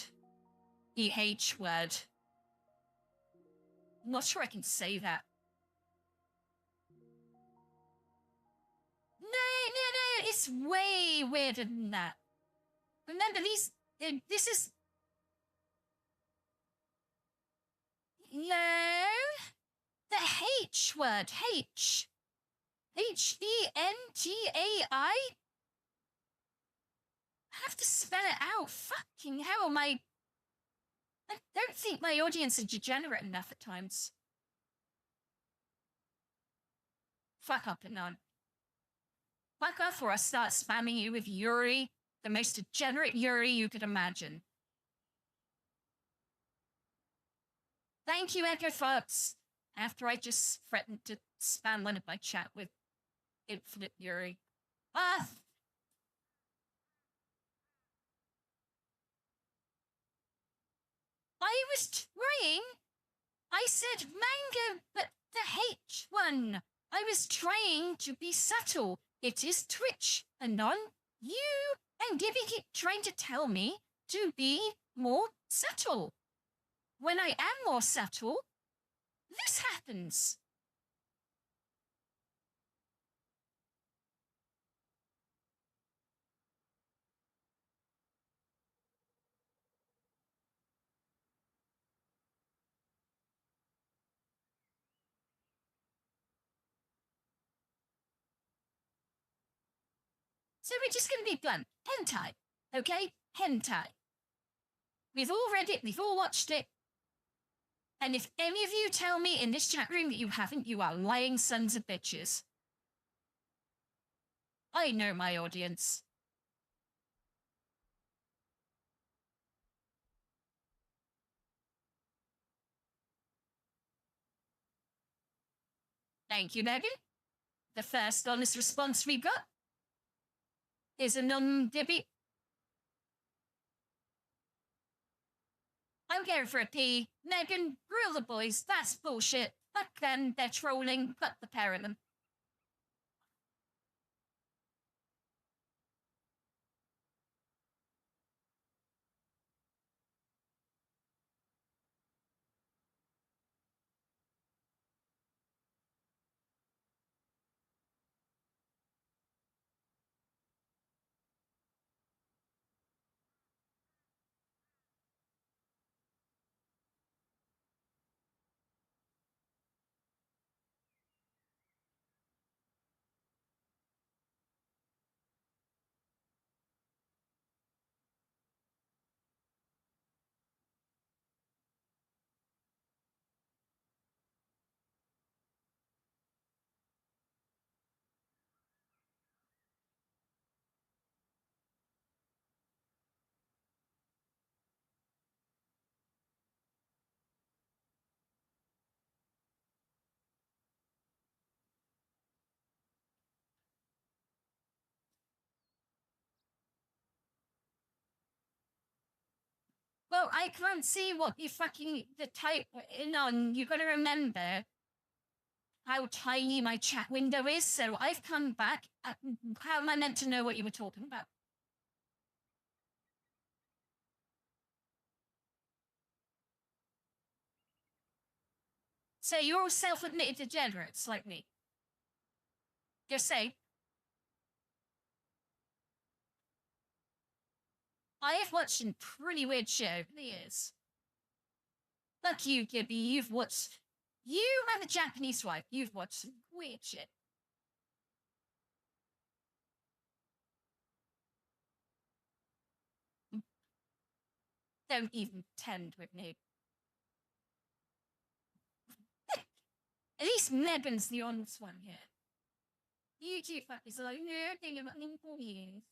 The H word. I'm not sure I can say that. No, it's way weirder than that. Remember, this is... No. The H word. H. H-E-N-T-A-I? I have to spell it out. Fucking hell, I don't think my audience is degenerate enough at times. Fuck up and none. Fuck off or I start spamming you with Yuri, the most degenerate Yuri you could imagine. Thank you, Echo Fox. After I just threatened to spam one of my chat with infinite Yuri. I was trying. I said manga, but the H one. I was trying to be subtle. It is Twitch, Anon. You and Gibby keep trying to tell me to be more subtle. When I am more subtle, this happens. So we're just going to be blunt. Hentai. Okay? Hentai. We've all read it. We've all watched it. And if any of you tell me in this chat room that you haven't, you are lying sons of bitches. I know my audience. Thank you, Megan. The first honest response we got is a non-dibby. I'm going for a pee. Megan, grill the boys. That's bullshit. Fuck them. They're trolling. Fuck the pair of them. Well, I can't see what you fucking the type in on. You gotta remember how tiny my chat window is, so I've come back. How am I meant to know what you were talking about? So you're all self-admitted degenerates like me. Just say. I have watched some pretty weird shit over the years. Fuck you, Gibby. You've watched. You have a Japanese wife. You've watched some weird shit. Don't even tend with me. At least Megan's the honest one here. You two fuckers are like, no, thing about employees.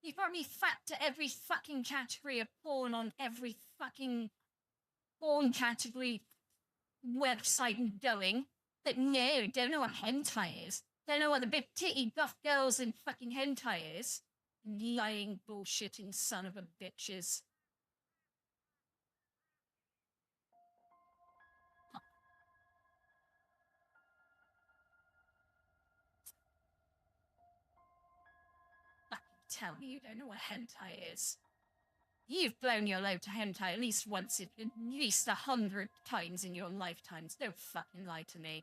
You've probably fat to every fucking category of porn on every fucking porn category website going. But no, don't know what hentai is. Don't know what the big titty buff girls in fucking hentai is. Lying, bullshitting son of a bitches. Tell me you don't know what hentai is. You've blown your load to hentai at least once, at least 100 times in your lifetimes. Don't fucking lie to me.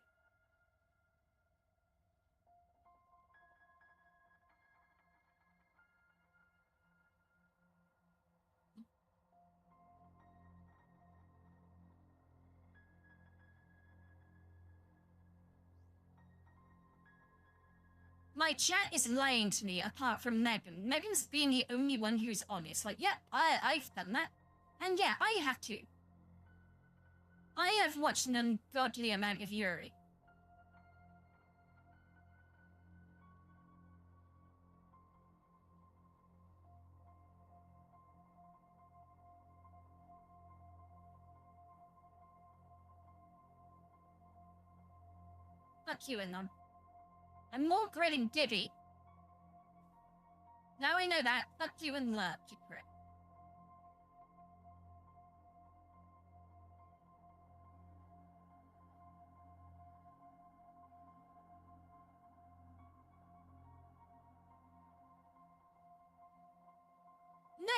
My chat is lying to me apart from Megan. Megan's being the only one who's honest. Like, yeah, I've done that. And yeah, I have to. I have watched an ungodly amount of Yuri. Fuck you, Anon. I'm more grilling Gibby. Now I know that. Fuck you and love, you prick.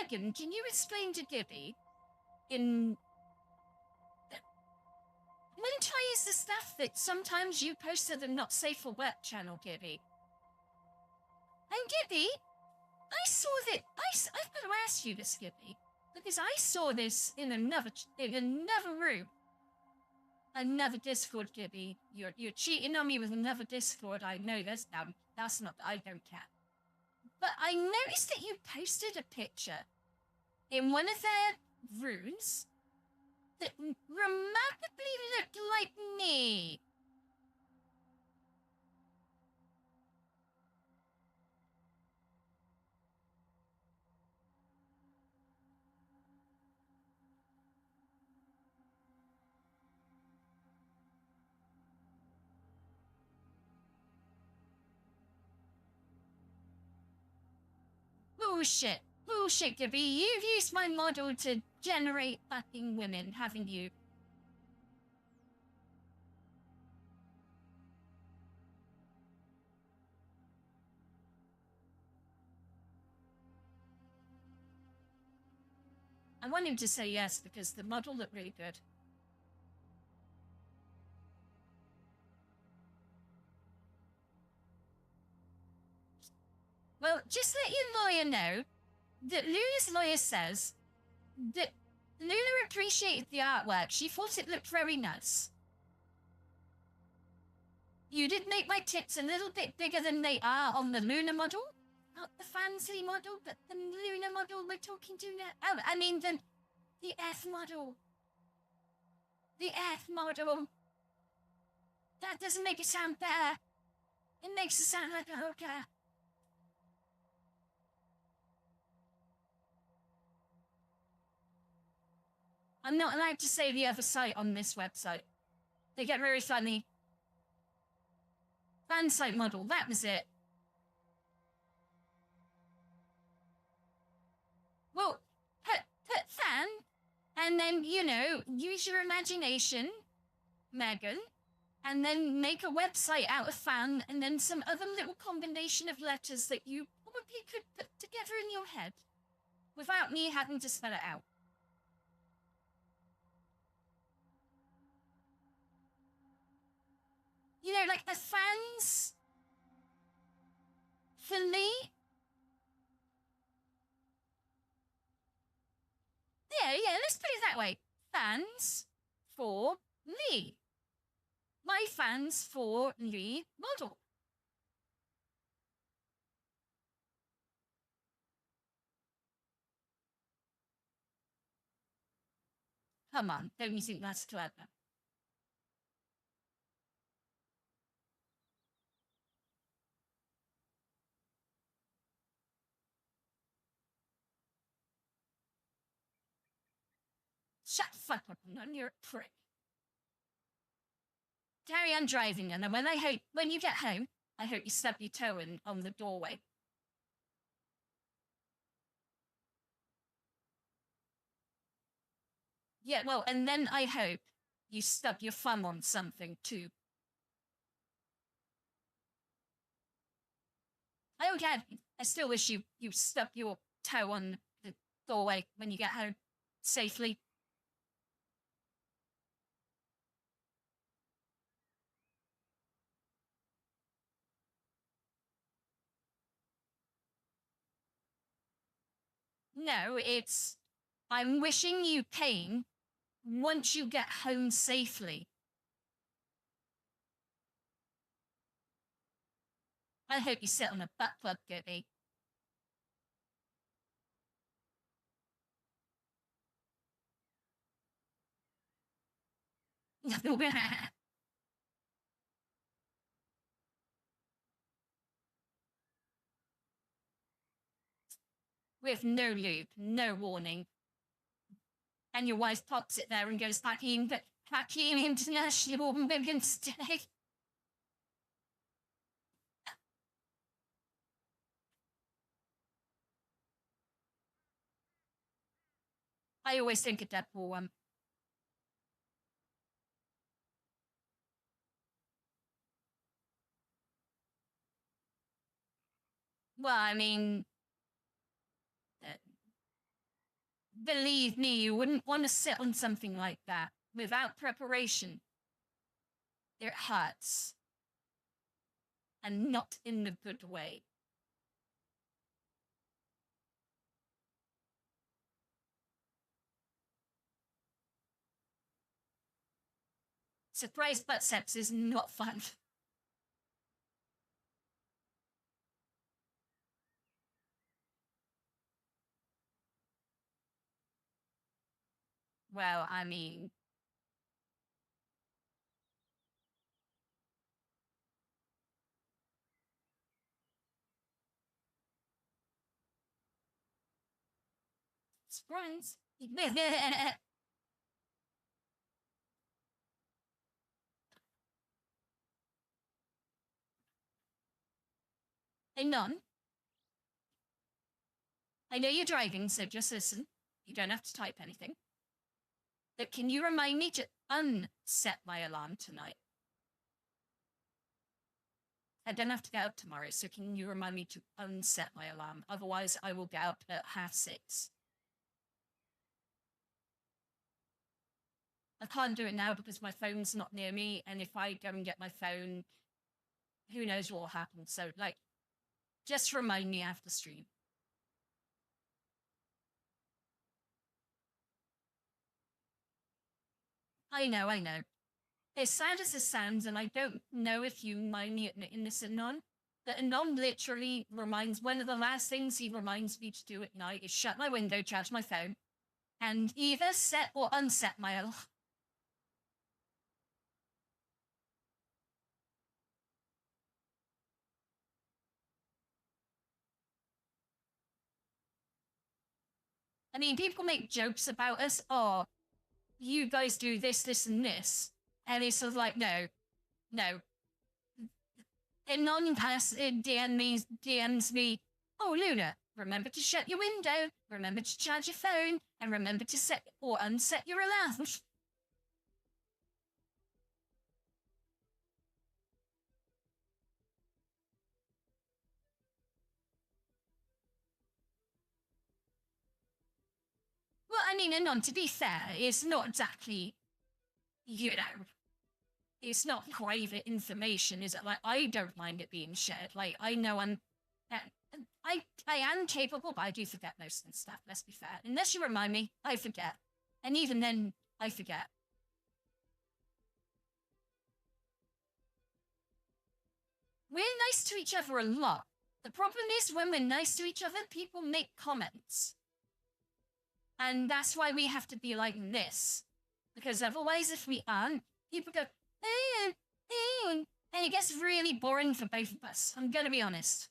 Megan, can you explain to Gibby in... When I use the stuff that sometimes you post to the Not Safe for Work channel, Gibby? And Gibby, I saw that... I've got to ask you this, Gibby, because I saw this in another room. Another Discord, Gibby. You're cheating on me with another Discord. I know this. That's not... I don't care. But I noticed that you posted a picture in one of their rooms that remarkably looked like me. Bullshit. Bullshit, Gibby. You've used my model to generate fucking women, haven't you? I want him to say yes because the model looked really good. Well, just let your lawyer know that Luna's lawyer says that Luna appreciated the artwork. She thought it looked very nice. You did make my tits a little bit bigger than they are on the Luna model. Not the fancy model, but the Luna model we're talking to now. Oh, I mean the F model. The F model. That doesn't make it sound better. It makes it sound like a hooker. I'm not allowed to say the other site on this website. They get very funny. Fan site model, that was it. Well, put fan, and then, you know, use your imagination, Megan, and then make a website out of fan, and then some other little combination of letters that you probably could put together in your head without me having to spell it out. You know, like the fans for Lee. Yeah, let's put it that way. Fans for Lee. My fans for Lee model. Come on, don't you think that's clever? Shut the fuck up, and you're a prick. Carry on driving, and when you get home, I hope you stub your toe on the doorway. Yeah, well, and then I hope you stub your thumb on something too. Oh yeah, I still wish you stubbed your toe on the doorway when you get home safely. No, it's I'm wishing you pain once you get home safely. I hope you sit on a butt plug, Gibby. With no lube, no warning. And your wife pops it there and goes, Hakeem International Women's Day. I always think of Deadpool one. Well, I mean, believe me, you wouldn't want to sit on something like that without preparation. It hurts. And not in the good way. Surprise butt sex is not fun. Well, I mean... Surprise. Hey, None. I know you're driving, so just listen. You don't have to type anything. But can you remind me to unset my alarm tonight? I don't have to get up tomorrow, so can you remind me to unset my alarm? Otherwise, I will get up at 6:30. I can't do it now because my phone's not near me, and if I go and get my phone, who knows what will happen. So, like, just remind me after stream. I know. As sad as it sounds, and I don't know if you mind me admitting this, Anon, that Anon literally reminds, one of the last things he reminds me to do at night is shut my window, charge my phone, and either set or unset my alarm. I mean, people make jokes about us, oh, you guys do this, this, and this. And it's sort of like, no. Anon DMs me, oh, Luna, remember to shut your window, remember to charge your phone, and remember to set or unset your alarm. Well, I mean, Anon, to be fair, it's not exactly, you know, it's not private information, is it? Like, I don't mind it being shared. Like, I know I am capable, but I do forget most of the stuff, let's be fair. Unless you remind me, I forget. And even then, I forget. We're nice to each other a lot. The problem is, when we're nice to each other, people make comments. And that's why we have to be like this. Because otherwise, if we aren't, people go, and it gets really boring for both of us. I'm gonna be honest.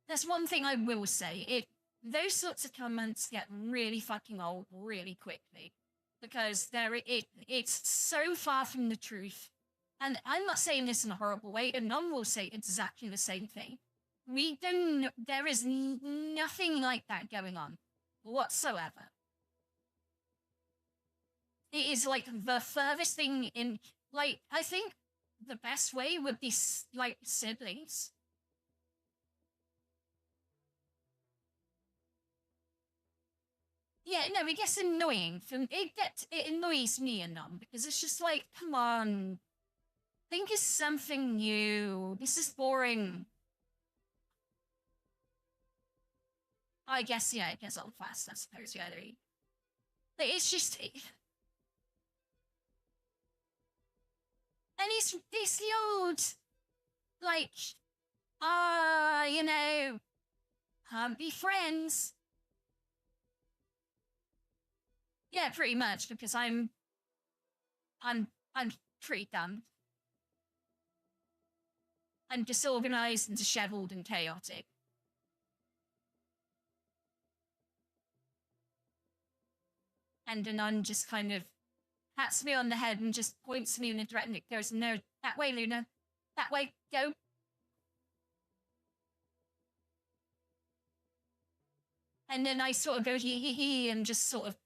That's one thing I will say. Those sorts of comments get really fucking old really quickly. Because it's so far from the truth. And I'm not saying this in a horrible way, and none will say exactly the same thing. There is nothing like that going on whatsoever. It is like the furthest thing in, like, I think the best way would be like siblings. Yeah, no, it gets annoying. It annoys me enough because it's just like, come on, think of something new. This is boring. I guess, yeah, it gets old fast, I suppose, yeah. But it's just... And it's the old, like, you know, be friends. Yeah, pretty much, because I'm pretty dumb. I'm disorganized and disheveled and chaotic. And the nun just kind of pats me on the head and just points me in a direction. It goes, no, that way, Luna. That way, go. And then I sort of go hee and just sort of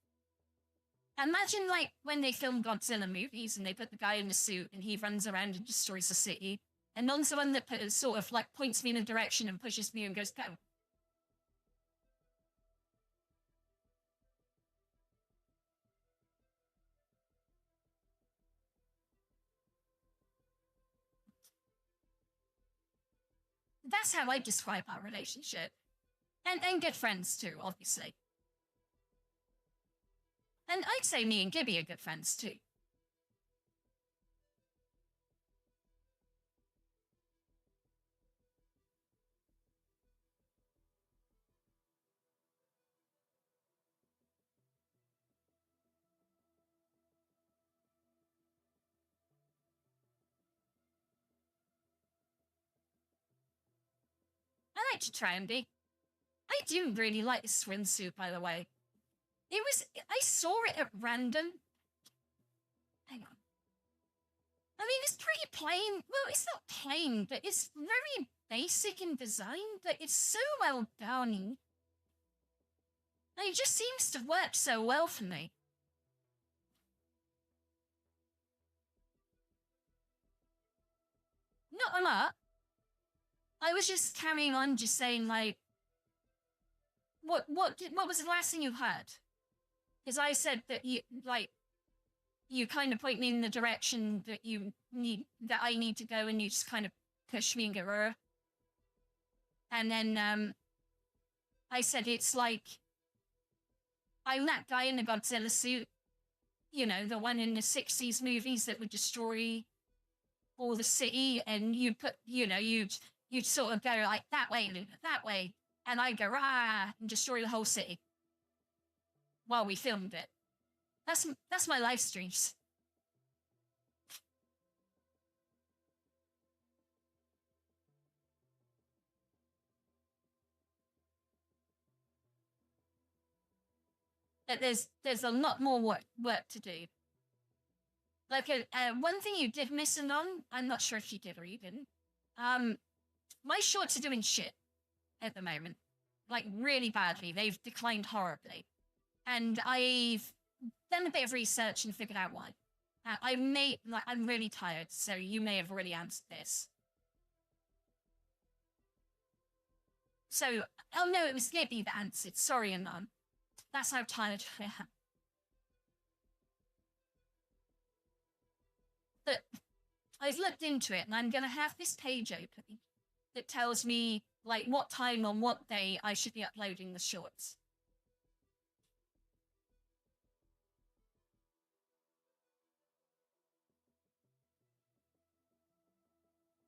imagine like when they film Godzilla movies and they put the guy in the suit and he runs around and destroys the city. And non's the one that sort of like points me in a direction and pushes me and goes, go. That's how I describe our relationship. And good friends too, obviously. And I'd say me and Gibby are good friends too. I like to try and be. I do really like the swimsuit, by the way. I saw it at random. Hang on. I mean, it's pretty plain. Well, it's not plain, but it's very basic in design, but it's so well done. And it just seems to work so well for me. Not a lot. I was just carrying on, just saying, like, what was the last thing you heard? Because I said that you kind of point me in the direction that I need to go, and you just kind of push me and go, Rrr. And then I said it's like I'm that guy in the Godzilla suit, you know, the one in the 60s movies that would destroy all the city, and you put, you know, you'd sort of go like that way, Luna, that way, and I'd go rah and destroy the whole city while we filmed it. That's my live streams. But there's a lot more work to do. Like one thing you did miss on, I'm not sure if you did or you didn't. My shorts are doing shit at the moment, like really badly. They've declined horribly, and I've done a bit of research and figured out why. I'm really tired, so you may have already answered this. So, oh no, it was Gibby that answered. Sorry, Anon. That's how tired I am. But I've looked into it, and I'm going to have this page open that tells me, like, what time on what day I should be uploading the shorts.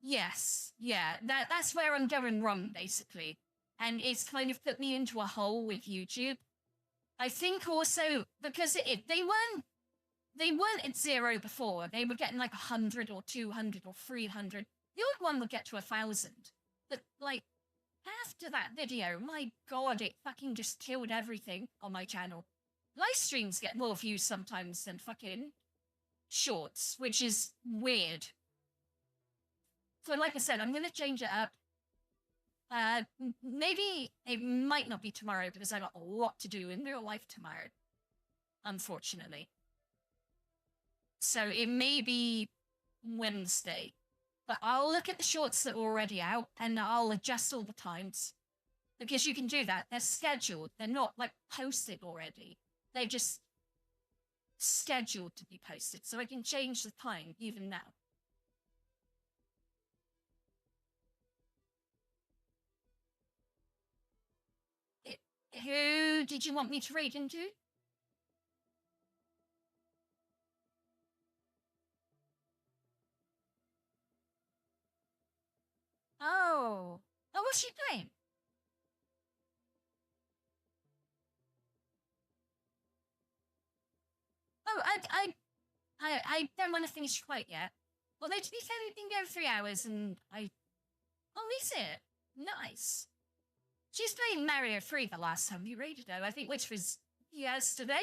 Yes, yeah, that's where I'm going wrong, basically. And it's kind of put me into a hole with YouTube. I think also because they weren't at 0 before. They were getting like 100 or 200 or 300. The old one would get to 1,000. But like after that video, my god, it fucking just killed everything on my channel. Live streams get more views sometimes than fucking shorts, which is weird. So like I said, I'm gonna change it up. Maybe it might not be tomorrow because I got a lot to do in real life tomorrow, unfortunately. So it may be Wednesday, but I'll look at the shorts that are already out and I'll adjust all the times, because you can do that. They're scheduled. They're not like posted already. They're just scheduled to be posted, so I can change the time even now. Who did you want me to read into? Oh, Oh, what's she doing? Oh, I don't want to finish quite yet. Well, to be fair, we've been going 3 hours, and oh, is it? Nice. She's playing Mario 3 the last time we raided her, I think, which was yesterday.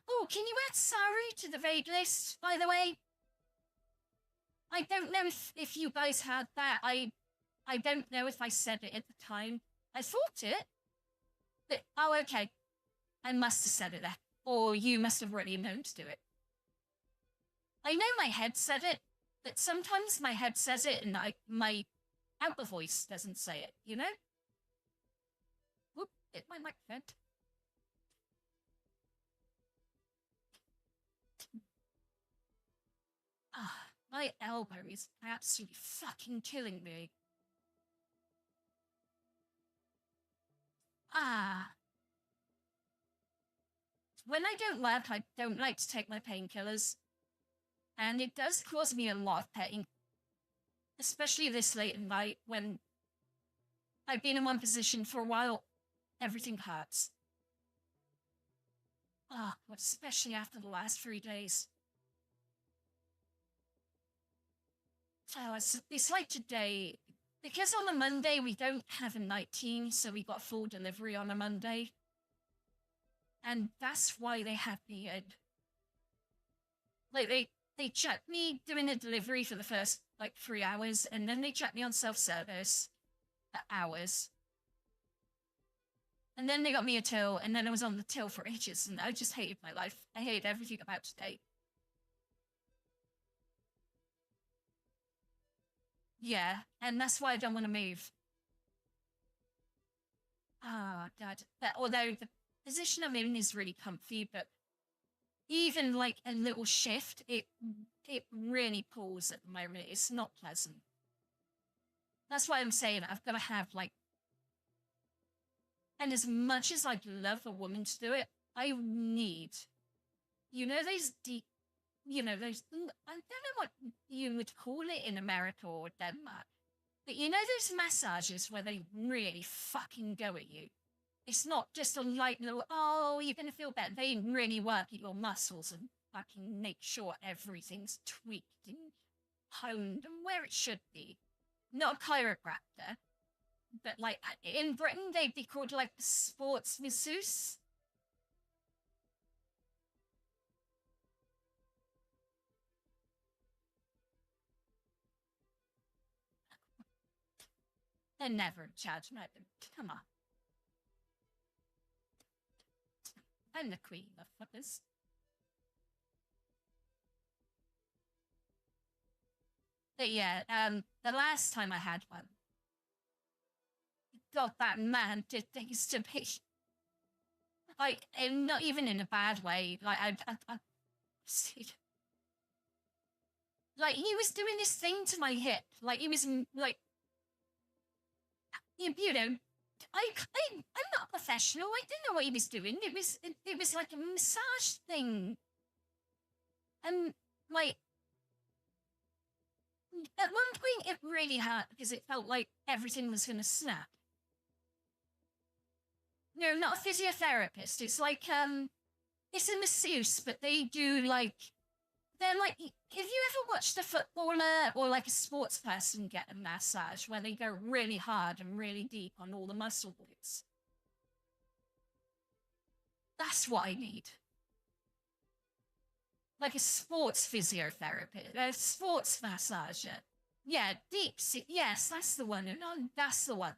Oh, can you add Saru to the raid list, by the way? I don't know if you guys had that. I don't know if I said it at the time. I thought it. But, oh, okay. I must have said it there. Or you must have already known to do it. I know my head said it, but sometimes my head says it and my outer voice doesn't say it, you know? Whoop, hit my microphone. Ah, my elbow is absolutely fucking killing me. Ah. When I don't work, I don't like to take my painkillers. And it does cause me a lot of pain. Especially this late at night when I've been in one position for a while. Everything hurts. Ah, but especially after the last 3 days. So it's like today, because on a Monday we don't have a night team, so we got full delivery on a Monday. And that's why they had me in. Like, they checked me doing a delivery for the first, 3 hours, and then they checked me on self-service for hours. And then they got me a till, and then I was on the till for ages, and I just hated my life. I hated everything about today. Yeah, and that's why I don't want to move. Ah, God. But although the position I'm in is really comfy, but even a little shift, it really pulls at the moment. It's not pleasant. That's why I'm saying I've got to have and as much as I'd love a woman to do it, I need, those deep, those, I don't know what you would call it in America or Denmark, but those massages where they really fucking go at you. It's not just a light little, oh, you're going to feel better. They really work at your muscles and fucking make sure everything's tweaked and honed and where it should be. Not a chiropractor, but in Britain, they'd be called the sports masseuse. They're never in charge, no, come on. I'm the queen of fuckers. But yeah, the last time I had one, God, that man did things to me. And not even in a bad way. I he was doing this thing to my hip. He was I'm not professional. I didn't know what he was doing. It was like a massage thing. And at one point it really hurt because it felt like everything was gonna snap. No, not a physiotherapist. It's it's a masseuse, but they do they're have you ever watched a footballer or a sports person get a massage where they go really hard and really deep on all the muscle groups? That's what I need. Like a sports physiotherapist, a sports massager. Yeah, deep, yes, that's the one. No, that's the one.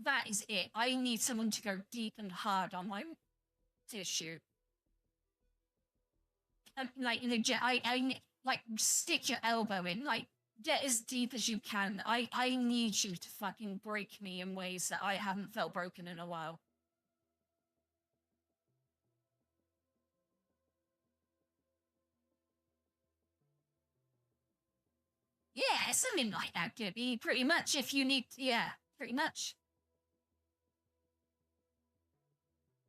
That is it. I need someone to go deep and hard on my tissue. I stick your elbow in, get as deep as you can. I need you to fucking break me in ways that I haven't felt broken in a while. Yeah, something like that, Gibby. Pretty much, if you need, yeah, pretty much.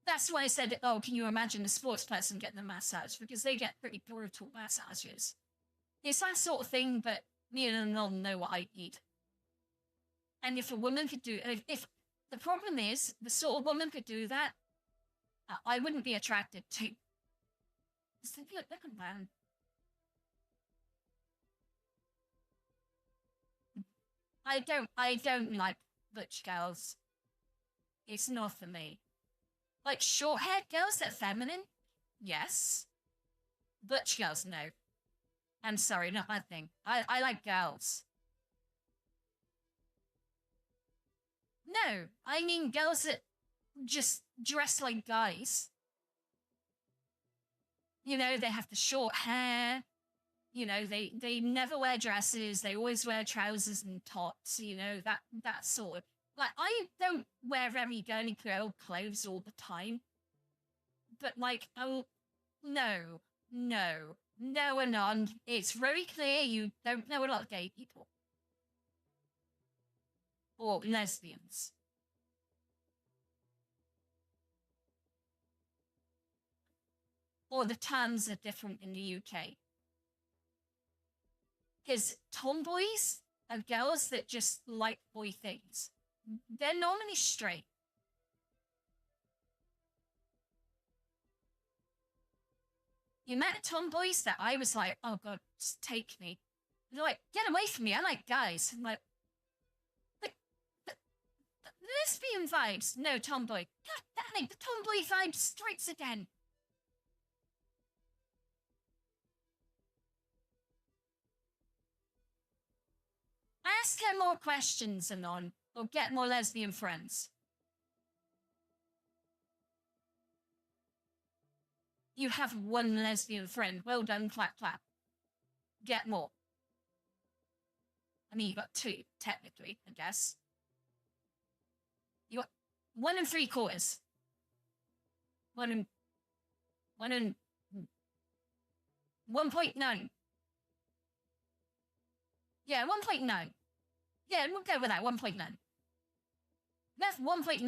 That's why I said, oh, can you imagine a sports person getting a massage? Because they get pretty brutal massages. It's that sort of thing, but me and Anon know what I need. And if a woman could do, if the problem is, the sort of woman could do that, I wouldn't be attracted to. Look at man. I don't like butch girls. It's not for me. Like short-haired girls that are feminine, yes. Butch girls, no. I'm sorry, not my thing. I like girls. No, I mean girls that just dress like guys. You know, they have the short hair. You know, they never wear dresses. They always wear trousers and tops. You know, that sort of. Like, I don't wear very girly girl clothes all the time. But like, oh, no, Anon. It's very clear you don't know a lot of gay people. Or lesbians. Or the terms are different in the UK. Because tomboys are girls that just like boy things. They're normally straight. You met tomboys that I was like, oh God, just take me. They're like, get away from me, I like guys. I'm like, the lesbian vibes. No, tomboy. God damn it, the tomboy vibe strikes again. Ask her more questions, Anon, or get more lesbian friends. You have one lesbian friend. Well done, clap, clap. Get more. I mean, you got two, technically, I guess. You got 1 3/4. 1 1.9. Yeah, 1.9. Yeah, we'll go with that, 1.9. That's 1.9.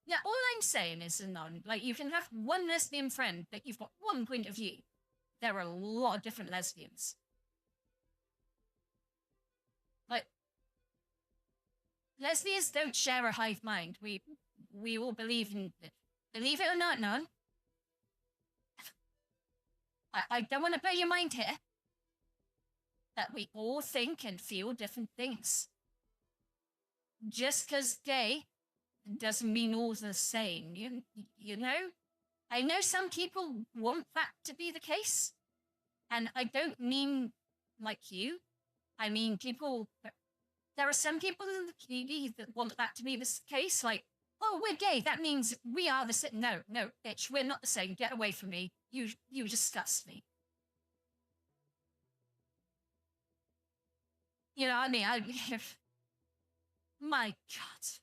Yeah, all I'm saying is, Anon, like, you can have one lesbian friend, but you've got one point of view. There are a lot of different lesbians. Like, lesbians don't share a hive mind. We all believe in it. Believe it or not, Anon. I don't want to blow your mind here. That we all think and feel different things. Just because gay doesn't mean all the same, you know? I know some people want that to be the case. And I don't mean like you. I mean people, there are some people in the community that want that to be the case. Like, oh, we're gay, that means we are the same. No, bitch, we're not the same. Get away from me. You disgust me. You know what I mean? My God.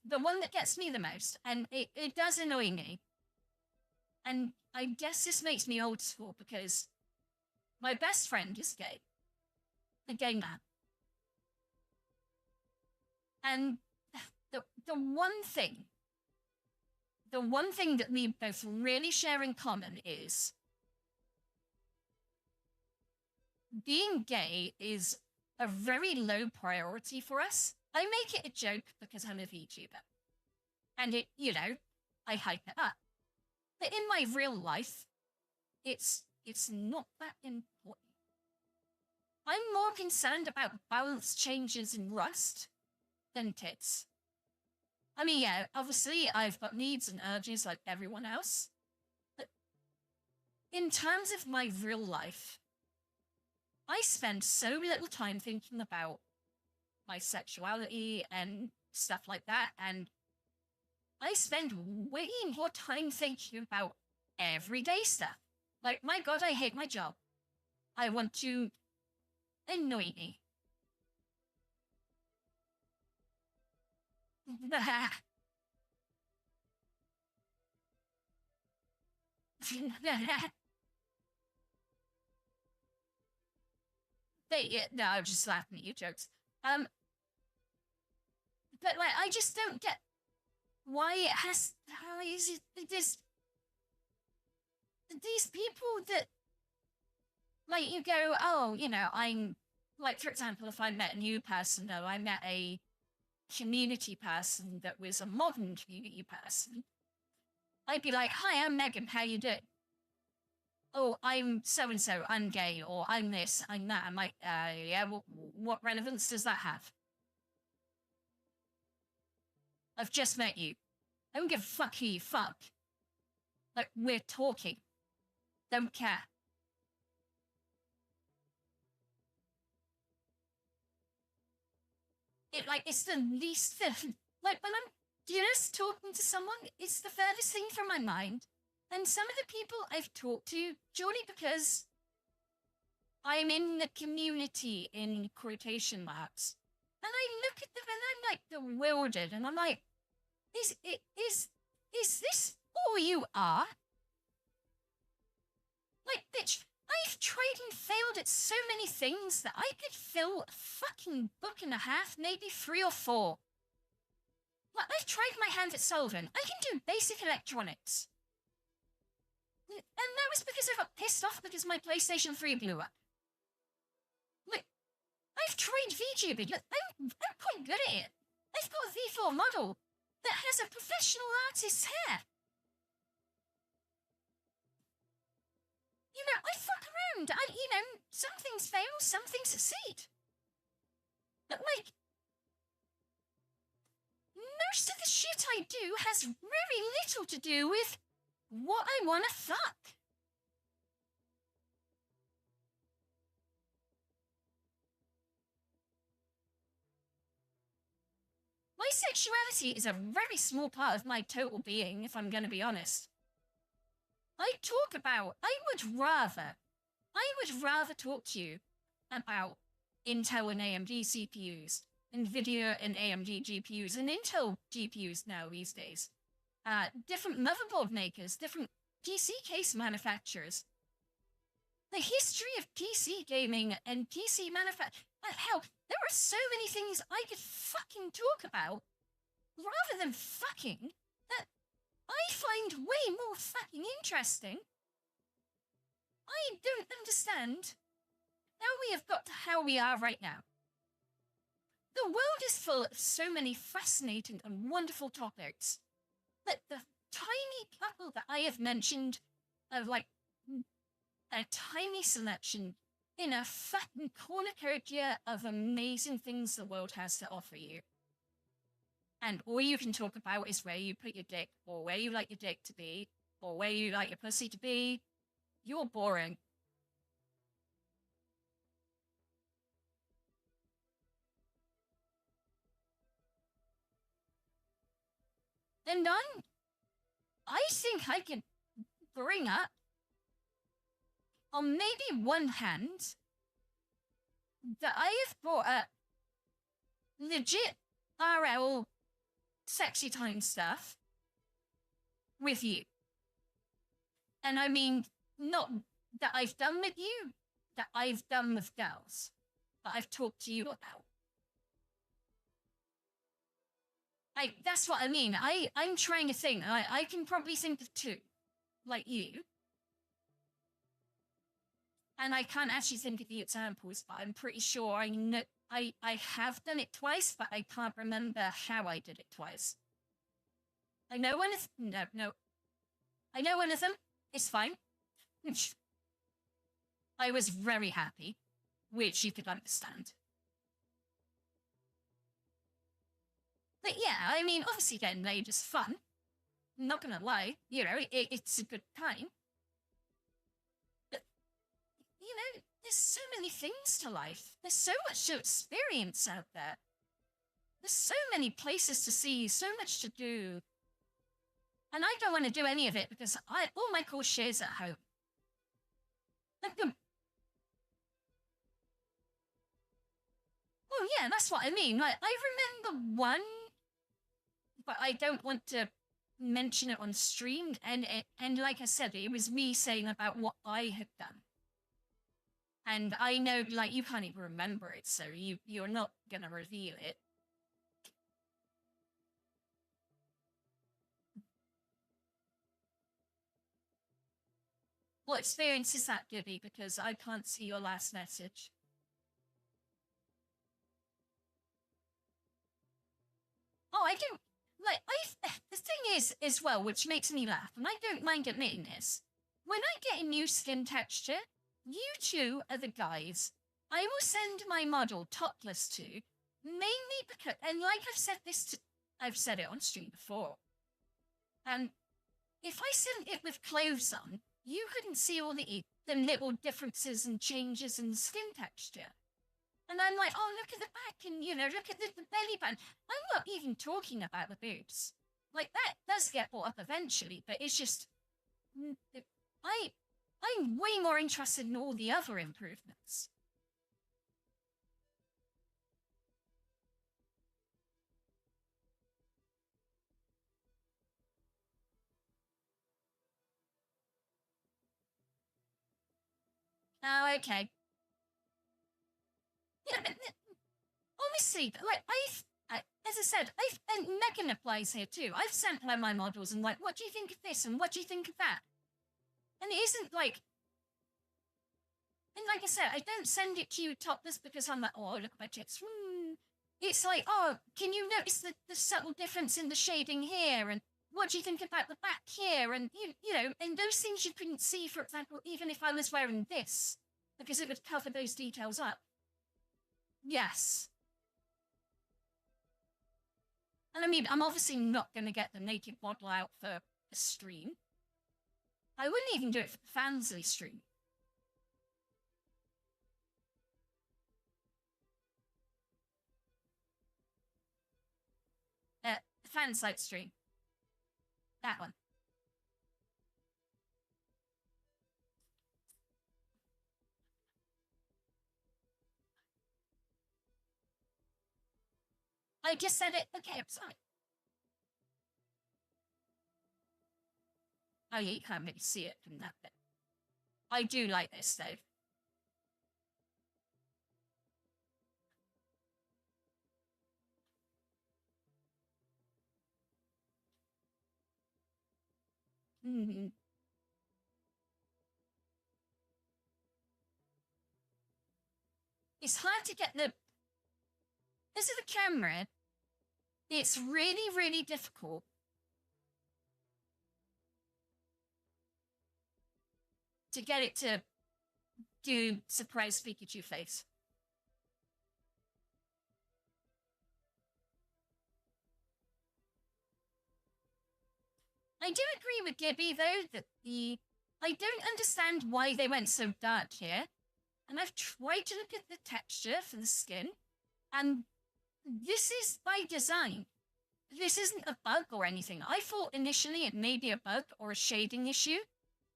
The one that gets me the most, and it does annoy me, and I guess this makes me old school because my best friend is gay. A gay man. And the one thing that we both really share in common is being gay is a very low priority for us. I make it a joke because I'm a VTuber. And it, you know, I hype it up. But in my real life, it's not that important. I'm more concerned about balance changes in Rust than tits. I mean, yeah, obviously I've got needs and urges like everyone else. But in terms of my real life, I spend so little time thinking about my sexuality and stuff like that, and I spend way more time thinking about everyday stuff. Like, my God, I hate my job. I want to annoy me. No, I'm just laughing at you jokes. But like, I just don't get why it has. How is it this? These people that, like, you go, oh, you know, I'm like, for example, if I met a new person, though, I met a community person that was a modern community person, I'd be like, hi, I'm Megan, how you doing? Oh, I'm so-and-so, I'm gay, or I'm this, I'm that. I'm like, yeah, well, what relevance does that have? I've just met you. I don't give a fuck who you fuck. Like, we're talking. Don't care. It's the least thing. Like, when I'm just talking to someone, it's the furthest thing from my mind. And some of the people I've talked to, purely because I'm in the community, in quotation marks, and I look at them and I'm like bewildered, and I'm like, is this all you are? Like, bitch, I've tried and failed at so many things that I could fill a fucking book and a half, maybe 3 or 4. Like, I've tried my hand at solving. I can do basic electronics. And that was because I got pissed off because my PlayStation 3 blew up. Look, I've tried VTubing. Look, I'm quite good at it. I've got a V4 model that has a professional artist's hair. You know, I fuck around. Some things fail, some things succeed. But, like, most of the shit I do has very little to do with what I want to fuck. My sexuality is a very small part of my total being, if I'm going to be honest. I would rather talk to you about Intel and AMD CPUs, NVIDIA and AMD GPUs, and Intel GPUs now these days. Different motherboard makers, different PC case manufacturers. The history of PC gaming and PC manufacturing. Hell, there are so many things I could fucking talk about, rather than fucking, that I find way more fucking interesting. I don't understand how we have got to how we are right now. The world is full of so many fascinating and wonderful topics that the tiny couple that I have mentioned are like a tiny selection in a fucking cornucopia of amazing things the world has to offer you. And all you can talk about is where you put your dick, or where you like your dick to be, or where you like your pussy to be. You're boring. And I think I can bring up, on maybe one hand, that I have brought up legit RL sexy time stuff with you. And I mean, not that I've done with you, that I've done with girls, that I've talked to you about. That's what I mean. I'm trying to think. I can probably think of 2, like you. And I can't actually think of the examples, but I'm pretty sure I know I have done it twice, but I can't remember how I did it twice. I know one of no. I know one of them. It's fine. I was very happy, which you could understand. But yeah, I mean, obviously getting laid is fun. I'm not gonna lie, you know, it's a good time. But, you know, there's so many things to life. There's so much to experience out there. There's so many places to see, so much to do. And I don't want to do any of it because all my cool shit's at home. Like, well, yeah, that's what I mean. Like, I remember one, but I don't want to mention it on stream. And like I said, it was me saying about what I had done. And I know, like, you can't even remember it, so you're not gonna reveal it. What experience is that, Gibby? Because I can't see your last message. Oh, I don't, like, the thing is, as well, which makes me laugh, and I don't mind admitting this, when I get a new skin texture, you two are the guys I will send my model topless to, mainly because, and like I've said it on stream before, and if I sent it with clothes on, you couldn't see all the little differences and changes in skin texture. And I'm like, oh, look at the back, and, you know, look at the belly button. I'm not even talking about the boobs. Like, that does get brought up eventually, but it's just, I'm way more interested in all the other improvements. Oh, okay. Yeah, but honestly, like, as I said, Megan applies here too. I've sent her my models and, like, what do you think of this and what do you think of that? And it isn't like, and like I said, I don't send it to you topless because I'm like, oh, look at my tits. It's like, oh, can you notice the subtle difference in the shading here? And what do you think about the back here? And, you know, and those things you couldn't see, for example, even if I was wearing this, because it would cover those details up. Yes. And I mean, I'm obviously not going to get the naked model out for a stream. I wouldn't even do it for the fansly stream. The fan site stream. That one. I just said it. Okay, I'm sorry. Oh yeah, you can't really see it from that bit. I do like this though. It's hard to get the... This is the camera. It's really, really difficult to get it to do surprise Pikachu face. I do agree with Gibby, though, that I don't understand why they went so dark here. And I've tried to look at the texture for the skin, and this is by design. This isn't a bug or anything. I thought initially it may be a bug or a shading issue,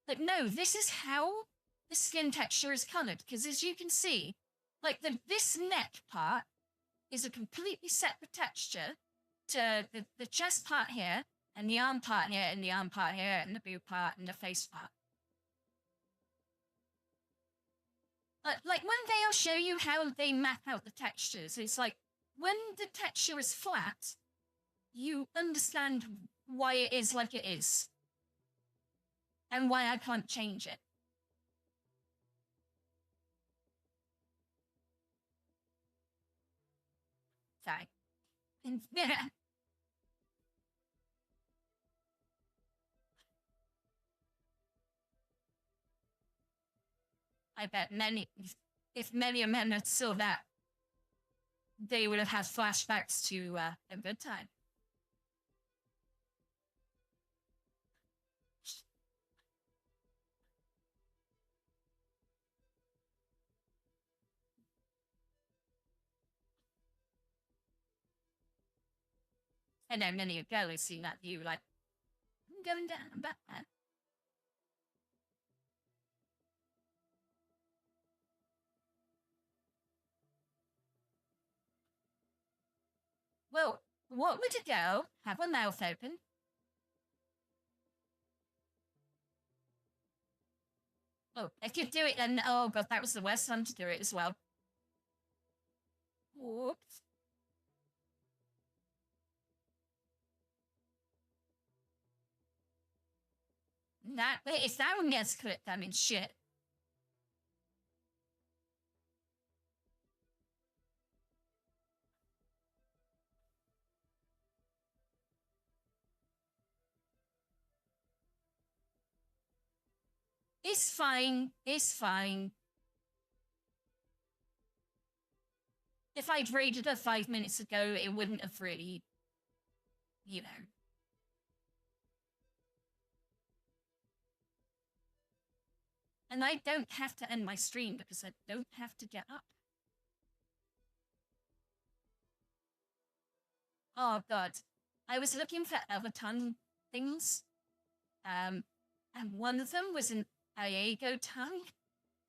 but no, this is how the skin texture is colored, because as you can see, like this neck part is a completely separate texture to the chest part here, and the arm part here, and the arm part here, and the boob part, and the face part. Like, one day I'll show you how they map out the textures. It's like, when the texture is flat, you understand why it is like it is. And why I can't change it. Sorry. I bet if many men had saw that, they would have had flashbacks to a good time. I know many a girl has seen that view, like, I'm going down, I'm Batman. Well, what would a girl have her mouth open? Oh, if you do it, then oh god, that was the worst time to do it as well. Whoops. If that one gets clipped, I mean shit. It's fine. It's fine. If I'd raided her 5 minutes ago, it wouldn't have really, you know. And I don't have to end my stream because I don't have to get up. Oh god. I was looking for avatar things. And one of them was an Iago tongue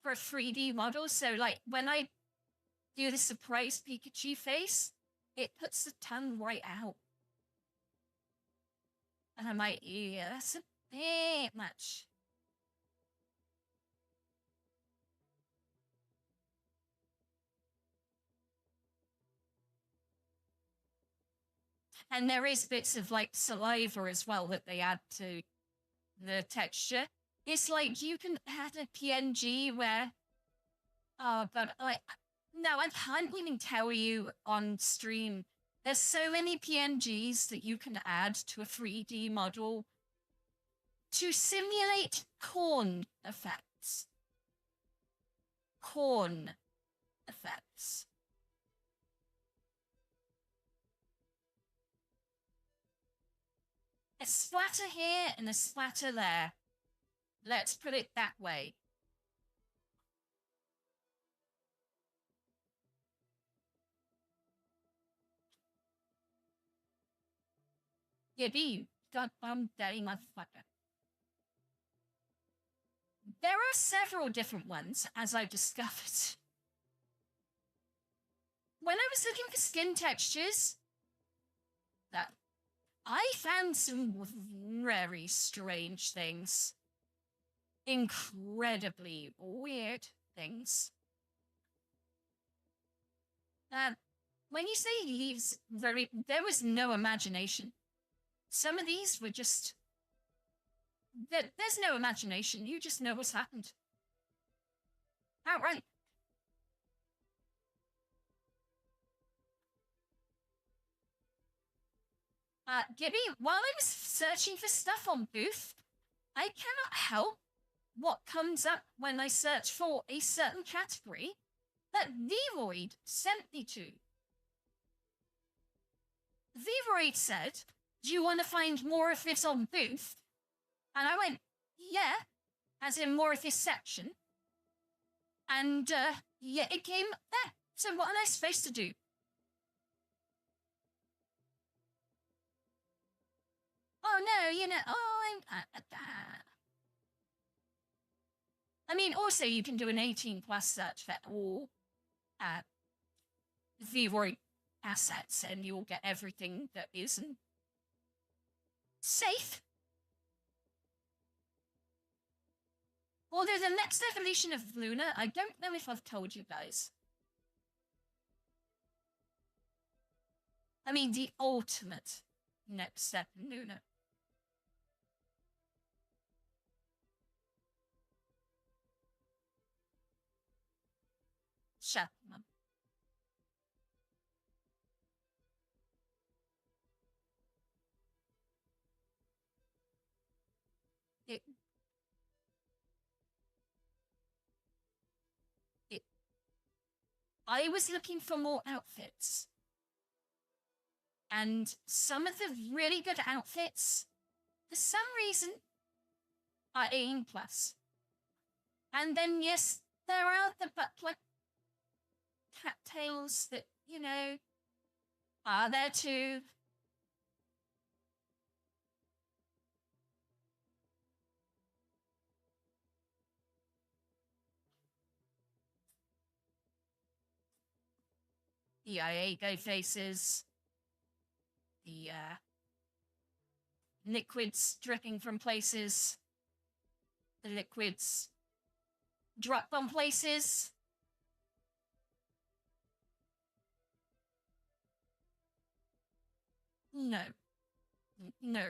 for a 3D model. So like when I do the surprise Pikachu face, it puts the tongue right out. And I'm like, yeah, that's a bit much. And there is bits of like saliva as well that they add to the texture. It's like you can add a PNG where, oh, but like, no, I can't even tell you on stream. There's so many PNGs that you can add to a 3D model to simulate corn effects. Corn effects. A splatter here and a splatter there. Let's put it that way. Gibby, goddamn daddy motherfucker. There are several different ones, as I've discovered. When I was looking for skin textures, I found some very strange things. Incredibly weird things. When you say leaves, there was no imagination. Some of these were just... There's no imagination, you just know what's happened. Outright. Gibby, while I was searching for stuff on Booth, I cannot help what comes up when I search for a certain category that Void sent me to. Void said, do you want to find more of this on Booth? And I went, yeah, as in more of this section. And, yeah, it came there. So what am I supposed to do? Oh, no, you know, I mean, also you can do an 18+ search for all Vroid assets and you will get everything that isn't safe. Although the next evolution of Luna, I don't know if I've told you guys. I mean, the ultimate next step in Luna. Shut up. I was looking for more outfits. And some of the really good outfits, for some reason, are 18+. And then, yes, there are the butler cattails that, you know, are there too. The Iago faces, the liquids dripping from places, the liquids drop on places. No. No.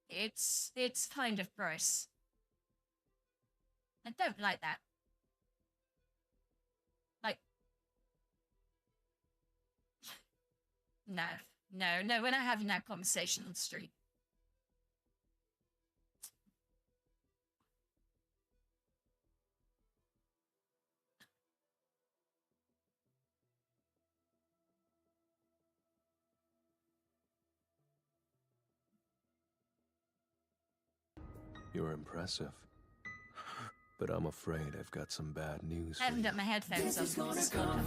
It's kind of gross. I don't like that. Like, no, we're not having that conversation on the street. You're impressive. But I'm afraid I've got some bad news I haven't for got my headphones on.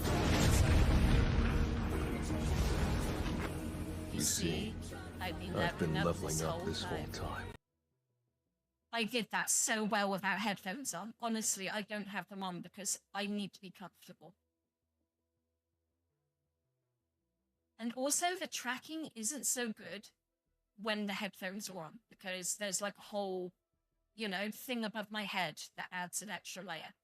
you. See, I've been leveling this up this whole whole time. I did that so well without headphones on. Honestly, I don't have them on because I need to be comfortable. And also, the tracking isn't so good when the headphones are on because there's like a whole, you know, thing above my head that adds an extra layer.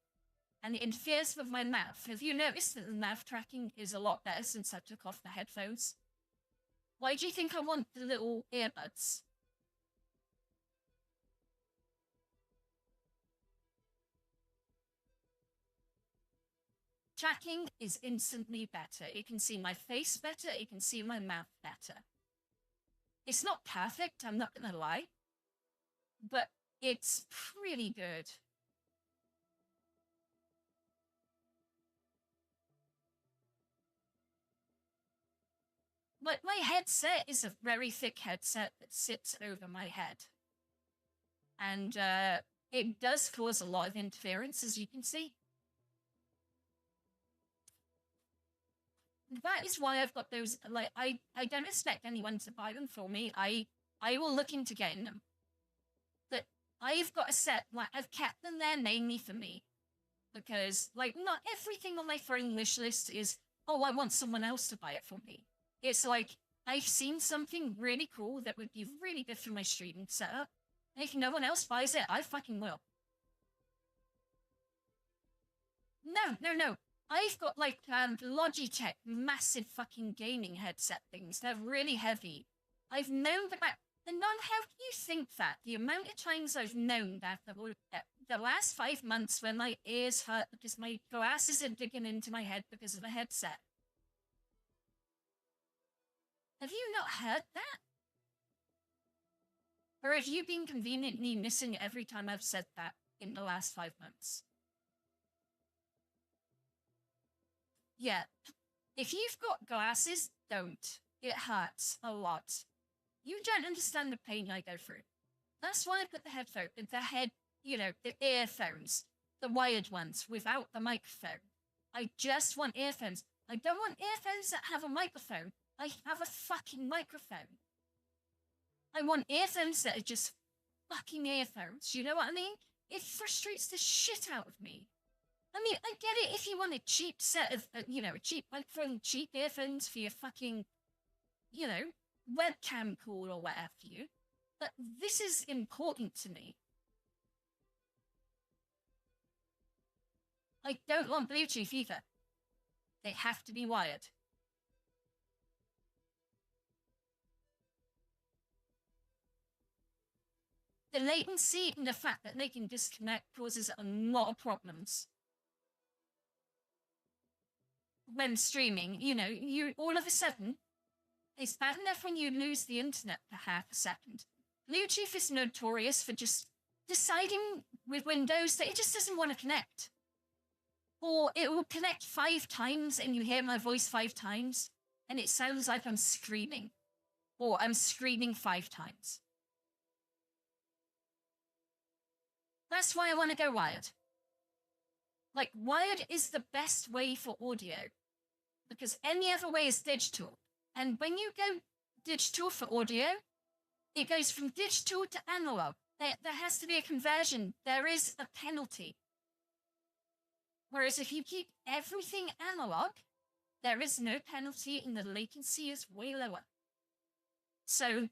And it interferes with my mouth. Have you noticed that the mouth tracking is a lot better since I took off the headphones? Why do you think I want the little earbuds? Tracking is instantly better. You can see my face better, you can see my mouth better. It's not perfect, I'm not gonna lie, but it's pretty good. But my headset is a very thick headset that sits over my head. And it does cause a lot of interference, as you can see. That is why I've got those, like, I don't expect anyone to buy them for me. I will look into getting them. But I've got a set, like, I've kept them there mainly for me. Because, like, not everything on my friend wish list is, oh, I want someone else to buy it for me. It's like, I've seen something really cool that would be really good for my streaming setup. And if no one else buys it, I fucking will. No. I've got, like, Logitech massive fucking gaming headset things. They're really heavy. I've known that. And non, how do you think that? The amount of times I've known that the last 5 months when my ears hurt because my glasses are digging into my head because of a headset. Have you not heard that? Or have you been conveniently missing every time I've said that in the last 5 months? Yeah. If you've got glasses, don't. It hurts a lot. You don't understand the pain I go through. That's why I put the headphone, the earphones, the wired ones, without the microphone. I just want earphones. I don't want earphones that have a microphone. I have a fucking microphone. I want earphones that are just fucking earphones. You know what I mean? It frustrates the shit out of me. I mean, I get it if you want a cheap set of, a cheap microphone, cheap earphones for your fucking, webcam call or whatever you. But this is important to me. I don't want Bluetooth either. They have to be wired. The latency and the fact that they can disconnect causes a lot of problems. When streaming, you all of a sudden, it's bad enough when you lose the internet for half a second. Bluetooth is notorious for just deciding with Windows that it just doesn't want to connect. Or it will connect 5 times and you hear my voice 5 times and it sounds like I'm screaming. Or I'm screaming 5 times. That's why I want to go wired. Like, wired is the best way for audio. Because any other way is digital. And when you go digital for audio, it goes from digital to analog. There has to be a conversion. There is a penalty. Whereas if you keep everything analog, there is no penalty and the latency is way lower. So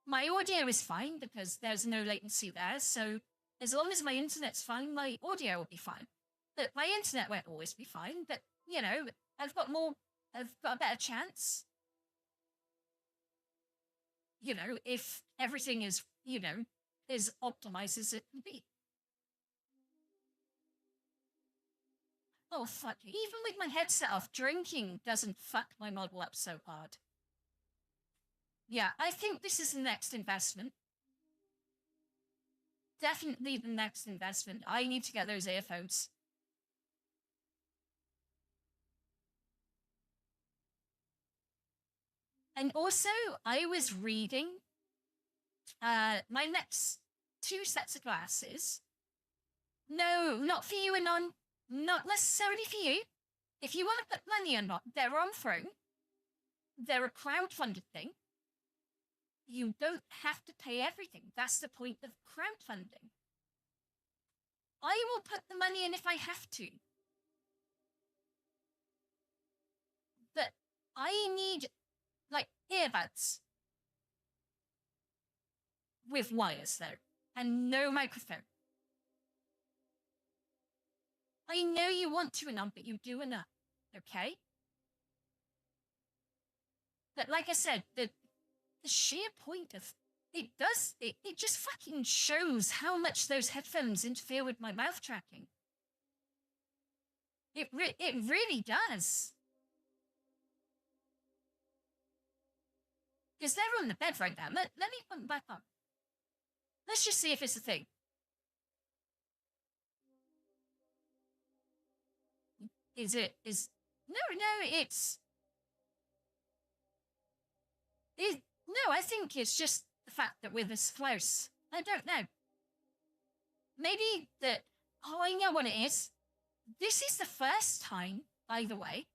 my audio is fine because there's no latency there. So As long as my internet's fine, my audio will be fine. But my internet won't always be fine, but, you know, I've got a better chance. You know, if everything is, you know, as optimized as it can be. Oh, fuck. Even with my headset off, drinking doesn't fuck my model up so hard. Yeah, I think this is the next investment. Definitely the next investment. I need to get those earphones. And also, I was reading my next 2 sets of glasses. No, not for you, Anon. Not necessarily for you. If you want to put money or not, they're on Throne. They're a crowdfunded thing. You don't have to pay everything. That's the point of crowdfunding. I will put the money in if I have to. But I need, like, earbuds. With wires, though. And no microphone. I know you want to enough, but you do enough. Okay? But like I said, the sheer point of it just fucking shows how much those headphones interfere with my mouth tracking. It really does. Because they're on the bed right now. Let me put them back on. Let's just see if it's a thing. No, I think it's just the fact that we're this close. I don't know. Maybe that, oh, I know what it is. This is the first time, by the way,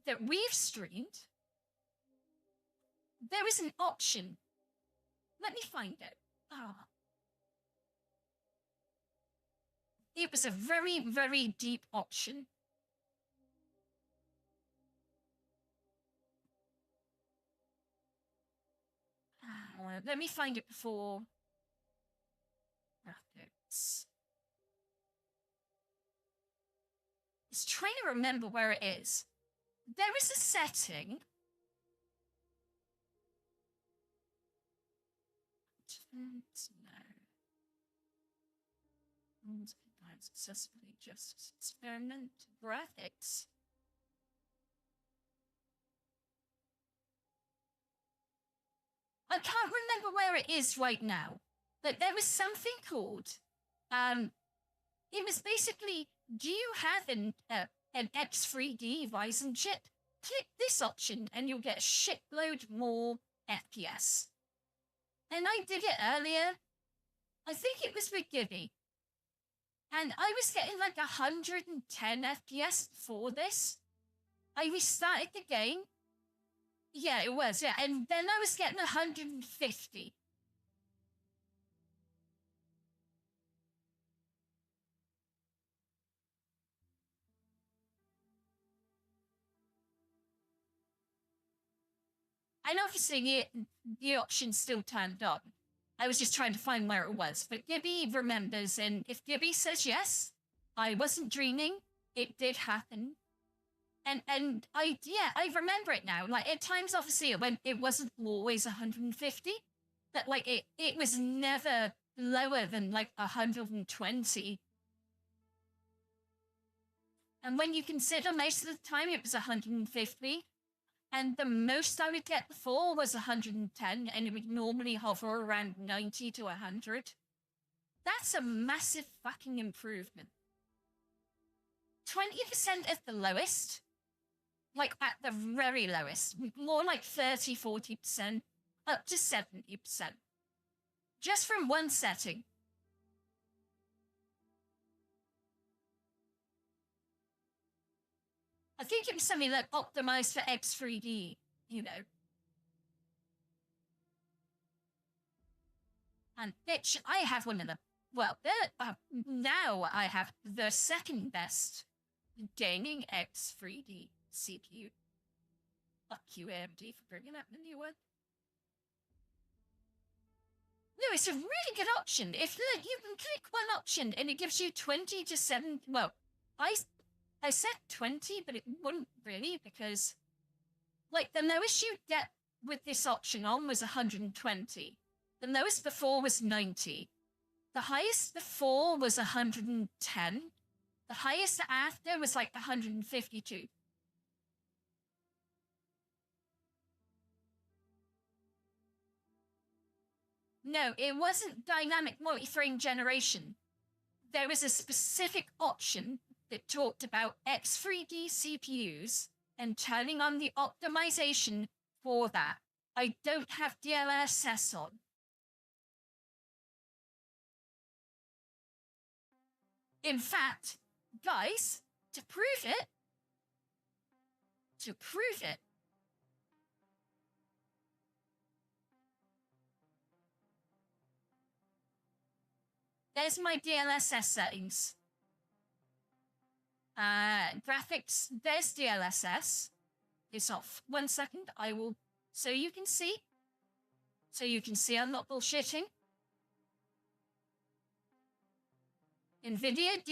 that we've streamed. There is an option. Let me find it. Oh. It was a very, very deep option. Let me find it before graphics. It's trying to remember where it is. There is a setting. No. Successfully just experiment graphics. I can't remember where it is right now, but there was something called, it was basically, do you have an X3D Ryzen chip? Click this option and you'll get a shitload more FPS. And I did it earlier. I think it was with Gibby. And I was getting like 110 FPS for this. I restarted the game. Yeah, it was, yeah. And then I was getting 150. And obviously the option's still turned on. I was just trying to find where it was. But Gibby remembers, and if Gibby says yes, I wasn't dreaming. It did happen. And I remember it now. Like, at times, obviously, it wasn't always 150. But, like, it was never lower than, like, 120. And when you consider most of the time it was 150, and the most I would get before was 110, and it would normally hover around 90 to 100. That's a massive fucking improvement. 20% at the lowest, like at the very lowest, more like 30, 40%, up to 70%. Just from one setting. I think it was something like optimized for X3D, you know. And bitch, I have one of them. Well, now I have the second best gaming X3D CPU. Fuck you, AMD, for bringing out the new one. No, it's a really good option. If you can click one option and it gives you 20 to 7. Well, I said 20, but it wouldn't really, because like the lowest you get with this option on was 120. The lowest before was 90. The highest before was 110. The highest after was like 152. No, it wasn't dynamic multi-frame generation. There was a specific option that talked about X3D CPUs and turning on the optimization for that. I don't have DLSS on. In fact, guys, to prove it, there's my DLSS settings. Graphics, there's DLSS. It's off. 1 second, I will, so you can see I'm not bullshitting. NVIDIA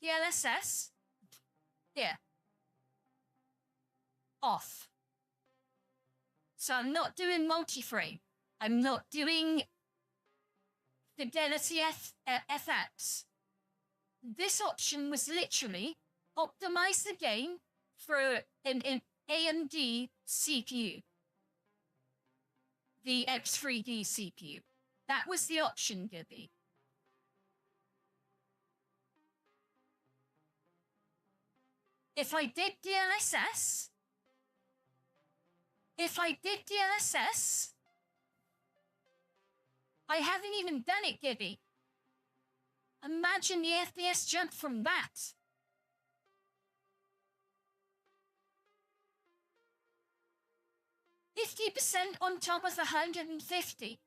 DLSS, there, off. So I'm not doing multi-frame. I'm not doing Fidelity FX. This option was literally optimize the game for an AMD CPU, the X3D CPU. That was the option, Gibby. If I did DLSS, I haven't even done it, Gibby. Imagine the FPS jump from that. $50% on top of 150.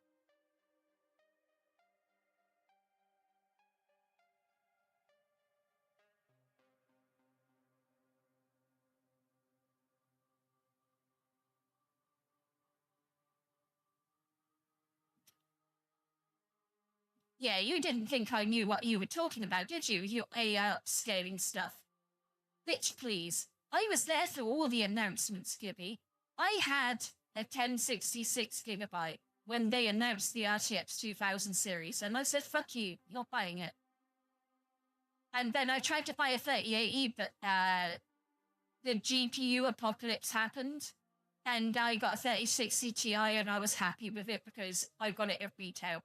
Yeah, you didn't think I knew what you were talking about, did you? Your AI upscaling stuff. Bitch, please. I was there for all the announcements, Gibby. I had a 1066 gigabyte when they announced the RTX 2000 series, and I said, fuck you, you're buying it. And then I tried to buy a 3080, but the GPU apocalypse happened, and I got a 3060 Ti, and I was happy with it because I got it at retail.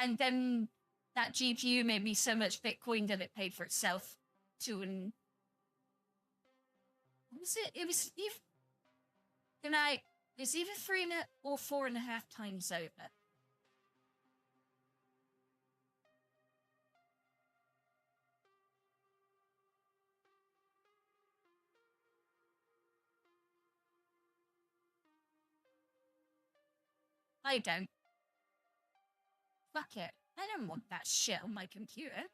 And then that GPU made me so much Bitcoin that it paid for itself to an... What was it? It was either 3 or 4.5 times over. I don't. Fuck it. I don't want that shit on my computer.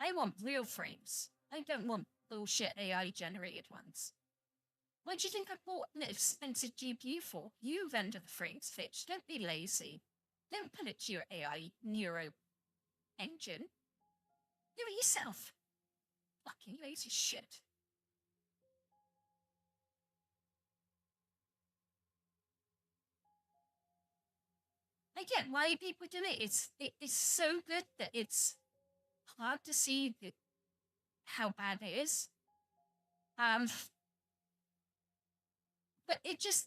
I want real frames. I don't want bullshit AI-generated ones. What do you think I bought an expensive GPU for? You render the frames, Fitch. Don't be lazy. Don't put it to your AI neuro engine. Do it yourself. Fucking lazy shit. I get why people do it. It's so good that it's hard to see how bad it is. But it just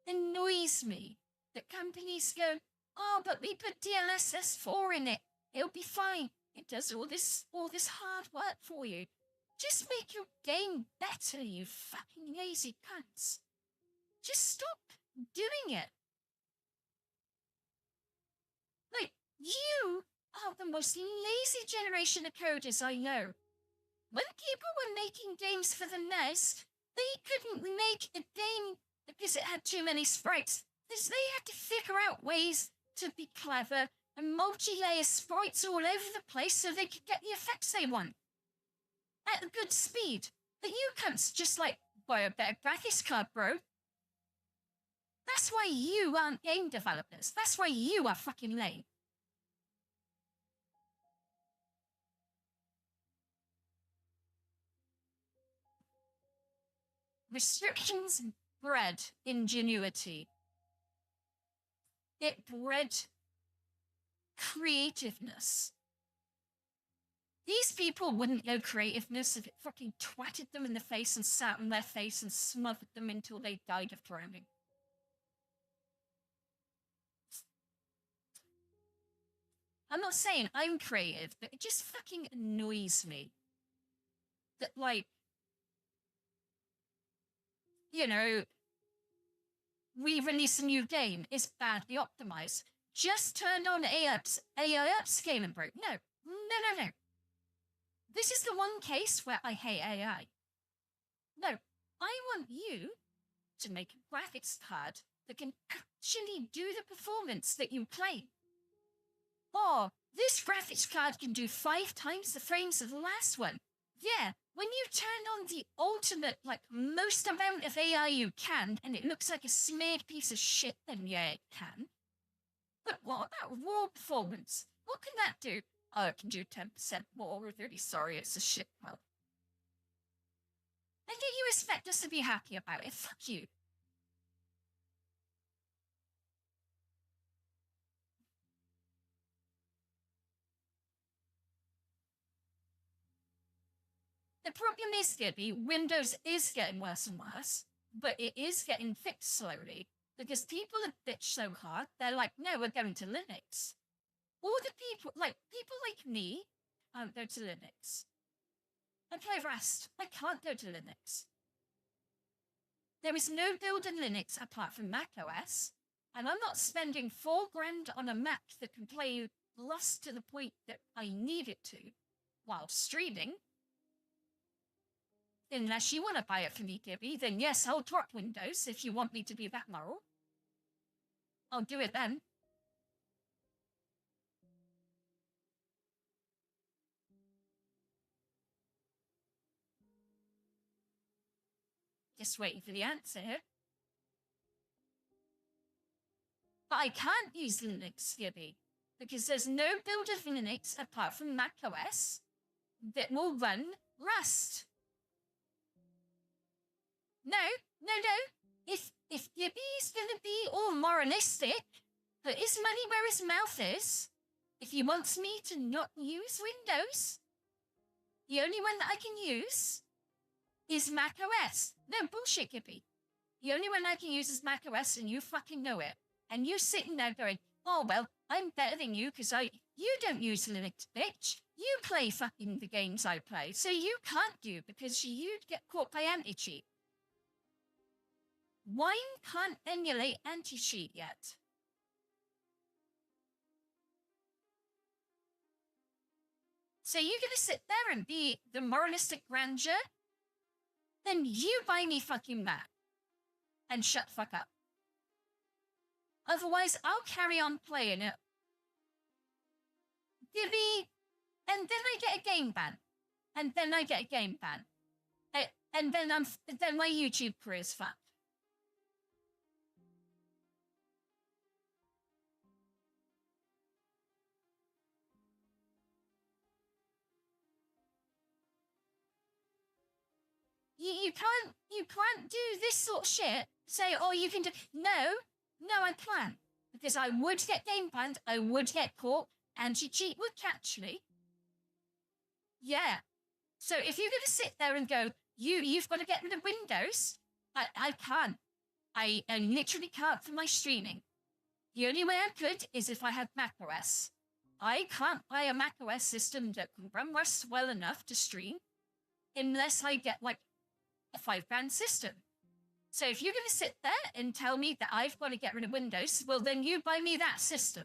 annoys me that companies go, oh, but we put DLSS 4 in it. It'll be fine. It does all this hard work for you. Just make your game better, you fucking lazy cunts. Just stop doing it. Like, you are the most lazy generation of coders I know. When people were making games for the NES, they couldn't make a game because it had too many sprites. Because they had to figure out ways to be clever and multi-layer sprites all over the place so they could get the effects they want. At a good speed. But you cunts just like buy a better graphics card, bro. That's why you aren't game developers. That's why you are fucking lame. Restrictions bred ingenuity. It bred creativeness. These people wouldn't know creativeness if it fucking twatted them in the face and sat on their face and smothered them until they died of drowning. I'm not saying I'm creative, but it just fucking annoys me that, like, you know, we release a new game, it's badly optimized. Just turn on AI upscaling, bro. No. This is the one case where I hate AI. No, I want you to make a graphics card that can actually do the performance that you claim. Or, this graphics card can do 5 times the frames of the last one. Yeah, when you turn on the ultimate, like, most amount of AI you can, and it looks like a smeared piece of shit, then yeah, it can. But what about raw performance? What can that do? Oh, it can do 10% more. We're really sorry, it's a shit well. And do you expect us to be happy about it? Fuck you. The problem is, Gibby, Windows is getting worse and worse, but it is getting fixed slowly, because people have bitched so hard, they're like, no, we're going to Linux. All the people like me, go to Linux. I play Rust. I can't go to Linux. There is no build in Linux apart from Mac OS, and I'm not spending $4,000 on a Mac that can play Rust to the point that I need it to while streaming. Unless you want to buy it for me, Gibby, then yes, I'll drop Windows if you want me to be that moral. I'll do it then. Just waiting for the answer. But I can't use Linux, Gibby, because there's no build of Linux apart from Mac OS that will run Rust. No. If Gibby's gonna be all moralistic, put his money where his mouth is. If he wants me to not use Windows, the only one that I can use is Mac OS. No, bullshit, Gibby. The only one I can use is Mac OS, and you fucking know it. And you're sitting there going, oh, well, I'm better than you because you don't use Linux, bitch. You play fucking the games I play, so you can't do because you'd get caught by anti-cheat. Wine can't emulate anti-cheat yet. So you're gonna sit there and be the moralistic grandeur? Then you buy me fucking Mac. And shut the fuck up. Otherwise, I'll carry on playing it. Gibby, and then I get a game ban. And then I get a game ban. And then my YouTube career's fucked. You can't do this sort of shit. Say, oh, you can do... No, I can't. Because I would get game banned, I would get caught, anti-cheat would catch me. Yeah. So if you're going to sit there and go, you've got to get rid of Windows, I can't. I literally can't for my streaming. The only way I could is if I had macOS. I can't buy a macOS system that can run Rust well enough to stream unless I get, like, a $5,000 system. So if you're going to sit there and tell me that I've got to get rid of Windows, well, then you buy me that system.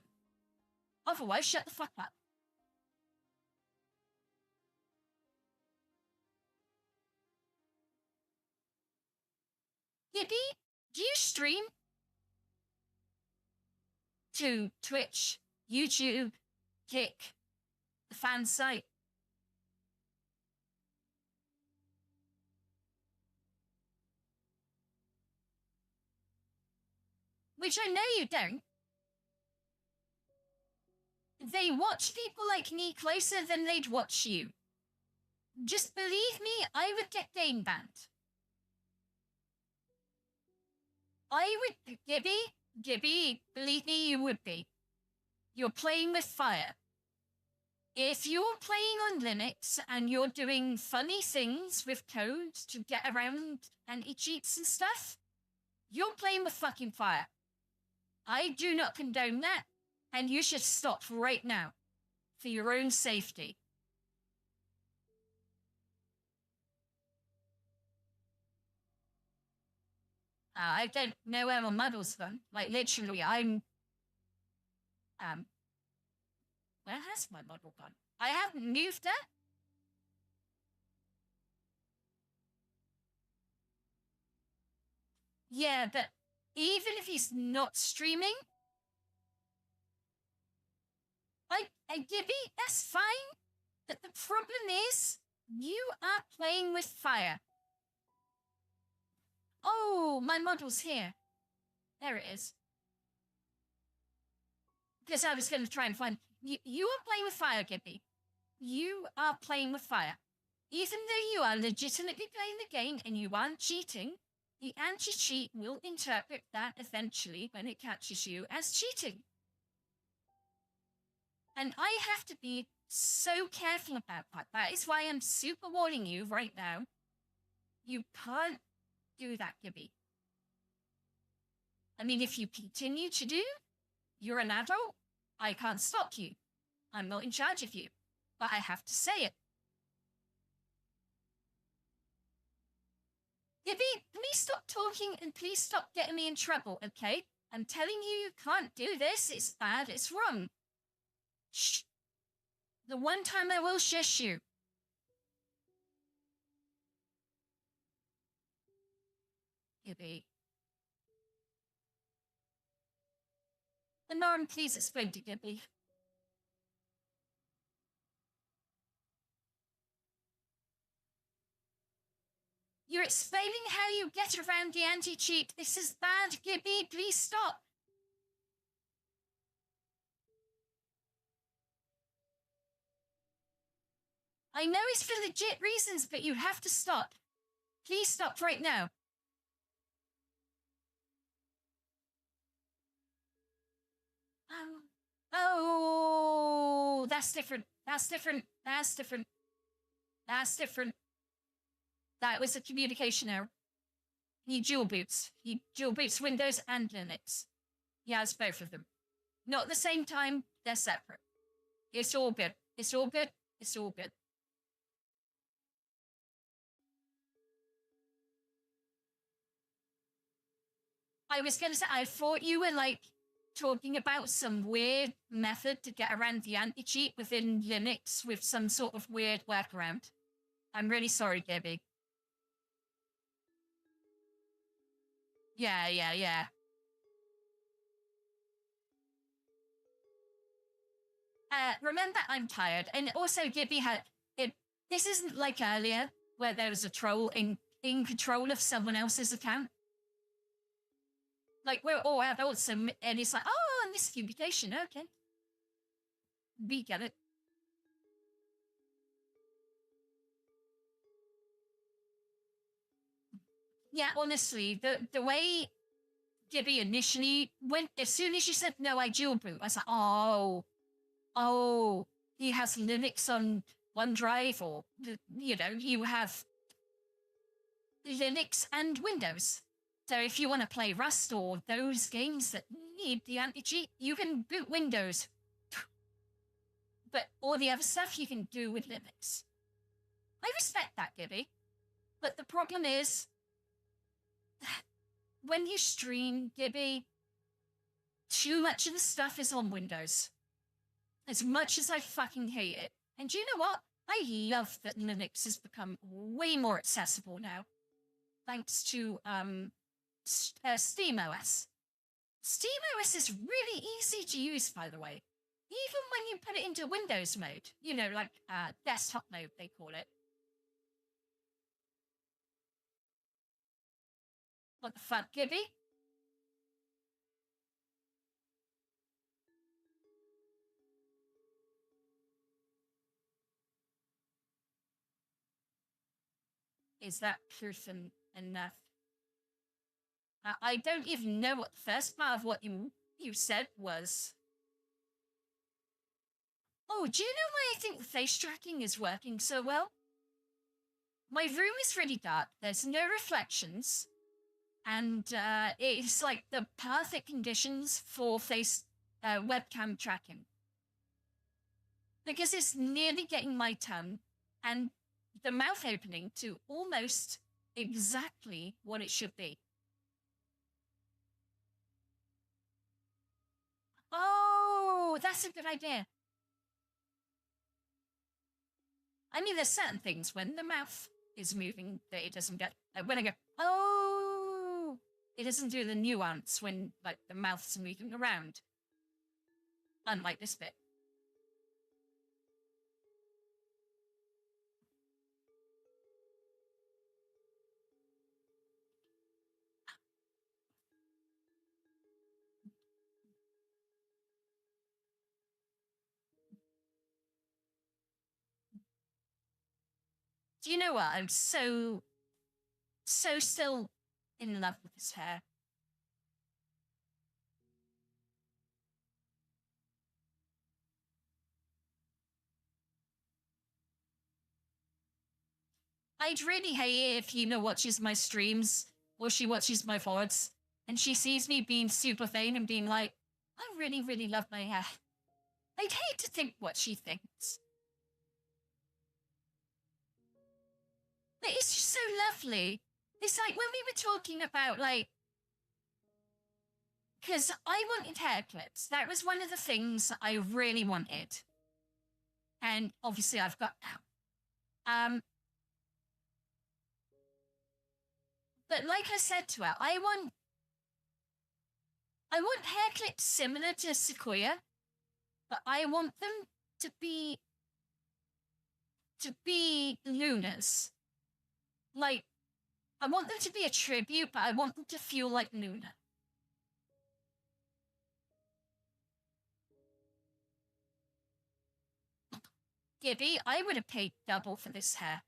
Otherwise, shut the fuck up. Gibby, do you stream to Twitch, YouTube, Kick, the fan site? which I know you don't, they watch people like me closer than they'd watch you. Just believe me, I would get game banned. I would, Gibby, believe me, you would be. You're playing with fire. If you're playing on Linux and you're doing funny things with code to get around anti-cheats and stuff, you're playing with fucking fire. I do not condone that, and you should stop right now for your own safety. I don't know where my muddle's gone. Like, literally, I'm... Where has my model gone? I haven't moved it. Yeah, but even if he's not streaming, Gibby, that's fine. But the problem is, you are playing with fire. Oh, my model's here. There it is. Because I was going to try and find... You are playing with fire, Gibby. You are playing with fire. Even though you are legitimately playing the game and you aren't cheating, the anti-cheat will interpret that eventually when it catches you as cheating. And I have to be so careful about that. That is why I'm super warning you right now. You can't do that, Gibby. I mean, if you continue to do, you're an adult. I can't stop you. I'm not in charge of you. But I have to say it. Gibby, please stop talking and please stop getting me in trouble, okay? I'm telling you can't do this. It's bad. It's wrong. Shh. The one time I will shush you. Gibby. The norm, please explain to Gibby. You're explaining how you get around the anti-cheat. This is bad, Gibby. Please stop. I know it's for legit reasons, but you have to stop. Please stop right now. Oh, that's different. That's different. That's different. That's different. That was a communication error. He dual boots. He dual boots Windows and Linux. He has both of them. Not at the same time, they're separate. It's all good. It's all good. It's all good. I was going to say, I thought you were like talking about some weird method to get around the anti-cheat within Linux with some sort of weird workaround. I'm really sorry, Gibby. Yeah. Remember, I'm tired. And also, Gibby had... This isn't like earlier, where there was a troll in control of someone else's account. Like, we're all adults, and it's like, oh, miscommunication, okay. We get it. Yeah, honestly, the way Gibby initially went, as soon as you said, no, I dual boot, I was like, oh, he has Linux on OneDrive, or, you know, you have Linux and Windows. So if you want to play Rust or those games that need the anti-cheat, you can boot Windows. But all the other stuff you can do with Linux. I respect that, Gibby. But the problem is, when you stream, Gibby, too much of the stuff is on Windows. As much as I fucking hate it. And you know what? I love that Linux has become way more accessible now. Thanks to, SteamOS. SteamOS is really easy to use, by the way. Even when you put it into Windows mode. You know, like, desktop mode, they call it. What the fuck, Gibby? Is that proof enough? I don't even know what the first part of what you said was. Oh, do you know why I think the face tracking is working so well? My room is really dark. There's no reflections. And it's like the perfect conditions for face webcam tracking. Because it's nearly getting my tongue and the mouth opening to almost exactly what it should be. Oh, that's a good idea. I mean, there's certain things when the mouth is moving that it doesn't get. When I go, oh, it doesn't do the nuance when like the mouth's moving around. Unlike this bit. Do you know what? I'm so still in love with his hair. I'd really hate it if Hina watches my streams or she watches my VODs and she sees me being super vain and being like, I really, really love my hair. I'd hate to think what she thinks. But it's just so lovely. It's like when we were talking about like, because I wanted hair clips. That was one of the things I really wanted. And obviously I've got now. But like I said to her, I want hair clips similar to Sequoia, but I want them to be Luna's. Like, I want them to be a tribute, but I want them to feel like Luna. Gibby, I would have paid double for this hair.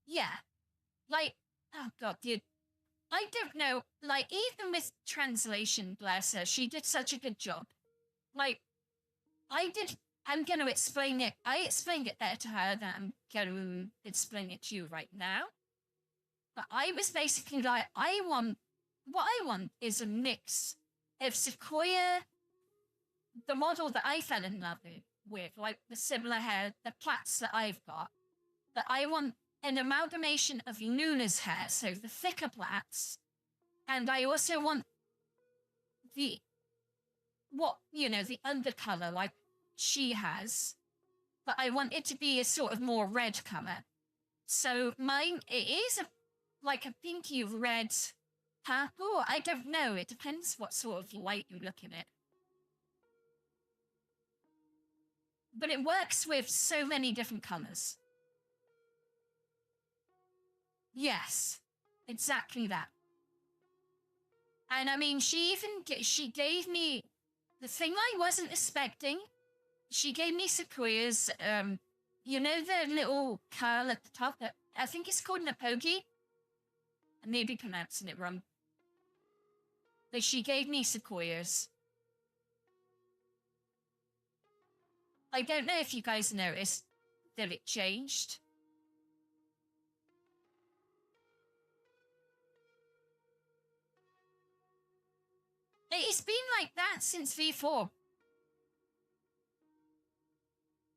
Yeah. Like, oh god, dude. I don't know, like, even with translation, bless her, she did such a good job. Like, I'm going to explain it. I explained it there to her that I'm going to explain it to you right now. But I was basically like, what I want is a mix of Sequoia, the model that I fell in love with, like the similar hair, the plaits that I've got. But I want an amalgamation of Luna's hair, so the thicker plaits. And I also want the undercolor like she has. But I want it to be a sort of more red color. So mine, it is like a pinky red purple. I don't know. It depends what sort of light you look in it. But it works with so many different colors. Yes, exactly that. And I mean, she gave me the thing I wasn't expecting. She gave me Sequoia's, you know, the little curl at the top that I think it's called Napogi. I may be pronouncing it wrong. But she gave me Sequoia's. I don't know if you guys noticed that it changed. It's been like that since V4.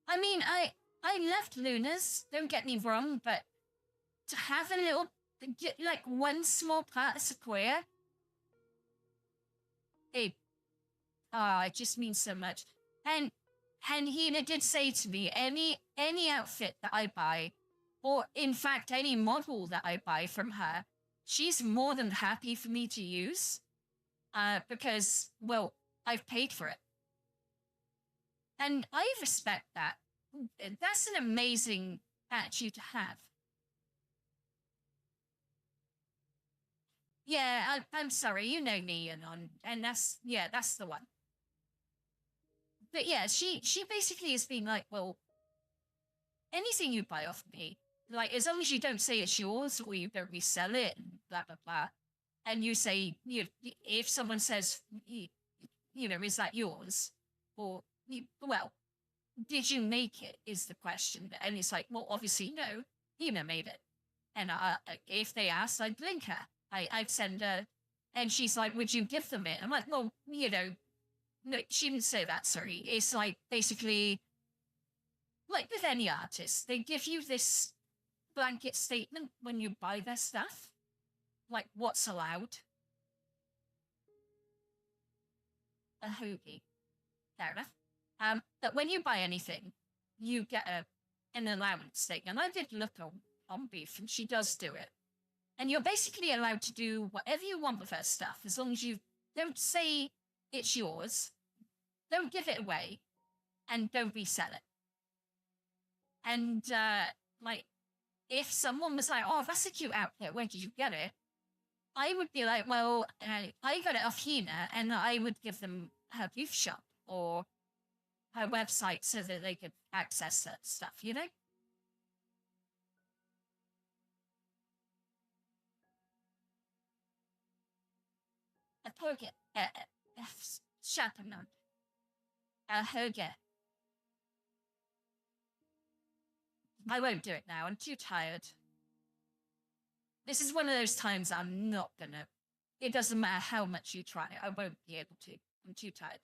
I mean, I left Luna's, don't get me wrong, but to have a little, like one small part of Sequoia, it just means so much. And Hina did say to me, any outfit that I buy, or in fact any model that I buy from her, she's more than happy for me to use. Because, well, I've paid for it. And I respect that. That's an amazing attitude to have. Yeah, I'm sorry, you know me, and that's the one. But yeah, she basically has been like, well, anything you buy off me, like, as long as you don't say it's yours or you don't resell it, and blah, blah, blah, and you say, if someone says, is that yours? Or, well, did you make it, is the question. And it's like, well, obviously, no, Hina made it. And if they ask, I'd link her. I'd send her, and she's like, would you give them it? I'm like, well, no, she didn't say that, sorry. It's like, basically, like with any artist, they give you this blanket statement when you buy their stuff. Like, what's allowed? A hoagie. Fair enough. But when you buy anything, you get an allowance statement. And I did look on Beef, and she does do it. And you're basically allowed to do whatever you want with her stuff, as long as you don't say it's yours, don't give it away, and don't resell it. And, like, if someone was like, oh, that's a cute outfit, where did you get it? I would be like, well, I got it off Hina, and I would give them her gift shop or her website so that they could access that stuff, A poke, Chapernon. A hoge. I won't do it now. I'm too tired. This is one of those times I'm not gonna. It doesn't matter how much you try. I won't be able to. I'm too tired.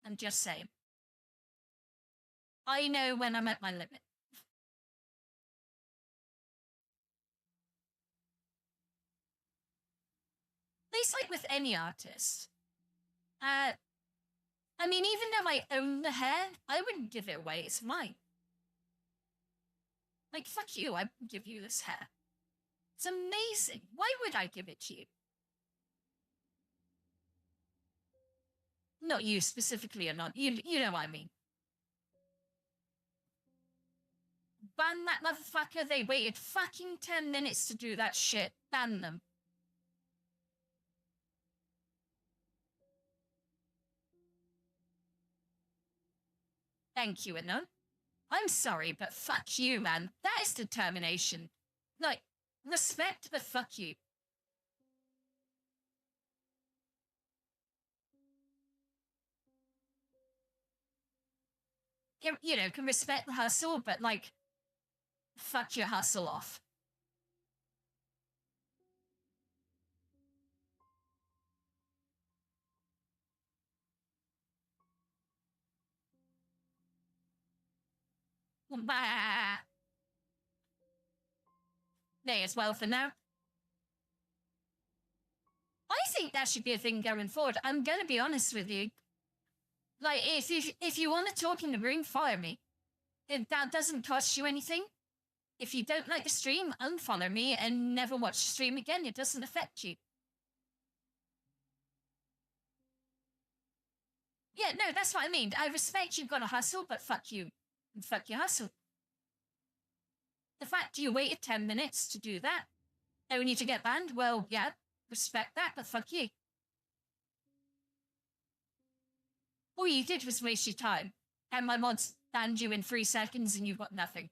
I'm just saying. I know when I'm at my limit. It's like with any artist. I mean, even though I own the hair, I wouldn't give it away. It's mine. Like, fuck you, I would give you this hair. It's amazing. Why would I give it to you? Not you specifically, or not. You know what I mean. Ban that motherfucker. They waited fucking 10 minutes to do that shit. Ban them. Thank you, Anon. I'm sorry, but fuck you, man. That is determination. Like, respect, but fuck you. Can respect the hustle, but, like, fuck your hustle off. Bah. May as well for now. I think that should be a thing going forward. I'm gonna be honest with you. Like, if you want to talk in the room, fire me. If that doesn't cost you anything. If you don't like the stream, unfollow me and never watch the stream again. It doesn't affect you. Yeah, no, that's what I mean. I respect you've got to hustle, but fuck you. And fuck your hustle. The fact you waited 10 minutes to do that, only to get banned, well, yeah, respect that, but fuck you. All you did was waste your time, and my mods banned you in 3 seconds and you got nothing.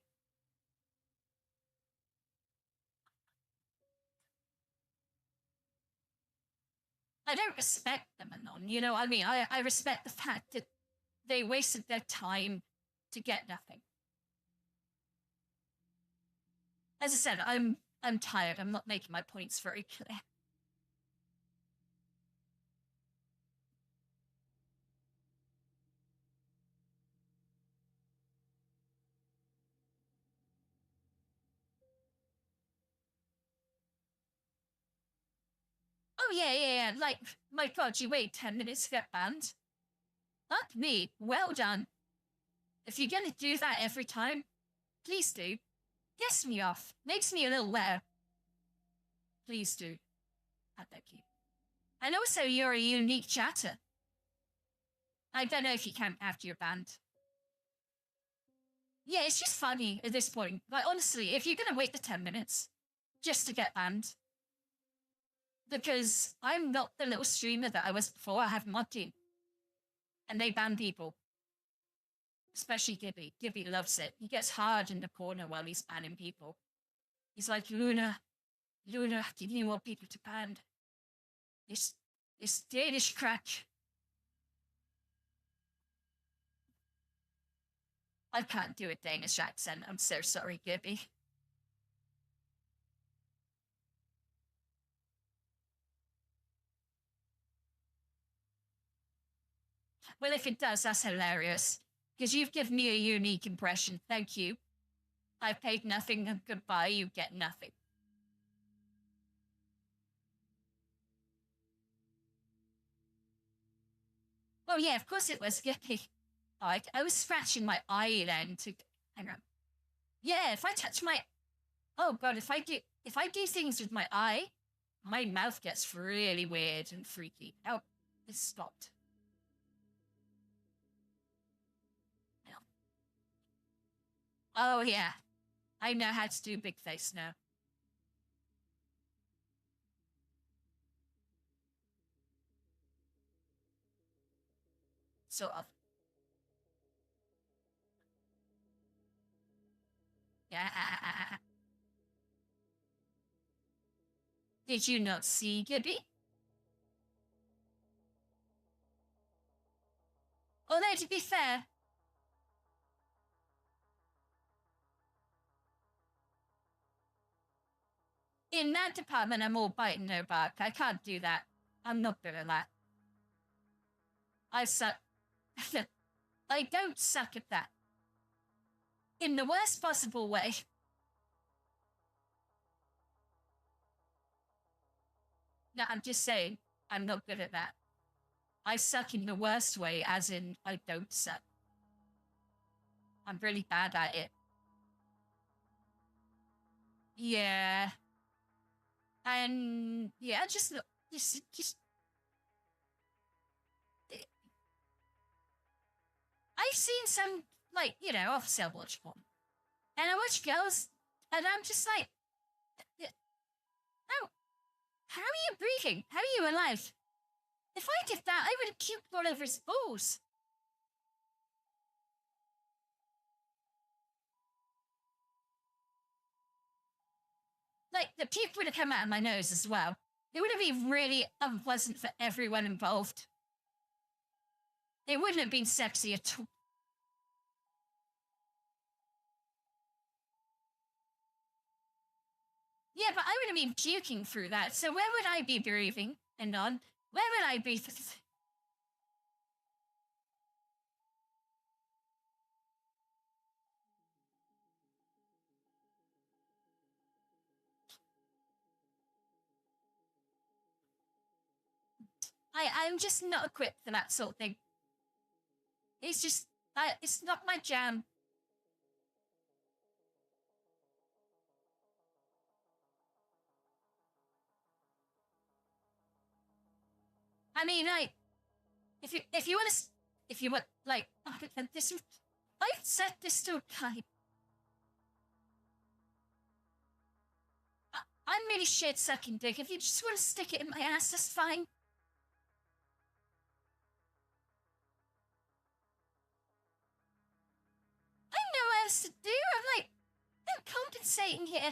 I don't respect them, Anon, you know what I mean? I respect the fact that they wasted their time to get nothing. As I said, I'm tired. I'm not making my points very clear. Oh, yeah. Like, my God, you wait 10 minutes to get banned? Fuck me. Well done. If you're gonna do that every time, please do. Piss me off. Makes me a little wetter. Please do. I beg you. And also, you're a unique chatter. I don't know if you can after you're banned. Yeah, it's just funny at this point. Like, honestly, if you're gonna wait the 10 minutes just to get banned, because I'm not the little streamer that I was before, I have mod team. And they ban people. Especially Gibby. Gibby loves it. He gets hard in the corner while he's banning people. He's like, Luna, give me more people to ban. This Danish crack. I can't do a Danish accent. I'm so sorry, Gibby. Well, if it does, that's hilarious. Because you've given me a unique impression. Thank you. I've paid nothing and goodbye, you get nothing. Oh yeah, of course it was Gibby. I was scratching my eye then to hang on. Yeah, if I touch my oh god, if I do things with my eye, my mouth gets really weird and freaky. Oh, this stopped. Oh yeah. I know how to do big face now. Sort of. Yeah. Did you not see Gibby? Although, to be fair, in that department, I'm all bite and no bark. I can't do that. I'm not good at that. I suck. I don't suck at that. In the worst possible way. No, I'm just saying, I'm not good at that. I suck in the worst way, as in, I don't suck. I'm really bad at it. Yeah. And, yeah, just I've seen some, like, you know, off-sale watch porn. And I watch girls, and I'm just like, how are you breathing? How are you alive? If I did that, I would have puked all over his balls. Like, the puke would have come out of my nose as well. It would have been really unpleasant for everyone involved. It wouldn't have been sexy at all. Yeah, but I would have been puking through that, so where would I be breathing? And on? Where would I be? I'm just not equipped for that sort of thing. It's just, it's not my jam. I mean, like, if you want, like, this, I've set this to a type. I'm really shit sucking dick. If you just want to stick it in my ass, that's fine. I know what else to do. I'm compensating here.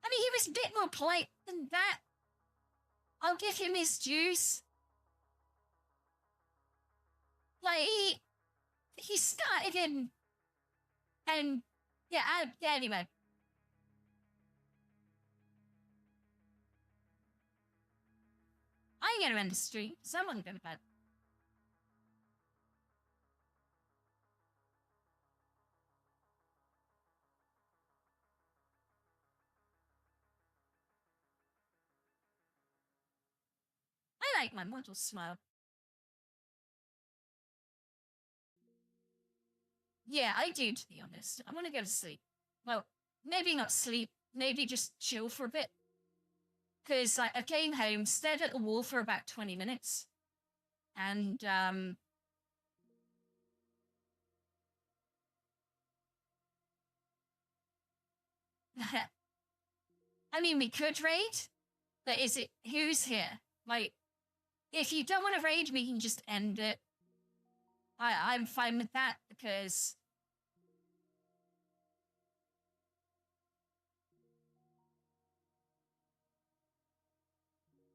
I mean, he was a bit more polite than that. I'll give him his dues. Like, he started in, and, yeah, anyway. I'm gonna end the stream. Someone's gonna bed. I like my model smile. Yeah, I do, to be honest. I want to go to sleep. Well, maybe not sleep. Maybe just chill for a bit. Because like, I came home, stared at the wall for about 20 minutes. And, I mean, we could raid, but who's here? Like, if you don't want to raid, we can just end it. I'm fine with that because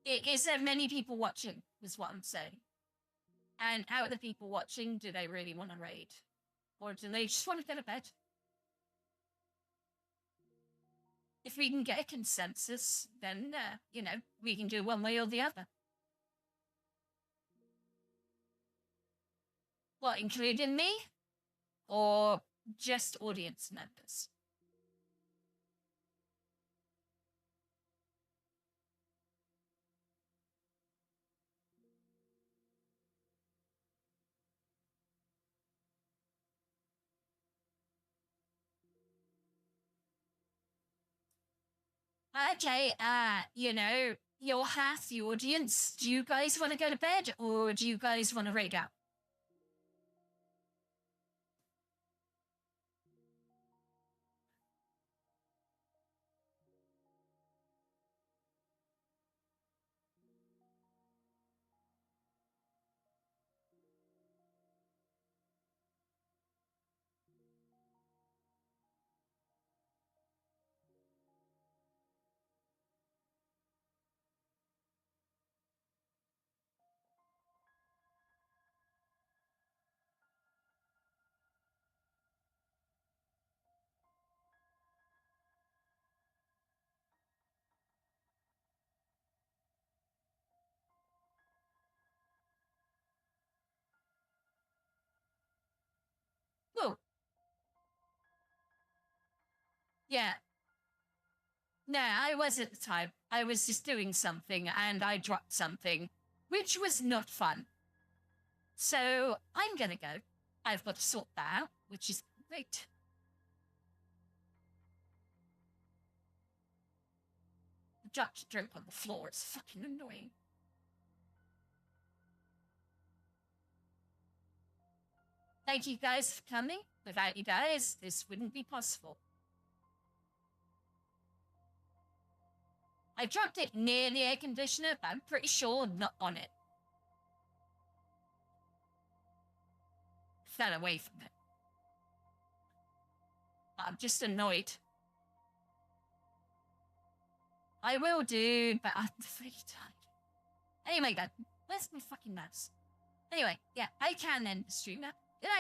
is there many people watching, is what I'm saying. And out of the people watching, do they really want to raid? Or do they just want to go to bed? If we can get a consensus, then, you know, we can do one way or the other. What, including me? Or just audience members? Okay, you know, you're half the audience. Do you guys want to go to bed or do you guys want to raid out? Whoa. Yeah. No, I was at the time. I was just doing something and I dropped something, which was not fun. So I'm gonna go. I've got to sort that out, which is great. The dropped drink on the floor. It's fucking annoying. Thank you guys for coming. Without you guys, this wouldn't be possible. I dropped it near the air conditioner, but I'm pretty sure not on it. Fell away from it. I'm just annoyed. I will do, but I'm very tired. Anyway, guys, where's my fucking mouse? Anyway, yeah, I can end the stream now.